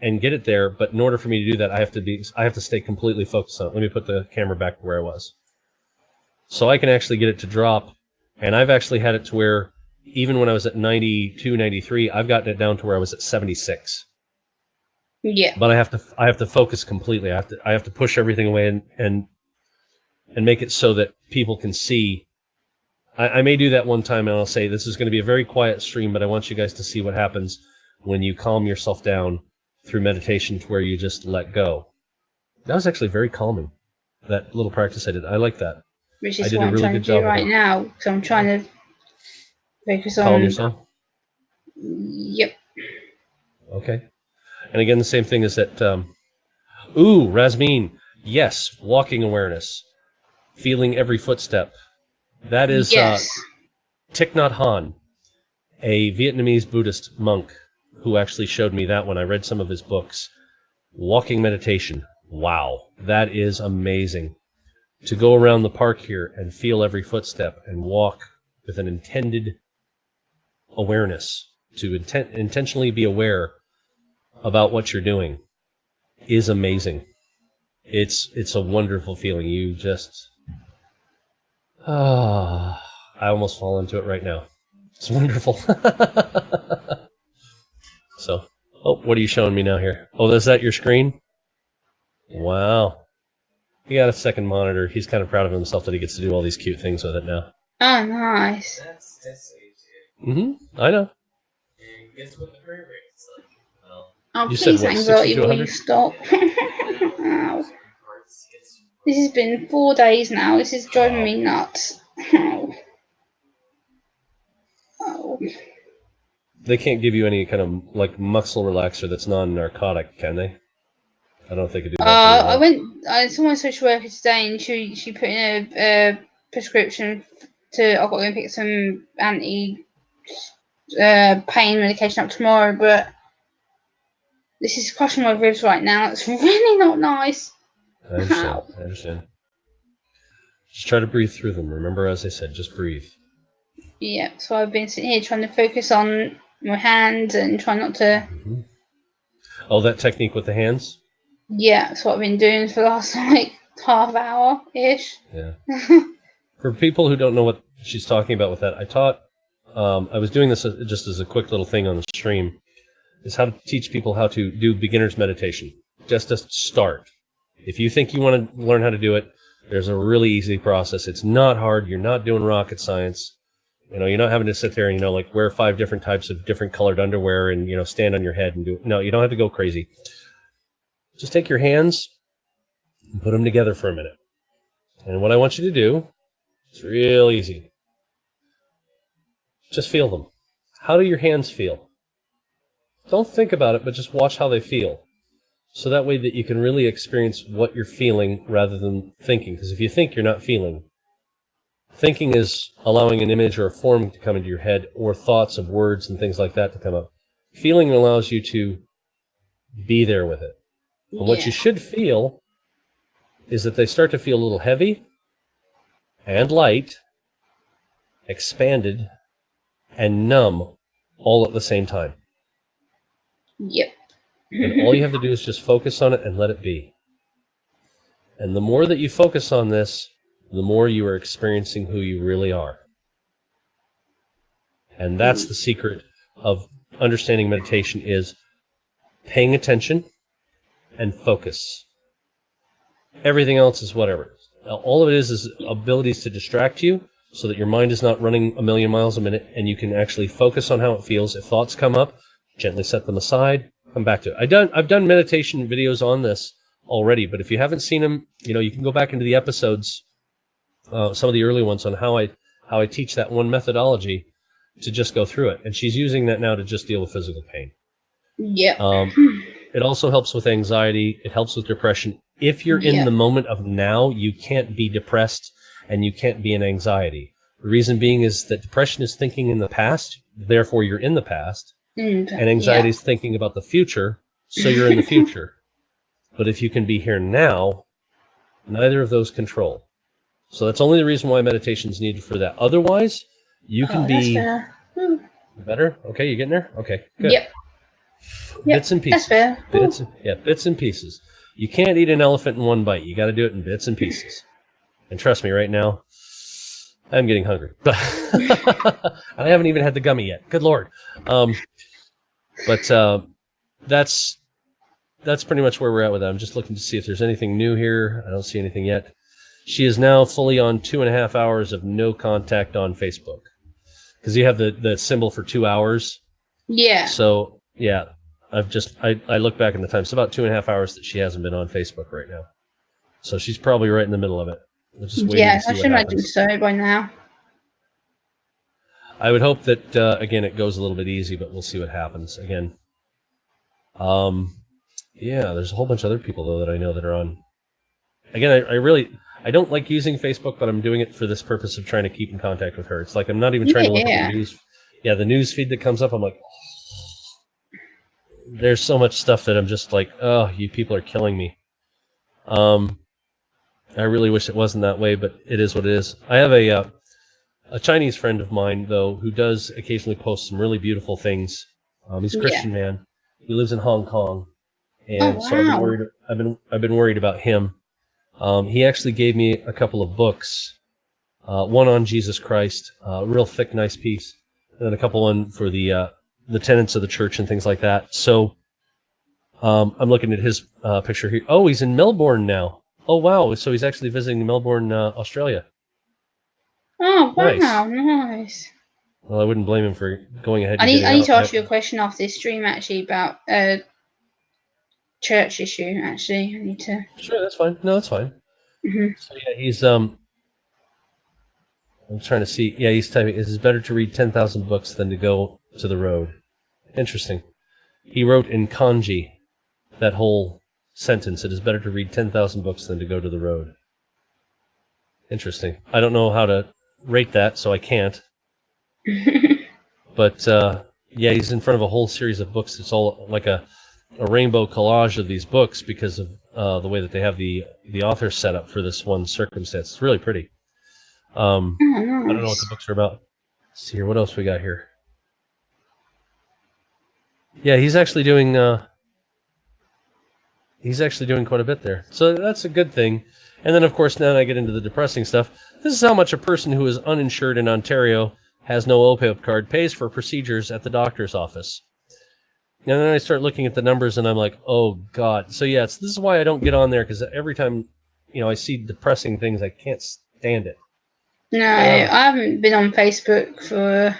and get it there, but in order for me to do that, I have to stay completely focused on it. Let me put the camera back to where I was. So I can actually get it to drop, and I've actually had it to where even when I was at 92, 93, I've gotten it down to where I was at 76. Yeah. But I have to focus completely. I have to push everything away and make it so that people can see. I may do that one time, and I'll say this is going to be a very quiet stream, but I want you guys to see what happens when you calm yourself down through meditation to where you just let go. That was actually very calming. That little practice I did. I like that. Which is what I'm trying to do right now. So I'm trying to focus on... Calm yourself? Yep. Okay. And again, the same thing is that... ooh, Rasmeen. Yes, walking awareness. Feeling every footstep. That is Thich Nhat Hanh, a Vietnamese Buddhist monk who actually showed me that when I read some of his books. Walking meditation. Wow, that is amazing. To go around the park here and feel every footstep and walk with an intended awareness, to intentionally be aware about what you're doing, is amazing. It's a wonderful feeling. You just... I almost fall into it right now. It's wonderful. So, what are you showing me now here? Oh, is that your screen? Wow. He got a second monitor. He's kind of proud of himself that he gets to do all these cute things with it now. Oh, nice. That's AJ. Mm-hmm. I know. And guess what the frame rate's like? Well, Oh, You please, said what, anxiety, 60 to will 100? you stop? Ow. This has been 4 days now. This is driving me nuts. Ow. Oh. They can't give you any kind of like muscle relaxer that's non-narcotic, can they? I don't know if they could do that for you. I saw my social worker today, and she put in a prescription to. I've got to go and pick some anti pain medication up tomorrow, but this is crushing my ribs right now. It's really not nice. I understand. I understand. Just try to breathe through them. Remember, as I said, just breathe. Yeah, so I've been sitting here trying to focus on my hands and try not to. Mm-hmm. Oh, that technique with the hands? Yeah, that's what I've been doing for the last like half hour ish. Yeah. For people who don't know what she's talking about with that, I taught. I was doing this just as a quick little thing on the stream. Is how to teach people how to do beginner's meditation. Just to start. If you think you want to learn how to do it, there's a really easy process. It's not hard. You're not doing rocket science. You're not having to sit there and, like wear 5 different types of different colored underwear and, stand on your head and do it. No, you don't have to go crazy. Just take your hands and put them together for a minute. And what I want you to do, it's real easy. Just feel them. How do your hands feel? don't think about it, but just watch how they feel. So that way that you can really experience what you're feeling rather than thinking. Because if you think, you're not feeling. Thinking is allowing an image or a form to come into your head, or thoughts of words and things like that to come up. Feeling allows you to be there with it. And what you should feel is that they start to feel a little heavy and light, expanded, and numb all at the same time. Yep. And all you have to do is just focus on it and let it be. And the more that you focus on this, the more you are experiencing who you really are. And that's the secret of understanding meditation, is paying attention and focus. Everything else is whatever. All of it is abilities to distract you so that your mind is not running a million miles a minute, and you can actually focus on how it feels. If thoughts come up, gently set them aside, come back to it. I've done meditation videos on this already, but if you haven't seen them, you can go back into the episodes, some of the early ones, on how I teach that one methodology to just go through it. And she's using that now to just deal with physical pain. Yeah. It also helps with anxiety. It helps with depression. If you're in the moment of now, you can't be depressed and you can't be in anxiety. The reason being is that depression is thinking in the past, therefore you're in the past, and anxiety is thinking about the future, so you're in the future. But if you can be here now, neither of those control. So that's only the reason why meditation is needed for that. Otherwise, you can be better. Okay, you getting there? Okay, good. Yep. Bits and pieces. That's fair. Bits and pieces. You can't eat an elephant in one bite. You got to do it in bits and pieces. And trust me, right now, I'm getting hungry. I haven't even had the gummy yet. Good Lord. But that's pretty much where we're at with that. I'm just looking to see if there's anything new here. I don't see anything yet. She is now fully on 2.5 hours of no contact on Facebook. Because you have the symbol for 2 hours. Yeah. So, yeah, I look back in the time. It's about 2.5 hours that she hasn't been on Facebook right now. So she's probably right in the middle of it. Yeah, I should imagine so by now. I would hope that, again, it goes a little bit easy, but we'll see what happens. Again, yeah, there's a whole bunch of other people, though, that I know that are on. Again, I don't like using Facebook, but I'm doing it for this purpose of trying to keep in contact with her. It's like I'm not even trying to look at the news. Yeah, the news feed that comes up, I'm like, there's so much stuff that I'm just like, oh, you people are killing me. I really wish it wasn't that way, but it is what it is. I have a Chinese friend of mine, though, who does occasionally post some really beautiful things. He's a Christian man. He lives in Hong Kong, and so I've been worried about him. He actually gave me a couple of books, one on Jesus Christ, a real thick, nice piece, and then a couple on for the tenets of the church and things like that. So I'm looking at his picture here. Oh, he's in Melbourne now. Oh, wow. So he's actually visiting Melbourne, Australia. Oh, wow. Nice. Well, I wouldn't blame him for going ahead. I need to ask you a question after this stream, actually, about church issue, actually. I need to... Sure, that's fine. No, that's fine. Mm-hmm. So, yeah, he's... I'm trying to see. Yeah, he's typing, it is better to read 10,000 books than to go to the road. Interesting. He wrote in kanji that whole sentence. It is better to read 10,000 books than to go to the road. Interesting. I don't know how to rate that, so I can't. But, yeah, he's in front of a whole series of books. It's all like a rainbow collage of these books because of the way that they have the author set up for this one circumstance. It's really pretty. I don't know what the books are about. Let's see here. What else we got here? Yeah, he's actually doing quite a bit there. So that's a good thing. And then, of course, now I get into the depressing stuff. This is how much a person who is uninsured in Ontario, has no OPEB card, pays for procedures at the doctor's office. And then I start looking at the numbers, and I'm like, oh, God. So, yeah, this is why I don't get on there, because every time, I see depressing things, I can't stand it. No, I haven't been on Facebook for...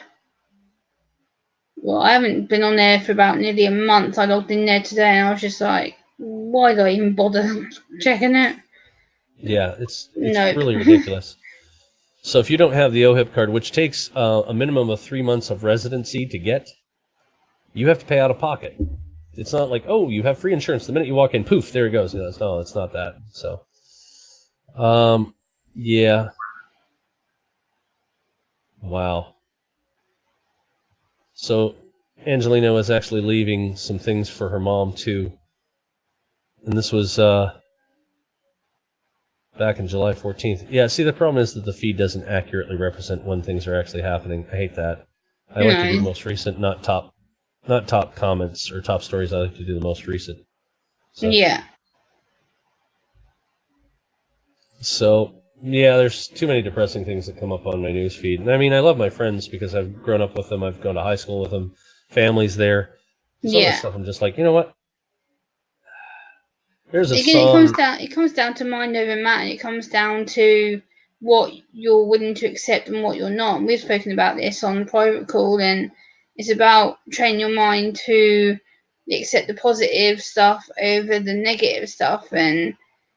Well, I haven't been on there for about nearly a month. I logged in there today, and I was just like, why do I even bother checking it? Yeah, it's really ridiculous. So if you don't have the OHIP card, which takes a minimum of 3 months of residency to get, you have to pay out of pocket. It's not like, oh, you have free insurance. The minute you walk in, poof, there it goes. No, it's not that. So, yeah. Wow. So Angelina was actually leaving some things for her mom too. And this was back in July 14th. Yeah, see, the problem is that the feed doesn't accurately represent when things are actually happening. I hate that. I like to do the most recent, not top comments or top stories. I like to do the most recent. So. Yeah. So, yeah, there's too many depressing things that come up on my news feed. And I mean, I love my friends because I've grown up with them. I've gone to high school with them. Family's there. Some of the stuff I'm just like, you know what? There's a song. It comes down to mind over matter. It comes down to what you're willing to accept and what you're not. And we've spoken about this on the private call, and it's about training your mind to accept the positive stuff over the negative stuff. And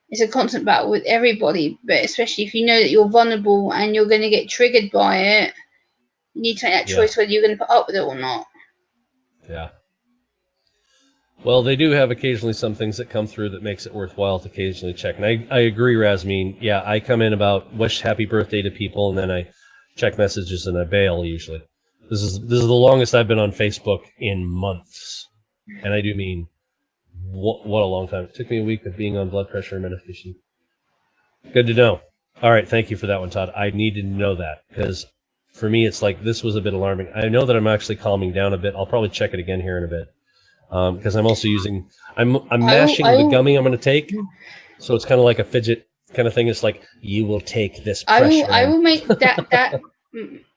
it's a constant battle with everybody, but especially if you know that you're vulnerable and you're going to get triggered by it, you need to make that choice whether you're going to put up with it or not. Yeah. Well, they do have occasionally some things that come through that makes it worthwhile to occasionally check. And I agree, Rasmeen. Yeah, I come in about wish happy birthday to people, and then I check messages and I bail usually. This is the longest I've been on Facebook in months. And I do mean, what a long time. It took me a week of being on blood pressure and medication. Good to know. All right, thank you for that one, Todd. I needed to know that because for me, it's like this was a bit alarming. I know that I'm actually calming down a bit. I'll probably check it again here in a bit. Because I'm also using, I'm mashing the gummy I'm going to take, so it's kind of like a fidget kind of thing. It's like, you will take this pressure. I will make that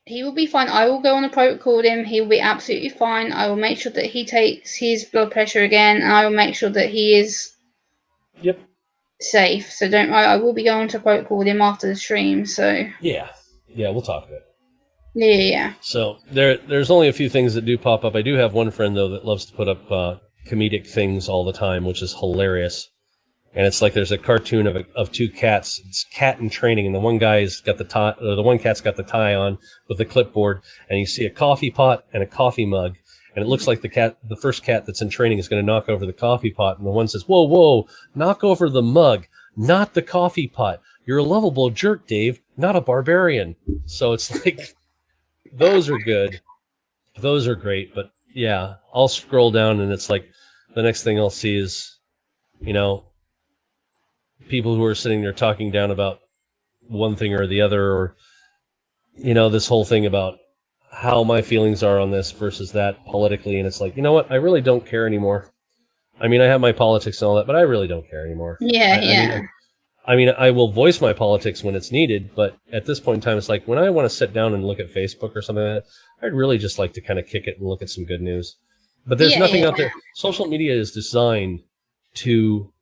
he will be fine. I will go on a protocol call with him. He will be absolutely fine. I will make sure that he takes his blood pressure again, and I will make sure that he is safe. So don't worry. I will be going to a protocol call with him after the stream. So yeah, we'll talk about it. Yeah. So there's only a few things that do pop up. I do have one friend though that loves to put up comedic things all the time, which is hilarious. And it's like there's a cartoon of two cats. It's cat in training, and the one guy's got the tie. The one cat's got the tie on with the clipboard, and you see a coffee pot and a coffee mug, and it looks like the first cat that's in training is going to knock over the coffee pot, and the one says, "Whoa, knock over the mug, not the coffee pot. You're a lovable jerk, Dave, not a barbarian." So it's like. Those are good. Those are great. But yeah, I'll scroll down and it's like the next thing I'll see is, people who are sitting there talking down about one thing or the other, or, this whole thing about how my feelings are on this versus that politically. And it's like, you know what? I really don't care anymore. I mean, I have my politics and all that, but I really don't care anymore. Yeah. I mean, I will voice my politics when it's needed, but at this point in time, it's like when I want to sit down and look at Facebook or something like that, I'd really just like to kind of kick it and look at some good news. But there's nothing out there. Social media is designed to...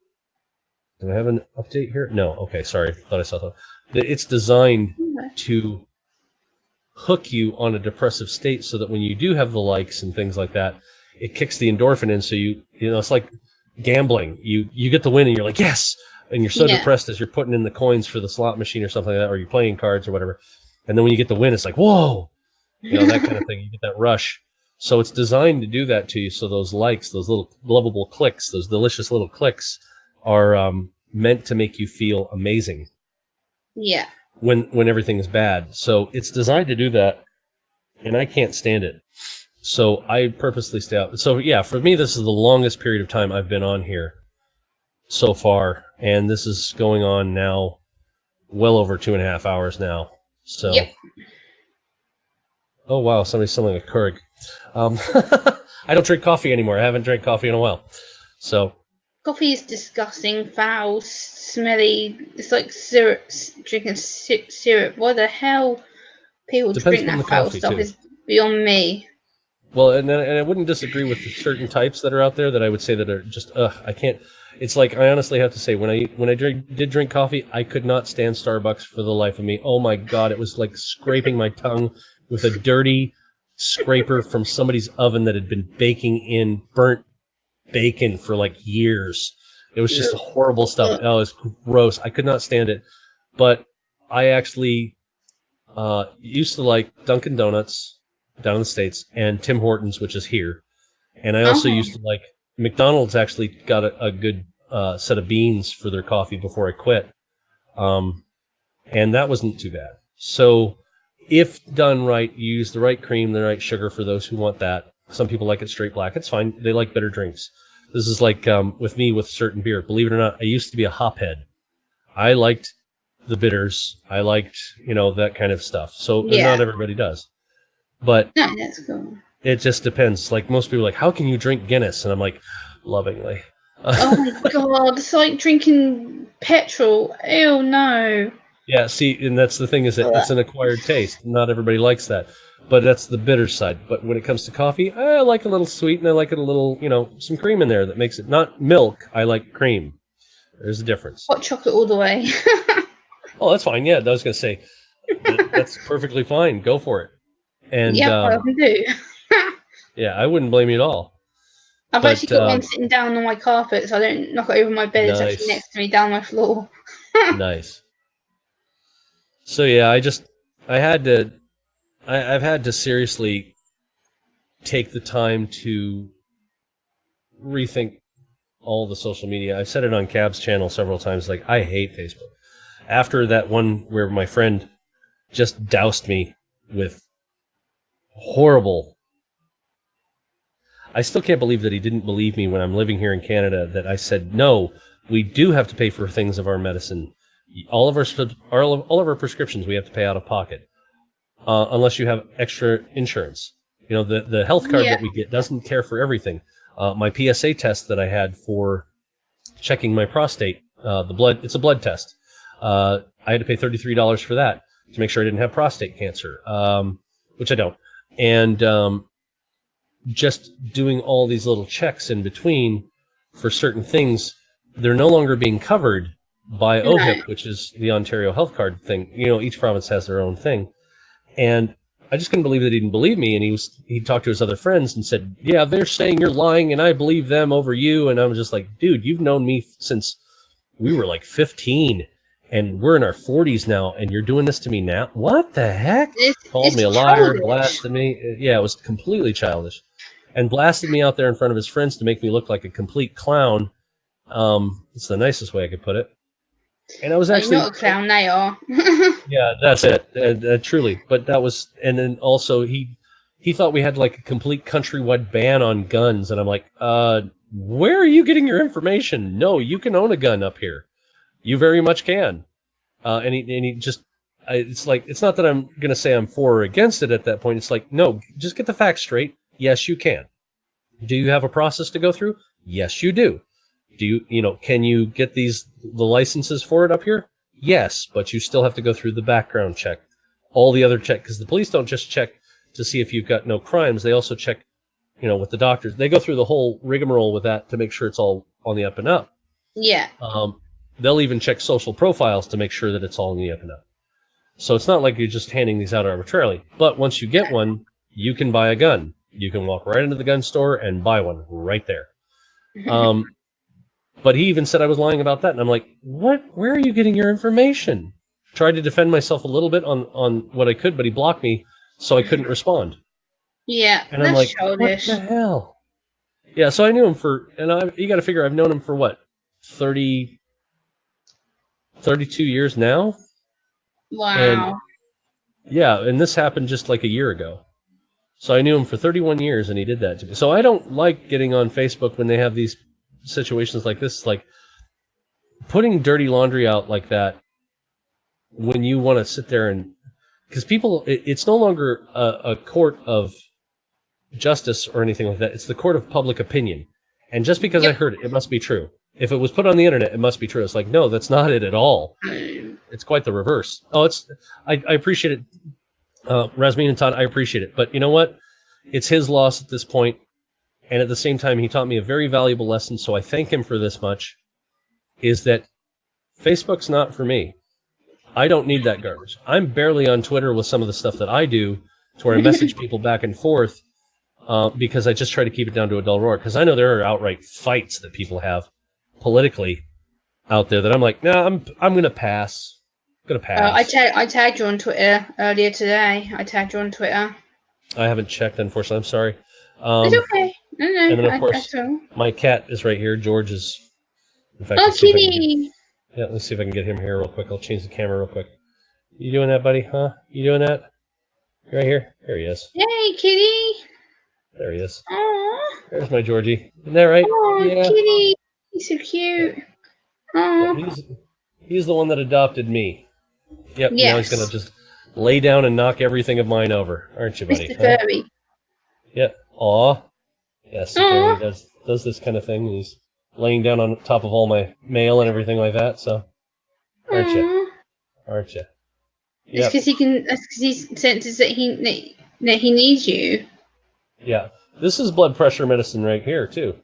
Do I have an update here? No. Okay, sorry. Thought I saw that. It's designed to hook you on a depressive state so that when you do have the likes and things like that, it kicks the endorphin in. So it's like gambling. You get the win and you're like, yes! And you're so depressed as you're putting in the coins for the slot machine or something like that, or you're playing cards or whatever. And then when you get the win, it's like, whoa, that kind of thing. You get that rush. So it's designed to do that to you. So those likes, those little lovable clicks, those delicious little clicks are meant to make you feel amazing. Yeah. When everything is bad. So it's designed to do that. And I can't stand it. So I purposely stay out. So yeah, for me, this is the longest period of time I've been on here so far, and this is going on now well over 2.5 hours now. So Oh wow, somebody's selling a Keurig. I don't drink coffee anymore. I haven't drank coffee in a while. So coffee is disgusting, foul, smelly. It's like syrup, drinking syrup. Why the hell people drink that foul stuff is beyond me. Well, and I wouldn't disagree with certain types that are out there that I would say that are just, I can't. It's like, I honestly have to say, when I did drink coffee, I could not stand Starbucks for the life of me. Oh my God, it was like scraping my tongue with a dirty scraper from somebody's oven that had been baking in burnt bacon for like years. It was just horrible stuff. Oh, it was gross. I could not stand it. But I actually used to like Dunkin' Donuts down in the States and Tim Hortons, which is here. And I also used to like McDonald's actually got a good set of beans for their coffee before I quit. And that wasn't too bad. So if done right, you use the right cream, the right sugar for those who want that. Some people like it straight black. It's fine. They like bitter drinks. This is like with me with certain beer. Believe it or not, I used to be a hophead. I liked the bitters. I liked, that kind of stuff. So not everybody does. But no, that's cool. It just depends. Like most people are like, how can you drink Guinness? And I'm like, lovingly. Oh my God, it's like drinking petrol. Ew, no. Yeah, see, and that's the thing is that it's an acquired taste. Not everybody likes that. But that's the bitter side. But when it comes to coffee, I like a little sweet and I like it a little, some cream in there that makes it not milk. I like cream. There's a difference. Hot chocolate all the way. Oh, that's fine. Yeah, I was going to say, that's perfectly fine. Go for it. And I can do. Yeah, I wouldn't blame you at all. I've actually got one sitting down on my carpet so I don't knock it over my bed. Nice. It's actually next to me down my floor. Nice. So yeah, I've had to seriously take the time to rethink all the social media. I've said it on Cab's channel several times, like, I hate Facebook. After that one where my friend just doused me with horrible... I still can't believe that he didn't believe me when I'm living here in Canada, that I said, no, we do have to pay for things of our medicine. All of our prescriptions we have to pay out of pocket, unless you have extra insurance. The health card that we get doesn't care for everything. My PSA test that I had for checking my prostate, it's a blood test. I had to pay $33 for that to make sure I didn't have prostate cancer, which I don't. And just doing all these little checks in between for certain things, they're no longer being covered by OHIP, which is the Ontario health card thing. Each province has their own thing. And I just couldn't believe that he didn't believe me. And he talked to his other friends and said, yeah, they're saying you're lying and I believe them over you. And I was just like, dude, you've known me since we were like 15 and we're in our 40s now and you're doing this to me now? What the heck? Called me a liar, blasted me. Yeah, it was completely childish. And blasted me out there in front of his friends to make me look like a complete clown. It's the nicest way I could put it. And I was actually not a clown, they are. Yeah, that's it. Truly. But that was, and then also he thought we had like a complete countrywide ban on guns, and I'm like, where are you getting your information? No, you can own a gun up here. You very much can. And he just, it's like, it's not that I'm gonna say I'm for or against it at that point. It's like, no, just get the facts straight. Yes, you can. Do you have a process to go through? Yes, you do. Do you, can you get the licenses for it up here? Yes, but you still have to go through the background check, all the other check, because the police don't just check to see if you've got no crimes. They also check, with the doctors. They go through the whole rigmarole with that to make sure it's all on the up and up. Yeah. They'll even check social profiles to make sure that it's all on the up and up. So it's not like you're just handing these out arbitrarily. But once you get one, you can buy a gun. You can walk right into the gun store and buy one right there. But he even said I was lying about that. And I'm like, what? Where are you getting your information? Tried to defend myself a little bit on what I could, but he blocked me, so I couldn't respond. Yeah, and I'm like, childish. What the hell? Yeah, so I knew him you got to figure I've known him for what, 32 years now? Wow. And this happened just like a year ago. So I knew him for 31 years, and he did that to me. So I don't like getting on Facebook when they have these situations like this, like putting dirty laundry out like that when you want to sit there and, because people, it's no longer a court of justice or anything like that. It's the court of public opinion. And just because I heard it, it must be true. If it was put on the internet, it must be true. It's like, no, that's not it at all. It's quite the reverse. I appreciate it. Rasmin and Todd, I appreciate it. But you know what? It's his loss at this point. And at the same time, he taught me a very valuable lesson, so I thank him for this much, is that Facebook's not for me. I don't need that garbage. I'm barely on Twitter with some of the stuff that I do, to where I message people back and forth, because I just try to keep it down to a dull roar. Because I know there are outright fights that people have politically out there that I'm like, nah, I'm going to pass. I'm going to pass. I tagged you on Twitter earlier today. I tagged you on Twitter. I haven't checked, unfortunately. I'm sorry. It's okay. No, And then, of I course, will. my cat is right here. George is... In fact, Oh, let's see if I can get, kitty! yeah, let's see if I can get him here real quick. I'll change the camera real quick. You doing that, buddy? Huh? You doing that? You right here? There he is. Yay, kitty! There he is. Aw. There's my Georgie. Isn't that right? Oh, Yeah. kitty! He's so cute. Yeah, Oh, he's the one that adopted me. Yep. yes. Now he's gonna just lay down and knock everything of mine over, aren't you, buddy? Mr. Furby. Yep. Aw. Yes. Aw. He does this kind of thing. He's laying down on top of all my mail and everything like that. So, aren't you? Aren't you? It's because he can. That's because he senses that he needs you. Yeah. This is blood pressure medicine right here too,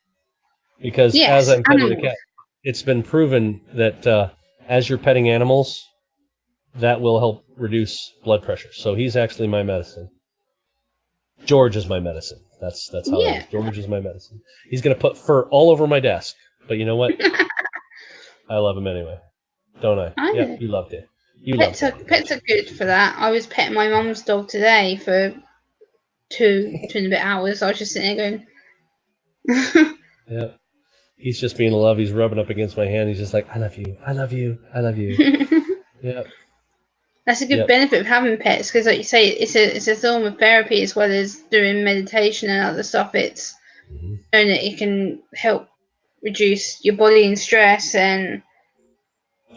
because Yes, as I'm petting the animals. cat, it's been proven that as you're petting animals, that will help reduce blood pressure. So he's actually my medicine. George is my medicine. That's how it is. George is my medicine. He's gonna put fur all over my desk, but you know what? I love him anyway, don't I? I Yeah, know. you loved it. You Pets loved it. pets are good for that. I was petting my mum's dog today for two and a bit hours. I was just sitting there going. Yeah. He's just being a love. He's rubbing up against my hand. He's just like, I love you. I love you. I love you. Yeah. That's a good Yep. benefit of having pets because, like you say, it's a form of therapy as well as doing meditation and other stuff. It's known that it can help reduce your body and stress and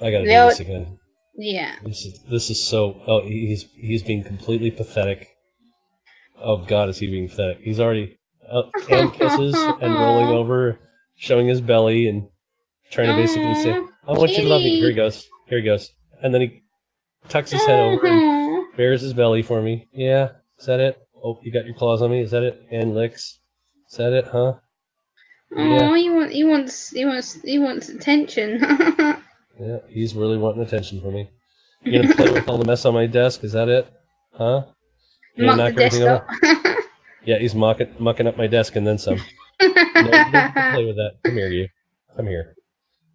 I gotta do this again. yeah. This is so. Oh, he's being completely pathetic. Oh God, is he being pathetic? He's already and kisses and rolling over, showing his belly and trying to basically say, "I want you to love me." Here he goes. Here he goes. And then he tucks his head over and bares his belly for me. Yeah, is that it? Oh, you got your claws on me. Is that it? And licks. Is that it? Huh? Oh, he wants attention. Yeah, he's really wanting attention from me. You gonna play with all the mess on my desk? Is that it? Huh? You gonna Muck the knock everything desk over? up. Yeah, he's mucking up my desk and then some. No, you don't get to play with that. Come here, you. Come here.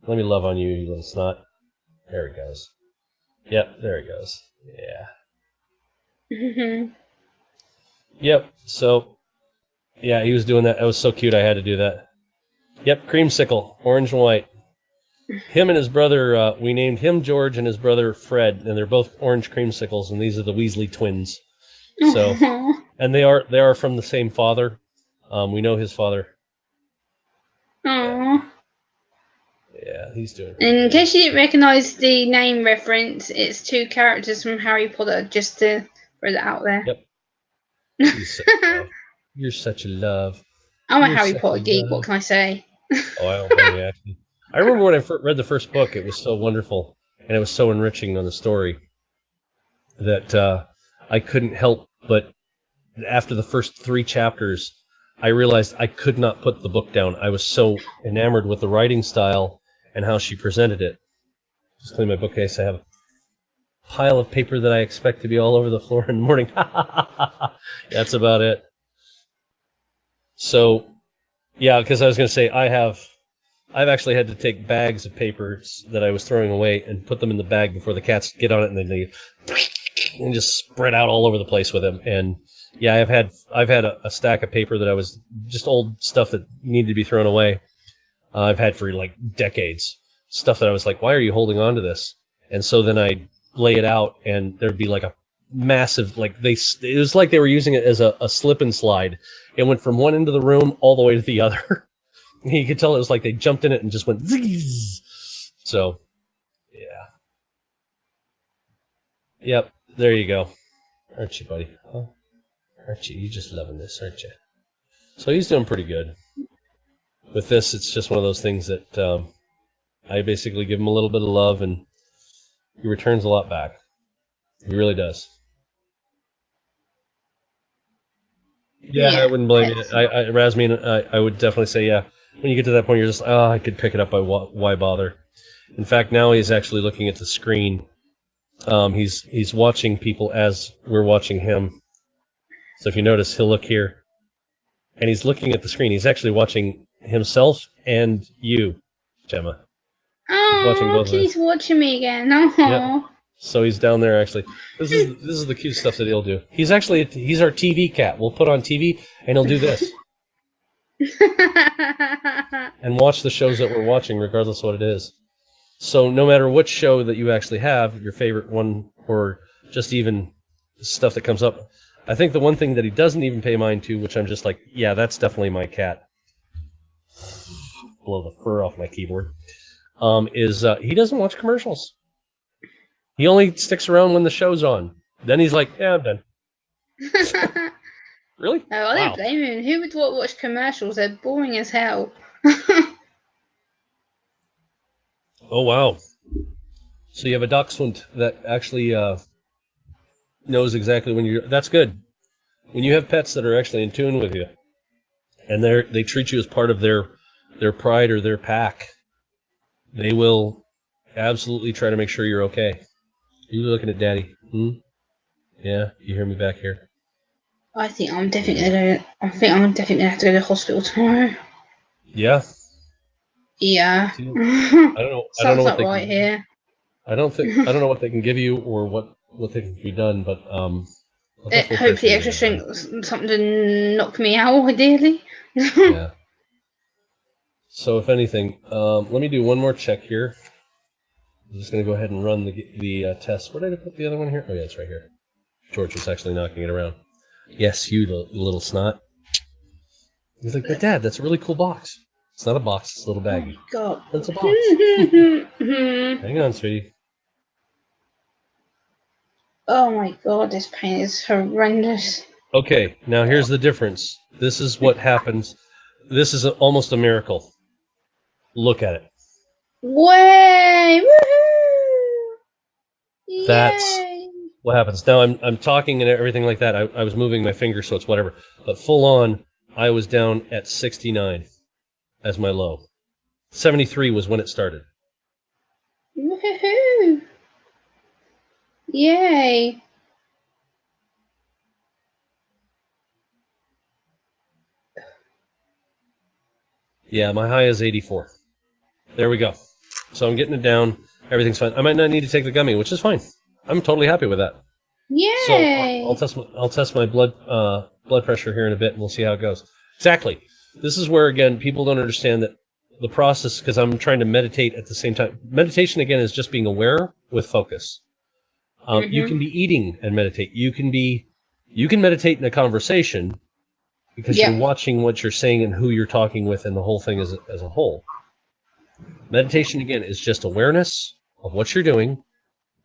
Let me love on you, you little snot. There he goes. Yep, there he goes. Yeah. Yep. So, yeah, he was doing that. That was so cute. I had to do that. Yep, creamsicle, orange and white. Him and his brother, we named him George and his brother Fred, and they're both orange creamsicles, and these are the Weasley twins. So, and they are from the same father. We know his father. Aww. Yeah, he's doing. In case you didn't recognise the name reference, it's two characters from Harry Potter. Just to throw that out there. Yep. You're such a love. I'm a You're Harry such Potter a geek. love. What can I say? Oh, I don't blame you, actually. I remember when I read the first book, it was so wonderful, and it was so enriching on the story that I couldn't help but, after the first 3 chapters, I realized I could not put the book down. I was so enamored with the writing style and how she presented it. Just clean my bookcase. I have a pile of paper that I expect to be all over the floor in the morning. That's about it. So, yeah, because I was going to say, I've actually had to take bags of papers that I was throwing away and put them in the bag before the cats get on it, and then they and just spread out all over the place with them. And yeah, I've had a stack of paper that I was just old stuff that needed to be thrown away. I've had for like decades, stuff that I was like, why are you holding on to this? And so then I lay it out, and there'd be like a massive, it was like they were using it as a slip and slide. It went from one end of the room all the way to the other. You could tell it was like they jumped in it and just went zzzz. So, yeah. Yep, there you go. Aren't you, buddy? Huh? Aren't you? You're just loving this, aren't you? So he's doing pretty good. With this, it's just one of those things that I basically give him a little bit of love, and he returns a lot back. He really does. Yeah, I wouldn't blame you. Razmine, I would definitely say, yeah. When you get to that point, you're just, I could pick it up. Why bother? In fact, now he's actually looking at the screen. He's watching people as we're watching him. So if you notice, he'll look here, and he's looking at the screen. He's actually watching himself and you, Gemma. Oh, he's watching me again. Oh. Yep. So he's down there actually. This is the cute stuff that he'll do. He's our TV cat. We'll put on TV and he'll do this. and watch the shows that we're watching, regardless of what it is. So no matter what show that you actually have, your favorite one, or just even stuff that comes up, I think the one thing that he doesn't even pay mind to, which I'm just like, yeah, that's definitely my cat. Blow the fur off my keyboard. Is he doesn't watch commercials. He only sticks around when the show's on. Then he's like, yeah, I'm done. Really? No, I don't blame him. Who would watch commercials? They're boring as hell. Oh, wow. So you have a dachshund that actually knows exactly when you're... That's good. When you have pets that are actually in tune with you, and they treat you as part of their pride or their pack, they will absolutely try to make sure you're okay. Are you looking at Daddy? Yeah, you hear me back here? I think I'm definitely gonna have to go to the hospital tomorrow. Yeah. Yeah. I don't know. Sounds not right here. I don't know what they can give you or what they can be done, but hopefully extra strength, something to knock me out, ideally. Yeah. So if anything, let me do one more check here. I'm just going to go ahead and run the test. Where did I put the other one here? Oh yeah, it's right here. George was actually knocking it around. Yes, you little snot. He's like, but Dad, that's a really cool box. It's not a box, it's a little baggie. Oh, God. That's a box. Hang on, sweetie. Oh my God, this pain is horrendous. Okay, now here's the difference. This is what happens. This is almost a miracle. Look at it. Way! Woohoo! That's Yay! what happens. Now I'm talking and everything like that. I was moving my finger, so it's whatever. But full on, I was down at 69 as my low. 73 was when it started. Woohoo! Yay! Yeah, my high is 84. There we go. So I'm getting it down. Everything's fine. I might not need to take the gummy, which is fine. I'm totally happy with that. Yay! So I'll test my blood pressure here in a bit, and we'll see how it goes. Exactly. This is where, again, people don't understand that the process, because I'm trying to meditate at the same time. Meditation, again, is just being aware with focus. You can be eating and meditate. You can meditate in a conversation because you're watching what you're saying and who you're talking with and the whole thing as a whole. Meditation, again, is just awareness of what you're doing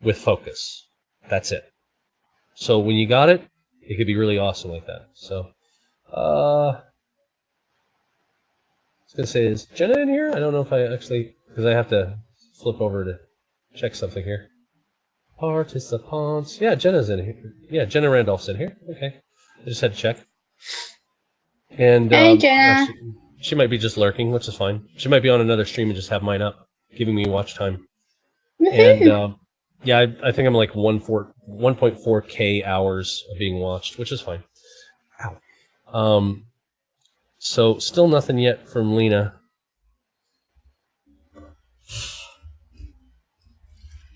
with focus. That's it. So when you got it, it could be really awesome like that. So, I was going to say, is Jenna in here? I don't know if I actually, because I have to flip over to check something here. Participants. Yeah, Jenna's in here. Yeah, Jenna Randolph's in here. Okay. I just had to check. And hey, Jenna. Yeah, she might be just lurking, which is fine. She might be on another stream and just have mine up, giving me watch time. And yeah, I think I'm like 1.4K hours of being watched, which is fine. Ow. So still nothing yet from Lena.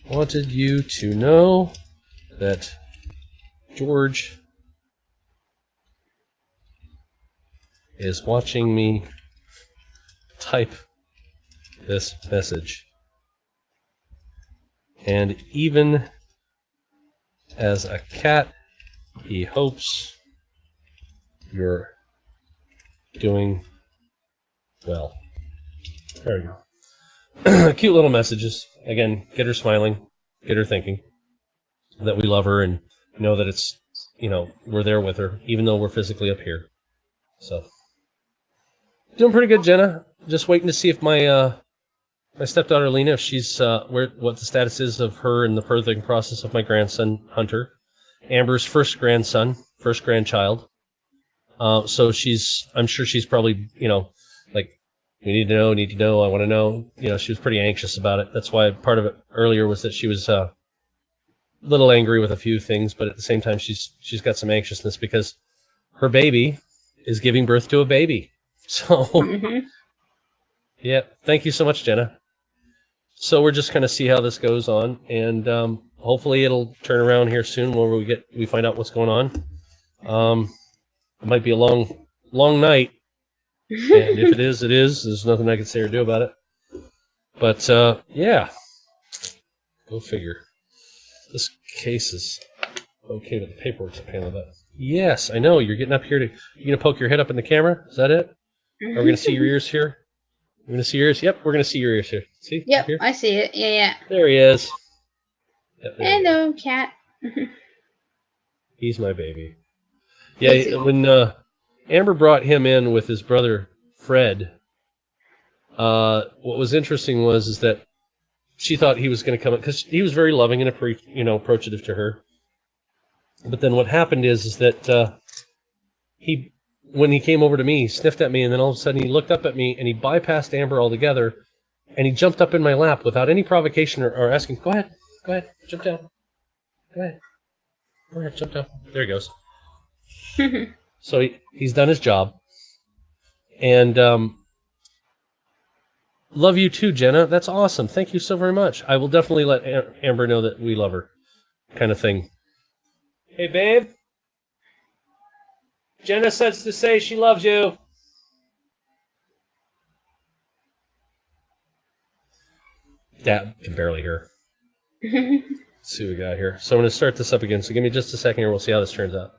Wanted you to know that George is watching me type this message. And even as a cat, he hopes you're doing well. There we go. Cute little messages. Again, get her smiling, get her thinking that we love her and know that it's, we're there with her, even though we're physically up here. So, doing pretty good, Jenna. Just waiting to see if my stepdaughter Lena, if she's what the status is of her in the birthing process of my grandson Hunter, Amber's first grandchild. So I'm sure she's probably, like, we need to know, I want to know. She was pretty anxious about it. That's why part of it earlier was that she was a little angry with a few things, but at the same time she's got some anxiousness because her baby is giving birth to a baby. So, yeah, thank you so much, Jenna. So we're just going to see how this goes on, and hopefully it'll turn around here soon where we find out what's going on. It might be a long night, And if it is, it is. There's nothing I can say or do about it. But, yeah. Go figure. This case is okay, but the paperwork's a pain in the butt. Yes, I know. You're getting up here to... You going to poke your head up in the camera? Is that it? Are we going to see your ears here? We're going to see your ears? Yep, we're going to see your ears here. See? Yep, Here? I see it. Yeah. There he is. Yep, there he is. Hello, cat. He's my baby. Yeah, when Amber brought him in with his brother Fred, what was interesting is that she thought he was going to come in because he was very loving and approachative to her. But then what happened is that when he came over to me, he sniffed at me, and then all of a sudden he looked up at me and he bypassed Amber altogether, and he jumped up in my lap without any provocation or asking, "Go ahead, jump down, go ahead, jump down." There he goes. So he's done his job. And love you too, Jenna. That's awesome. Thank you so very much. I will definitely let Amber know that we love her, kind of thing. Hey, babe. Jenna says to say she loves you. Dad can barely hear. Let's see what we got here. So I'm going to start this up again. So give me just a second here. We'll see how this turns out.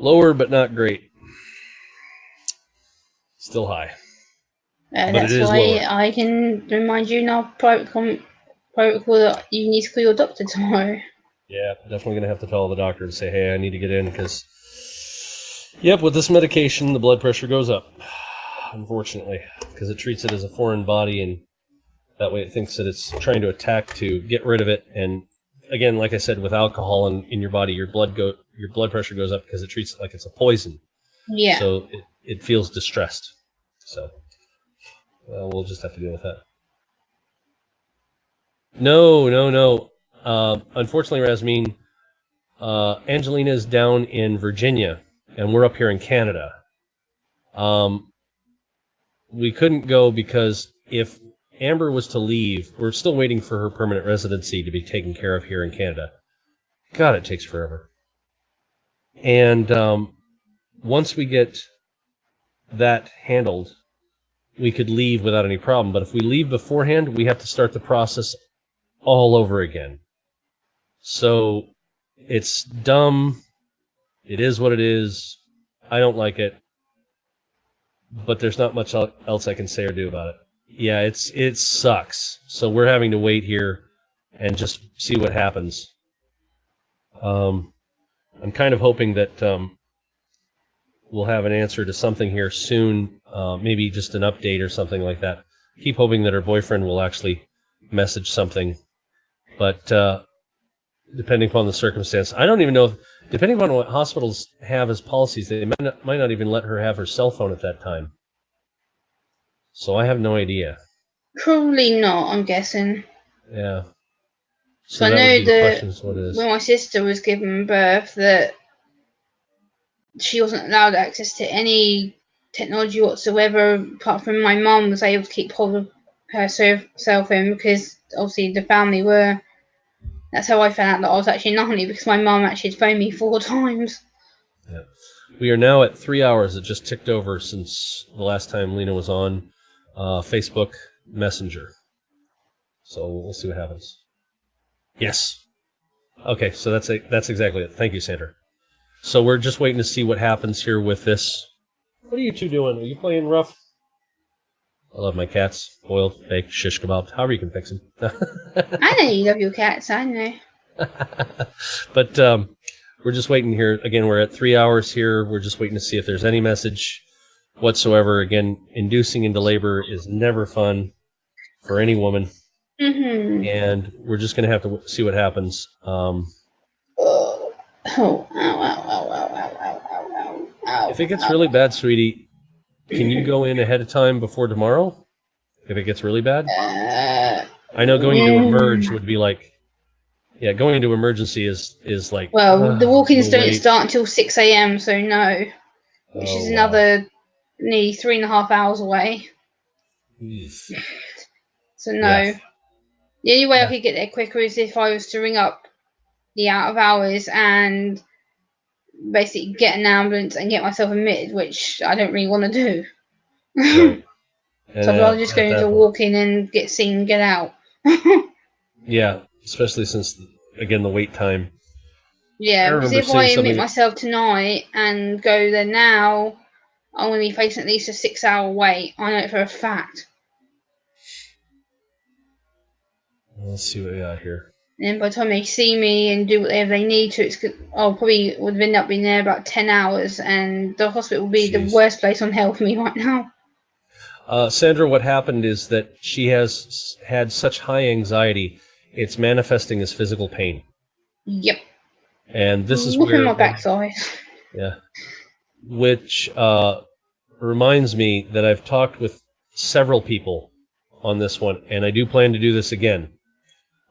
Lower, but not great. Still high. That's why lower. I can remind you in our protocol that you need to call your doctor tomorrow. Yeah, definitely going to have to tell the doctor to say, hey, I need to get in because, yep, with this medication, the blood pressure goes up, unfortunately, because it treats it as a foreign body, and that way it thinks that it's trying to attack to get rid of it. And again, like I said, with alcohol in your body, your blood pressure goes up because it treats it like it's a poison. Yeah. So it feels distressed. So we'll just have to deal with that. No. Unfortunately, Rasmeen, Angelina's down in Virginia, and we're up here in Canada. We couldn't go because if Amber was to leave, we're still waiting for her permanent residency to be taken care of here in Canada. God, it takes forever. And once we get that handled, we could leave without any problem. But if we leave beforehand, we have to start the process all over again. So it's dumb. It is what it is. I don't like it. But there's not much else I can say or do about it. Yeah, it sucks. So we're having to wait here and just see what happens. I'm kind of hoping that we'll have an answer to something here soon. Maybe just an update or something like that. Keep hoping that her boyfriend will actually message something. But depending upon the circumstance, I don't even know. Depending upon what hospitals have as policies, they might not even let her have her cell phone at that time. So I have no idea. Probably not, I'm guessing. Yeah. So I that know would be the that question is what it is. when my sister was given birth, that she wasn't allowed access to any technology whatsoever, apart from my mum was able to keep hold of her cell phone because obviously the family were. That's how I found out that I was actually naughty, because my mum actually had phoned me 4 times. Yeah. We are now at 3 hours. It just ticked over since the last time Lena was on Facebook Messenger. So we'll see what happens. Yes. Okay, so that's exactly it. Thank you, Sandra. So we're just waiting to see what happens here with this. What are you two doing? Are you playing rough? I love my cats. Boiled, baked, shish kebab. However you can fix them. I know you love your cats. I know. But we're just waiting here. Again, we're at 3 hours here. We're just waiting to see if there's any message whatsoever. Again, inducing into labor is never fun. for any woman, Mm-hmm. and we're just going to have to see what happens. Oh, ow, ow, ow, ow, ow, ow, ow, ow, If it gets really bad, sweetie, can you go in ahead of time before tomorrow? If it gets really bad? I know going into emerge would be like, yeah, going into emergency is like. Well, the walk-ins we'll don't wait. start until 6 a.m., so no. Which is another nearly 3.5 hours away. Yes. So no. Yeah. The only way I Yeah. could get there quicker is if I was to ring up the out of hours and basically get an ambulance and get myself admitted, which I don't really want to do. Right. And So I'd rather just go at into that a point- walk-in and get seen and get out. Yeah, especially since, again, the wait time. Yeah, I because remember if I seeing admit something. myself tonight and go there now, I'm going to be facing at least a 6-hour wait. I know it for a fact. Let's see what we got here. And then by the time they see me and do whatever they need to, I'll probably would end up being there about 10 hours, and the hospital will be the Jeez. worst place on hell for me right now. Sandra, what happened is that she has had such high anxiety, it's manifesting as physical pain. Yep. And this is Look at where... my backside. Yeah. Which reminds me that I've talked with several people on this one, and I do plan to do this again.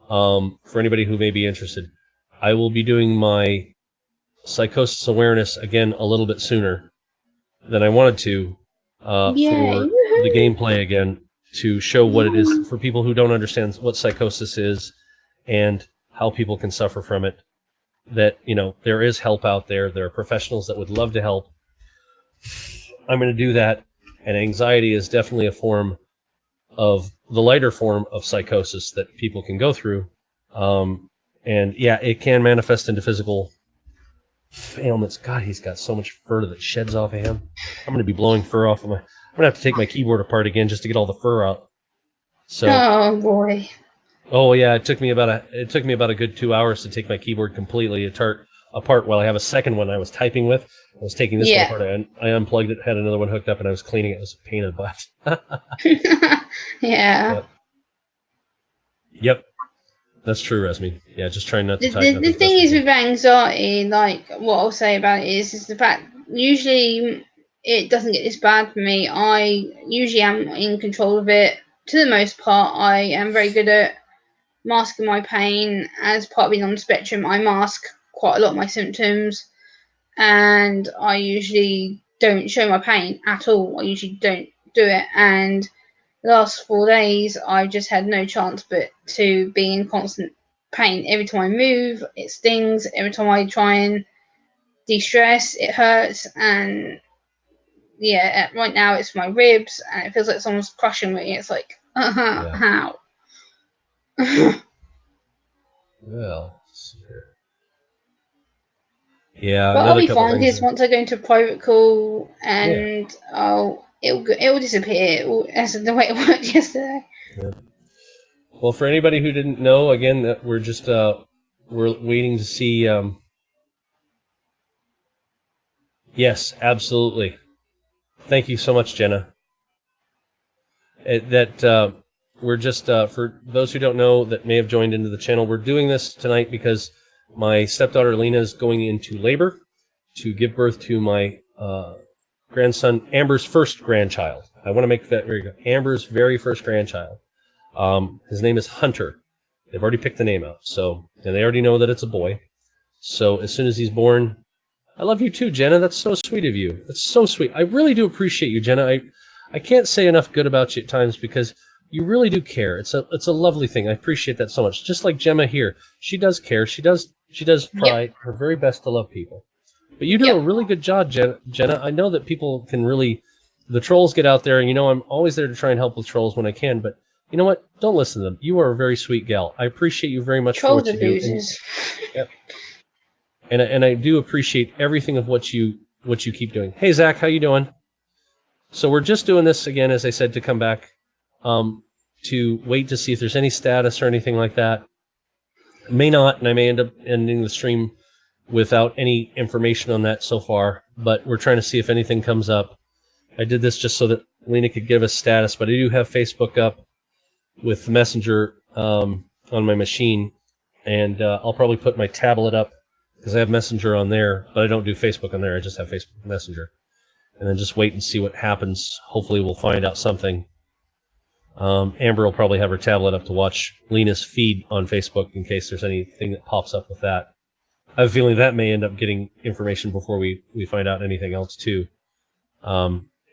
For anybody who may be interested, I will be doing my psychosis awareness again a little bit sooner than I wanted to for the gameplay again, to show what it is for people who don't understand what psychosis is and how people can suffer from it. That, you know, there is help out there. There are professionals that would love to help. I'm going to do that. And anxiety is definitely a form of the lighter form of psychosis that people can go through. And yeah, it can manifest into physical ailments. God, he's got so much fur that sheds off of him. I'm going to be blowing fur off of my... I'm going to have to take my keyboard apart again just to get all the fur out. So... Oh, boy. Oh, yeah, it took me about a good 2 hours to take my keyboard completely apart while I have a second one I was typing with. I was taking this one apart, and I unplugged it, had another one hooked up, and I was cleaning it. It was a pain in the butt. Yeah. Yep. That's true, Resmi. Yeah, just trying not to type. The thing is with anxiety, like, what I'll say about it is the fact usually it doesn't get this bad for me. I usually am in control of it. To the most part, I am very good at masking my pain. As part of being on the spectrum, I mask quite a lot of my symptoms, and I usually don't show my pain at all. I usually don't do it, and the last 4 days I've just had no chance but to be in constant pain. Every time I move, it stings. Every time I try and de-stress, it hurts. And yeah, right now it's my ribs, and it feels like someone's crushing me. It's like, how? Well, yeah, But I'll be fine because once I go into a private call, and it will disappear. That's the way it worked yesterday. Yeah. Well, for anybody who didn't know, again, that we're just we're waiting to see. Yes, absolutely. Thank you so much, Jenna. We're just for those who don't know that may have joined into the channel, we're doing this tonight because my stepdaughter Lena is going into labor to give birth to my grandson Amber's first grandchild. I want to make that very good. Amber's very first grandchild. His name is Hunter. They've already picked the name out, and they already know that it's a boy. So as soon as he's born, I love you too, Jenna. That's so sweet of you. That's so sweet. I really do appreciate you, Jenna. I can't say enough good about you at times because you really do care. It's a lovely thing. I appreciate that so much. Just like Gemma here, she does care. She does try her very best to love people. But you do a really good job, Jenna. I know that people can really, the trolls get out there, and I'm always there to try and help with trolls when I can. But you know what? Don't listen to them. You are a very sweet gal. I appreciate you very much for what you do. And I do appreciate everything of what you keep doing. Hey Zach, how you doing? So we're just doing this again, as I said, to come back, to wait to see if there's any status or anything like that. May not, and I may end up ending the stream without any information on that so far. But we're trying to see if anything comes up. I did this just so that Lena could give us status, but I do have Facebook up, with Messenger on my machine, and I'll probably put my tablet up because I have Messenger on there, but I don't do Facebook on there. I just have Facebook Messenger, and then just wait and see what happens. Hopefully, we'll find out something. Amber will probably have her tablet up to watch Lena's feed on Facebook in case there's anything that pops up with that. I have a feeling that may end up getting information before we find out anything else too.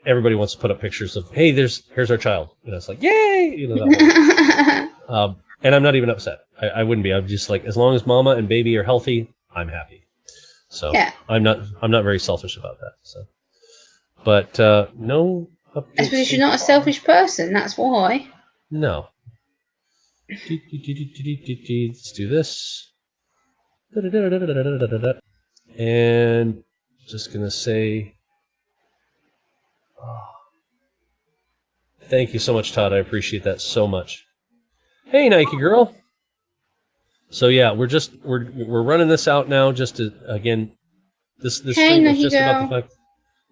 Everybody wants to put up pictures of, hey, here's our child. It's like, yay! That whole, and I'm not even upset. I wouldn't be. I'm just like, as long as mama and baby are healthy, I'm happy. So yeah. I'm not very selfish about that. So, but no updates. That's because you're not a selfish person. That's why. No. Let's do this. And just gonna say, thank you so much, Todd. I appreciate that so much. Hey, Nike girl. So yeah, we're running this out now. Just to again, this stream was just about the fact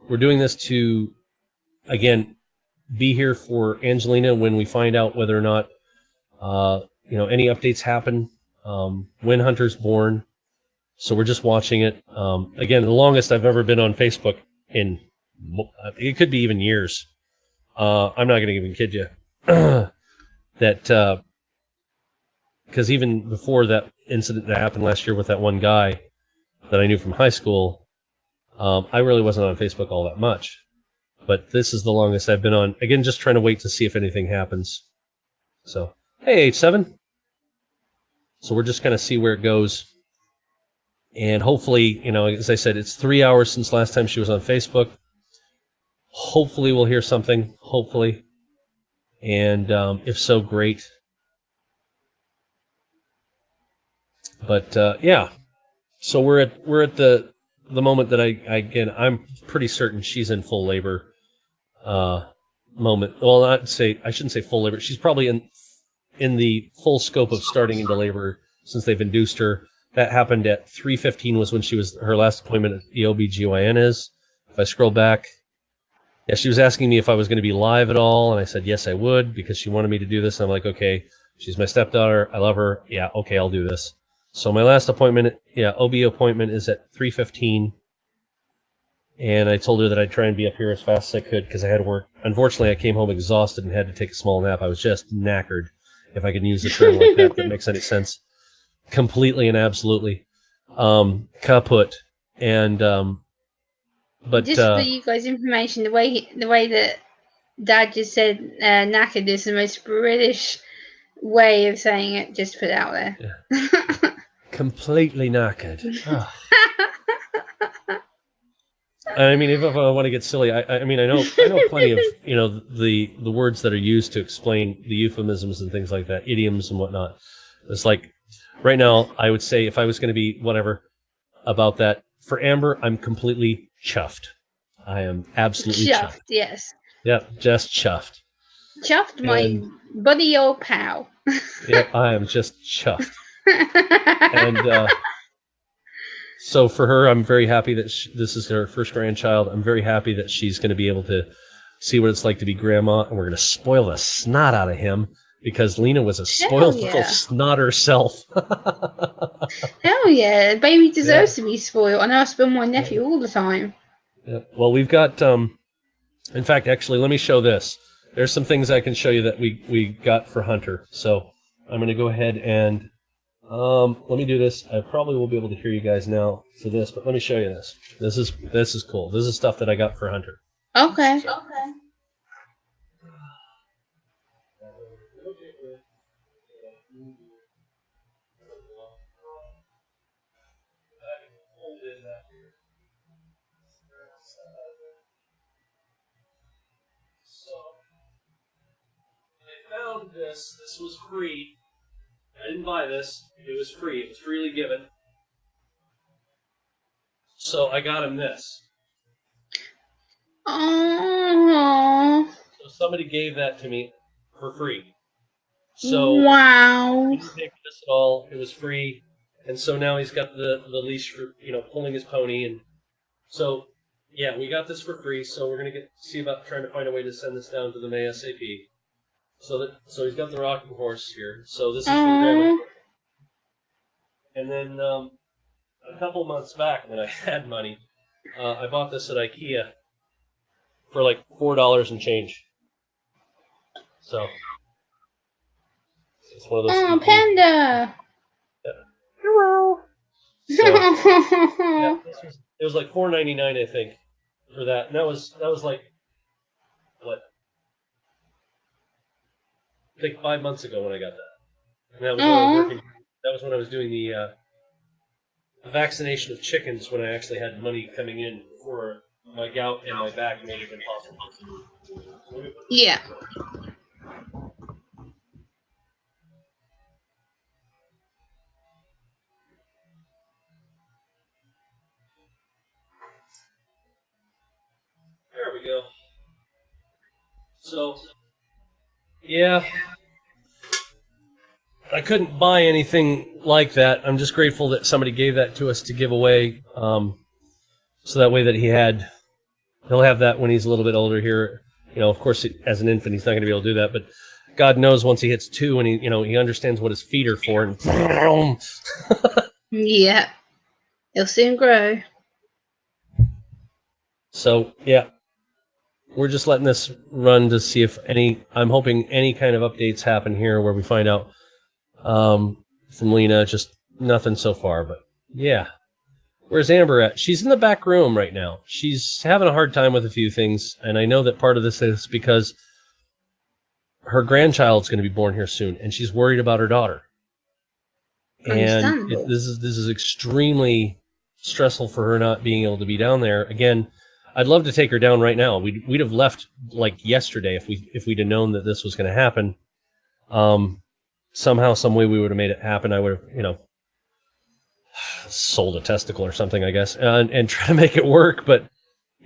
we're doing this to again be here for Angelina when we find out whether or not any updates happen when Hunter's born. So we're just watching it. Again, the longest I've ever been on Facebook in it could be even years. I'm not going to even kid you that because even before that incident that happened last year with that one guy that I knew from high school, I really wasn't on Facebook all that much. But this is the longest I've been on. Again, just trying to wait to see if anything happens. So, hey, H7. So we're just going to see where it goes. And hopefully, as I said, it's 3 hours since last time she was on Facebook. Hopefully we'll hear something. Hopefully. And if so, great. But yeah. So we're at the moment that I'm pretty certain she's in full labor moment. Well, I shouldn't say full labor. She's probably in the full scope of starting into labor since they've induced her. That happened at 3:15 was when her last appointment at the OBGYN is. If I scroll back, yeah, she was asking me if I was going to be live at all, and I said yes, I would, because she wanted me to do this. And I'm like, okay, she's my stepdaughter. I love her. Yeah, okay, I'll do this. So my last appointment, OB appointment is at 3:15. And I told her that I'd try and be up here as fast as I could because I had to work. Unfortunately, I came home exhausted and had to take a small nap. I was just knackered, if I can use a term like that that makes any sense. Completely and absolutely kaput. And but just for you guys' information, the way that Dad just said knackered is the most British way of saying it. Just put it out there. Yeah. Completely knackered. Oh. I mean, if I want to get silly, I mean, I know plenty of the words that are used to explain the euphemisms and things like that, idioms and whatnot. It's like right now, I would say if I was going to be whatever about that for Amber, I'm completely chuffed. I am absolutely chuffed. Yes. Yep, just chuffed. Chuffed, my buddy old pal. Yep, I am just chuffed. And so for her, I'm very happy that this is her first grandchild. I'm very happy that she's going to be able to see what it's like to be grandma, and we're going to spoil the snot out of him because Lena was a spoiled little snot herself. Hell yeah, baby deserves to be spoiled. I know I spoil my nephew all the time. Yeah. Well, we've got, in fact, actually, let me show this. There's some things I can show you that we got for Hunter. So I'm going to go ahead and let me do this. I probably will be able to hear you guys now for this, but let me show you this. This is cool. This is stuff that I got for Hunter. Okay. So. Okay. So I found this. This was free. I didn't buy this. It was free. It was freely given. So I got him this. Oh. So somebody gave that to me for free. So wow. He didn't pay for this at all. It was free. And so now he's got the leash for, pulling his pony. And so, yeah, we got this for free. So we're going to see about trying to find a way to send this down to them ASAP. So he's got the rocking horse here. So this is for Grandma. And then a couple months back, when I had money, I bought this at IKEA for like $4 and change. So it's one of those. Oh, Panda! Yeah. Hello. So yeah, it was like $4.99, I think, for that. And that was like what? I think 5 months ago when I got that. And that was when I was working. That was when I was doing the vaccination of chickens, when I actually had money coming in for my gout and my back made it impossible. Yeah. There we go. So, yeah, I couldn't buy anything like that. I'm just grateful that somebody gave that to us to give away, so that way that he'll have that when he's a little bit older here. You know, of course, as an infant, he's not going to be able to do that, but God knows once he hits 2 and he understands what his feet are for, and Yeah. He'll soon grow. So, yeah, we're just letting this run to see if I'm hoping any kind of updates happen here where we find out from Lena. Just nothing so far, but yeah. Where's Amber at? She's in the back room right now. She's having a hard time with a few things, and I know that part of this is because her grandchild's going to be born here soon, and she's worried about her daughter. And this is extremely stressful for her not being able to be down there. Again, I'd love to take her down right now. We'd have left like yesterday if we'd have known that this was going to happen. Somehow, some way we would have made it happen. I would have, sold a testicle or something, I guess, and try to make it work. But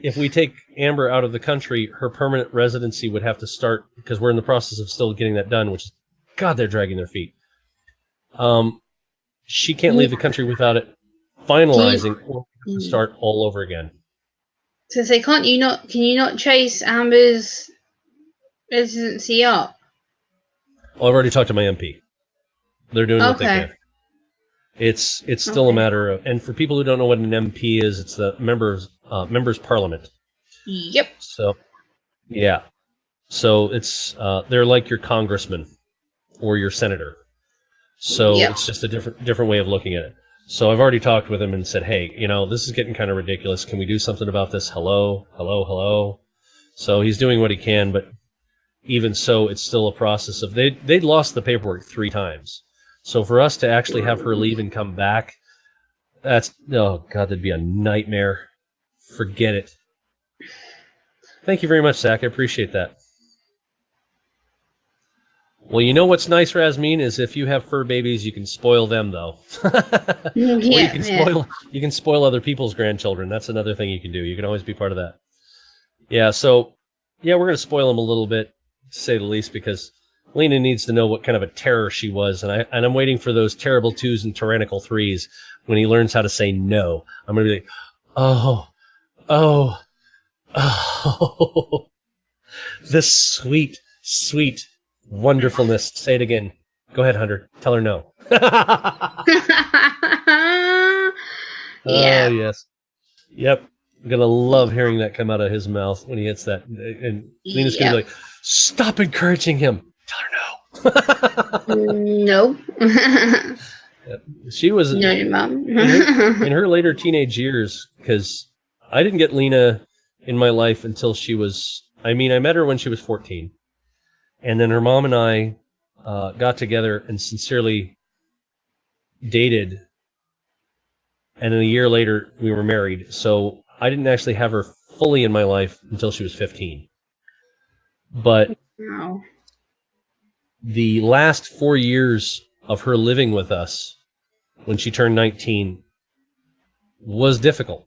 if we take Amber out of the country, her permanent residency would have to start, because we're in the process of still getting that done, which is, God, they're dragging their feet. She can't leave the country without it finalizing or start all over again. So say, can you not chase Amber's residency up? Well, I've already talked to my MP. They're doing what they can. It's still a matter of, and for people who don't know what an MP is, it's the members parliament. Yep. So, yeah. So it's they're like your congressman or your senator. So it's just a different way of looking at it. So I've already talked with him and said, hey, this is getting kind of ridiculous. Can we do something about this? Hello. So he's doing what he can, but even so, it's still a process of they'd lost the paperwork 3 times. So for us to actually have her leave and come back, oh God, that'd be a nightmare. Forget it. Thank you very much, Zach. I appreciate that. Well, you know what's nice, Rasmeen, is if you have fur babies, you can spoil them, though. You can spoil other people's grandchildren. That's another thing you can do. You can always be part of that. Yeah, so, we're going to spoil them a little bit, to say the least, because Lena needs to know what kind of a terror she was, and I'm waiting for those terrible 2s and tyrannical 3s when he learns how to say no. I'm going to be like, oh, this sweet, sweet wonderfulness. Say it again. Go ahead, Hunter. Tell her no. Yeah. Oh, yes. Yep. I'm going to love hearing that come out of his mouth when he hits that. And Lena's going to be like, stop encouraging him. Tell her no. No. She was no, your mom. in her later teenage years, because I didn't get Lena in my life until she was, I met her when she was 14. And then her mom and I got together and sincerely dated. And then a year later, we were married. So I didn't actually have her fully in my life until she was 15. But the last 4 years of her living with us when she turned 19 was difficult.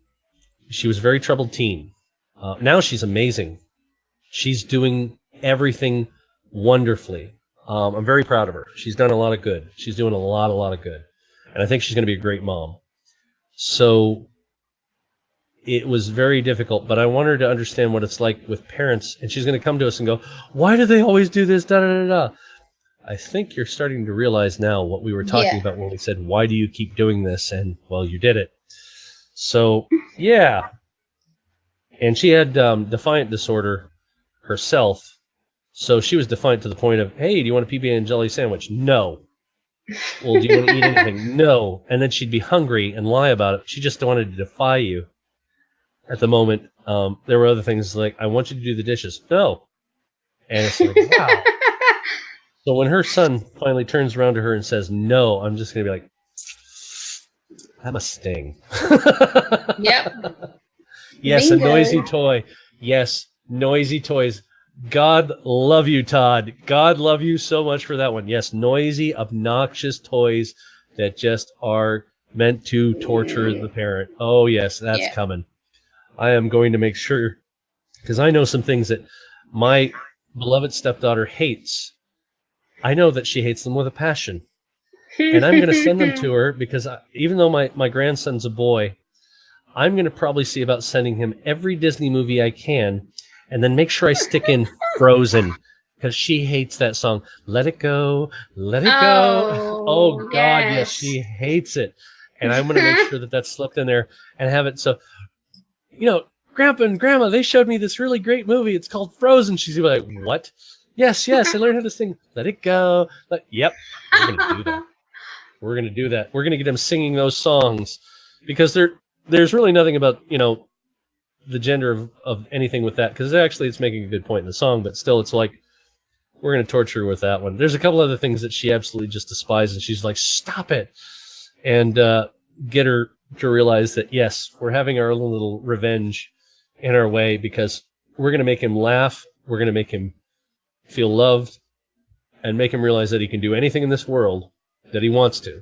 She was a very troubled teen. Now she's amazing. She's doing everything wonderfully. I'm very proud of her. She's done a lot of good. She's doing a lot of good. And I think she's going to be a great mom. So it was very difficult, but I want her to understand what it's like with parents, and she's going to come to us and go, why do they always do this? Da, da, da, da. I think you're starting to realize now what we were talking about when we said, why do you keep doing this? And, well, you did it. So, yeah. And she had defiant disorder herself. So she was defiant to the point of, hey, do you want a PB and jelly sandwich? No. Well, do you want to eat anything? No. And then she'd be hungry and lie about it. She just wanted to defy you. At the moment, there were other things like, I want you to do the dishes. No. And it's like, wow. So when her son finally turns around to her and says no, I'm just going to be like, that must sting. Yep. Yes, Bingo. a noisy toy. Yes, noisy toys. God love you, Todd. God love you so much for that one. Yes, noisy, obnoxious toys that just are meant to torture the parent. Oh, yes, that's coming. I am going to make sure, because I know some things that my beloved stepdaughter hates. I know that she hates them with a passion. And I'm going to send them to her because even though my grandson's a boy, I'm going to probably see about sending him every Disney movie I can, and then make sure I stick in Frozen, because she hates that song. Let it go, let it go. Oh, God, yes, she hates it. And I'm going to make sure that that's slipped in there and have it. So, Grandpa and Grandma, they showed me this really great movie. It's called Frozen. She's going to be like, what? Yes, I learned how to sing. Let it go. Yep, we're going to do that. We're going to do that. We're going to get them singing those songs, because there's really nothing about, the gender of anything with that, because actually it's making a good point in the song, but still it's like, we're going to torture her with that one. There's a couple other things that she absolutely just despises, and she's like, stop it. And get her to realize that, yes, we're having our own little revenge in our way, because we're going to make him laugh. We're going to make him feel loved, and make him realize that he can do anything in this world that he wants to,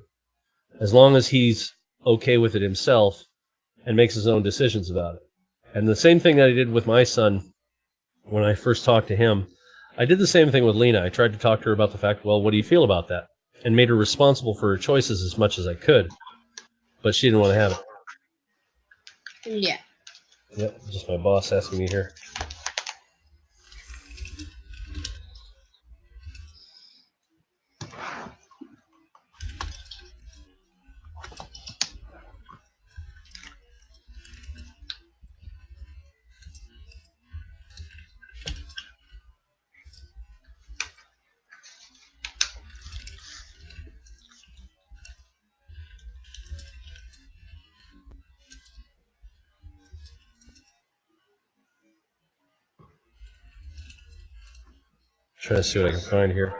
as long as he's okay with it himself and makes his own decisions about it. And the same thing that I did with my son when I first talked to him, I did the same thing with Lena. I tried to talk to her about the fact, well, what do you feel about that? And made her responsible for her choices as much as I could. But she didn't want to have it. Yeah. Yep, just my boss asking me here. Trying to see what I can find here.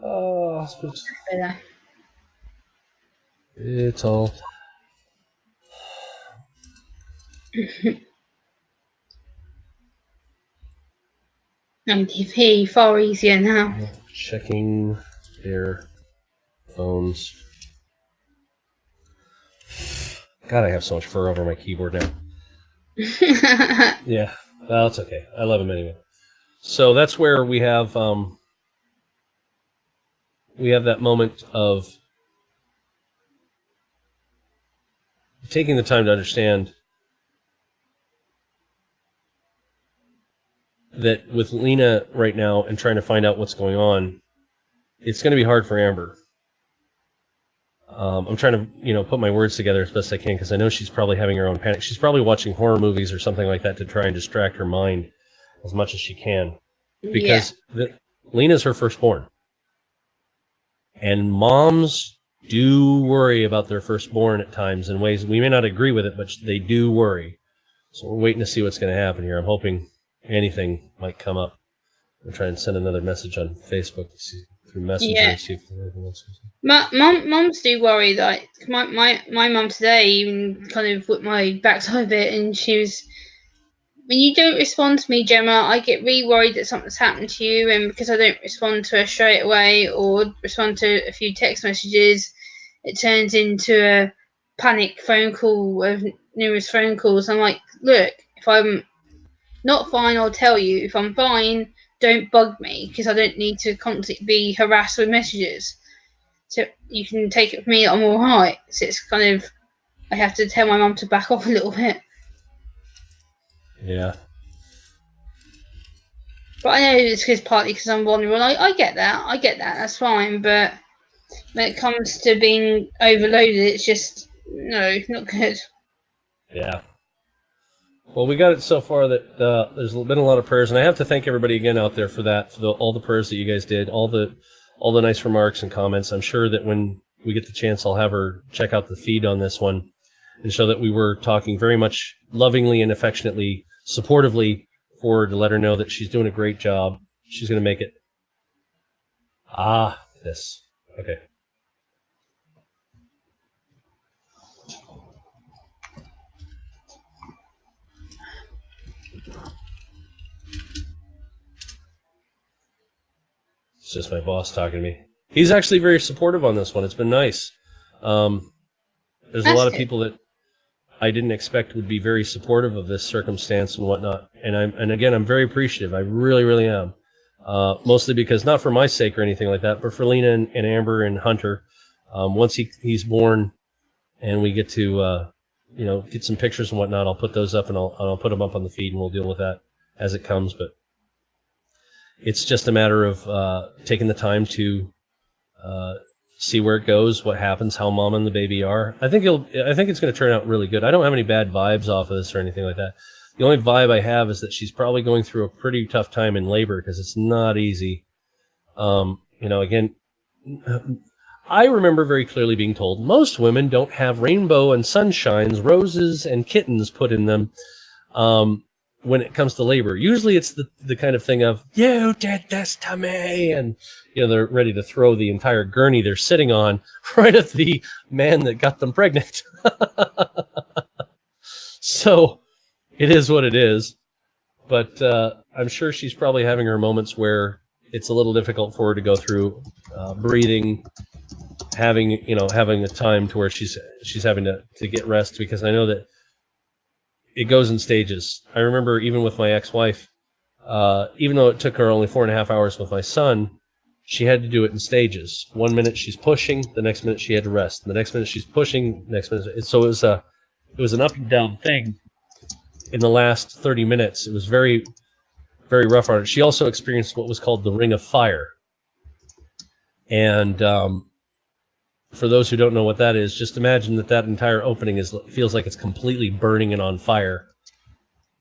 Oh, it's all. And he far easier now. Checking their phones. God, I have so much fur over my keyboard now. Yeah, well, it's okay. I love him anyway. So that's where we have that moment of taking the time to understand that with Lena right now and trying to find out what's going on, it's going to be hard for Amber. I'm trying to, put my words together as best I can, because I know she's probably having her own panic. She's probably watching horror movies or something like that to try and distract her mind as much as she can, because Lena's her firstborn. And moms do worry about their firstborn at times in ways we may not agree with it, but they do worry. So we're waiting to see what's going to happen here. I'm hoping anything might come up. I'll try and send another message on Facebook to see through Messenger and see if there's anything else. Mums do worry. Like my mum today even kind of whipped my backside a bit, and she was, when you don't respond to me, Gemma, I get really worried that something's happened to you, and because I don't respond to her straight away or respond to a few text messages, it turns into a panic phone call of numerous phone calls. I'm like, look, if I'm not fine, I'll tell you. If I'm fine, don't bug me, because I don't need to constantly be harassed with messages. So you can take it from me that I'm all right. So it's kind of, I have to tell my mum to back off a little bit. Yeah. But I know it's partly because I'm vulnerable. I get that. That's fine. But when it comes to being overloaded, it's just no, not good. Yeah. Well, we got it so far that there's been a lot of prayers, and I have to thank everybody again out there for that, for all the prayers that you guys did, all the nice remarks and comments. I'm sure that when we get the chance, I'll have her check out the feed on this one and show that we were talking very much lovingly and affectionately, supportively for her, to let her know that she's doing a great job. She's going to make it. This. Okay. It's just my boss talking to me. He's actually very supportive on this one. It's been nice. There's a lot of people that I didn't expect would be very supportive of this circumstance and whatnot. And again, I'm very appreciative. I really, really am. Mostly because, not for my sake or anything like that, but for Lena and Amber and Hunter. Once he's born and we get to, get some pictures and whatnot, I'll put those up and I'll put them up on the feed, and we'll deal with that as it comes. But it's just a matter of taking the time to see where it goes, what happens, how mom and the baby are. I think it's going to turn out really good. I don't have any bad vibes off of this or anything like that. The only vibe I have is that she's probably going through a pretty tough time in labor, because it's not easy. Again, I remember very clearly being told most women don't have rainbow and sunshines, roses and kittens put in them when it comes to labor. Usually it's the kind of thing of, you did this to me, and they're ready to throw the entire gurney they're sitting on right at the man that got them pregnant. So it is what it is. But I'm sure she's probably having her moments where it's a little difficult for her to go through breathing, having a time to where she's having to get rest, because I know that it goes in stages. I remember even with my ex-wife, even though it took her only 4.5 hours with my son, she had to do it in stages. 1 minute she's pushing, the next minute she had to rest. The next minute she's pushing, next minute. So it was an up and down thing. In the last 30 minutes, it was very, very rough on her. She also experienced what was called the Ring of Fire. And for those who don't know what that is, just imagine that entire opening feels like it's completely burning and on fire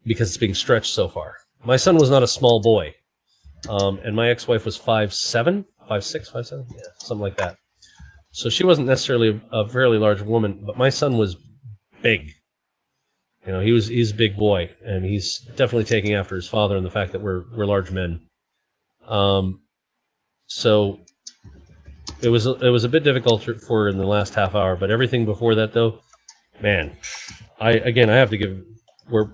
because it's being stretched so far. My son was not a small boy, and my ex-wife was 5'7", 5'6", 5'7", yeah, something like that. So she wasn't necessarily a fairly large woman, but my son was big. He's a big boy, and he's definitely taking after his father in the fact that we're large men. So it was a bit difficult for her in the last half hour, but everything before that, though, man, I have to give where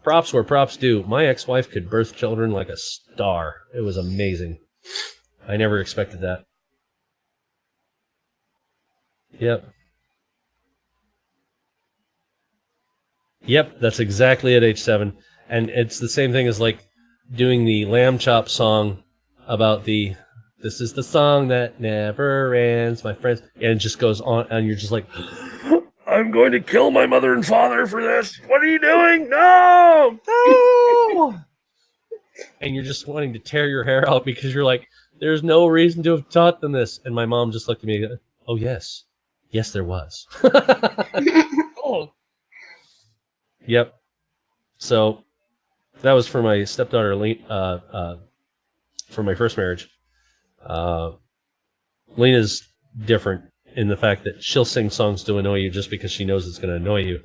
props due. My ex-wife could birth children like a star. It was amazing. I never expected that. Yep, that's exactly at age 7. And it's the same thing as like doing the lamb chop song about this is the song that never ends, my friends. And it just goes on, and you're just like, I'm going to kill my mother and father for this. What are you doing? No! And you're just wanting to tear your hair out because you're like, there's no reason to have taught them this. And my mom just looked at me, oh, yes. Yes, there was. Oh. Yep. So that was for my stepdaughter, for my first marriage. Lena's different in the fact that she'll sing songs to annoy you just because she knows it's going to annoy you.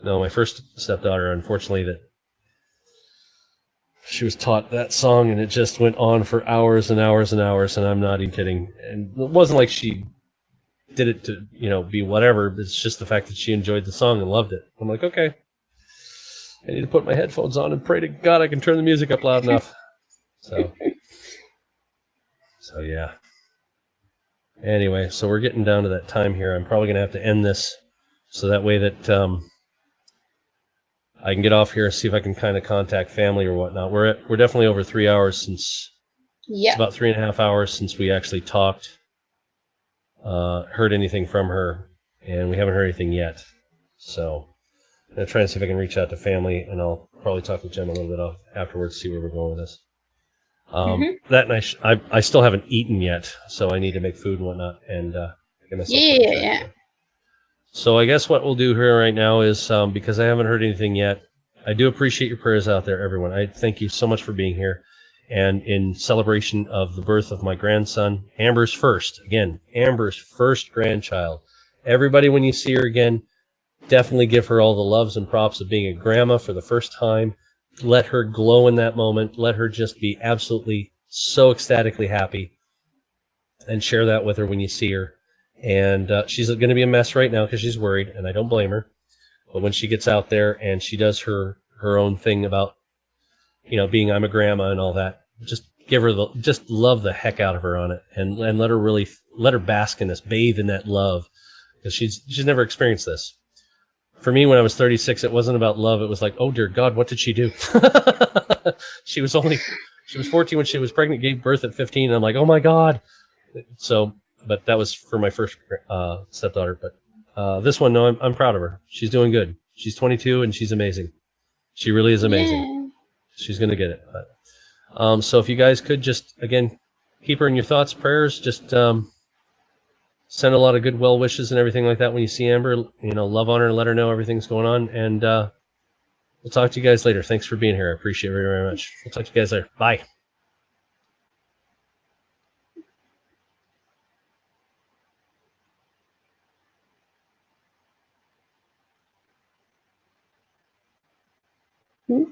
No, my first stepdaughter, unfortunately, that she was taught that song, and it just went on for hours and hours and hours, and I'm not even kidding. And it wasn't like she did it to, be whatever. It's just the fact that she enjoyed the song and loved it. I'm like, okay, I need to put my headphones on and pray to God I can turn the music up loud enough. So yeah. Anyway, so we're getting down to that time here. I'm probably going to have to end this so that way that I can get off here and see if I can kind of contact family or whatnot. We're definitely over 3 hours since. Yeah. It's about 3.5 hours since we actually talked, heard anything from her, and we haven't heard anything yet. So I'm gonna try and see if I can reach out to family, and I'll probably talk with Jen a little bit afterwards, see where we're going with this. That night, I still haven't eaten yet, so I need to make food and whatnot, and get myself put in check. So I guess what we'll do here right now is, because I haven't heard anything yet, I do appreciate your prayers out there, everyone. I thank you so much for being here. And in celebration of the birth of my grandson, Amber's first grandchild. Everybody, when you see her again, definitely give her all the loves and props of being a grandma for the first time. Let her glow in that moment. Let her just be absolutely so ecstatically happy, and share that with her when you see her. And she's going to be a mess right now because she's worried, and I don't blame her. But when she gets out there and she does her own thing about, being I'm a grandma and all that, just give her just love the heck out of her on it, and let her bask in this, bathe in that love, because she's never experienced this. For me, when I was 36, it wasn't about love. It was like, oh dear God, what did she do? She was 14 when she was pregnant, gave birth at 15. And I'm like, oh my God. So, but that was for my first stepdaughter. But this one, no, I'm proud of her. She's doing good. She's 22 and she's amazing. She really is amazing. Yeah. She's going to get it. But, so if you guys could just, again, keep her in your thoughts, prayers, just send a lot of good well wishes and everything like that when you see Amber. Love on her and let her know everything's going on. And we'll talk to you guys later. Thanks for being here. I appreciate it very, very much. We'll talk to you guys later. Bye. Hmm?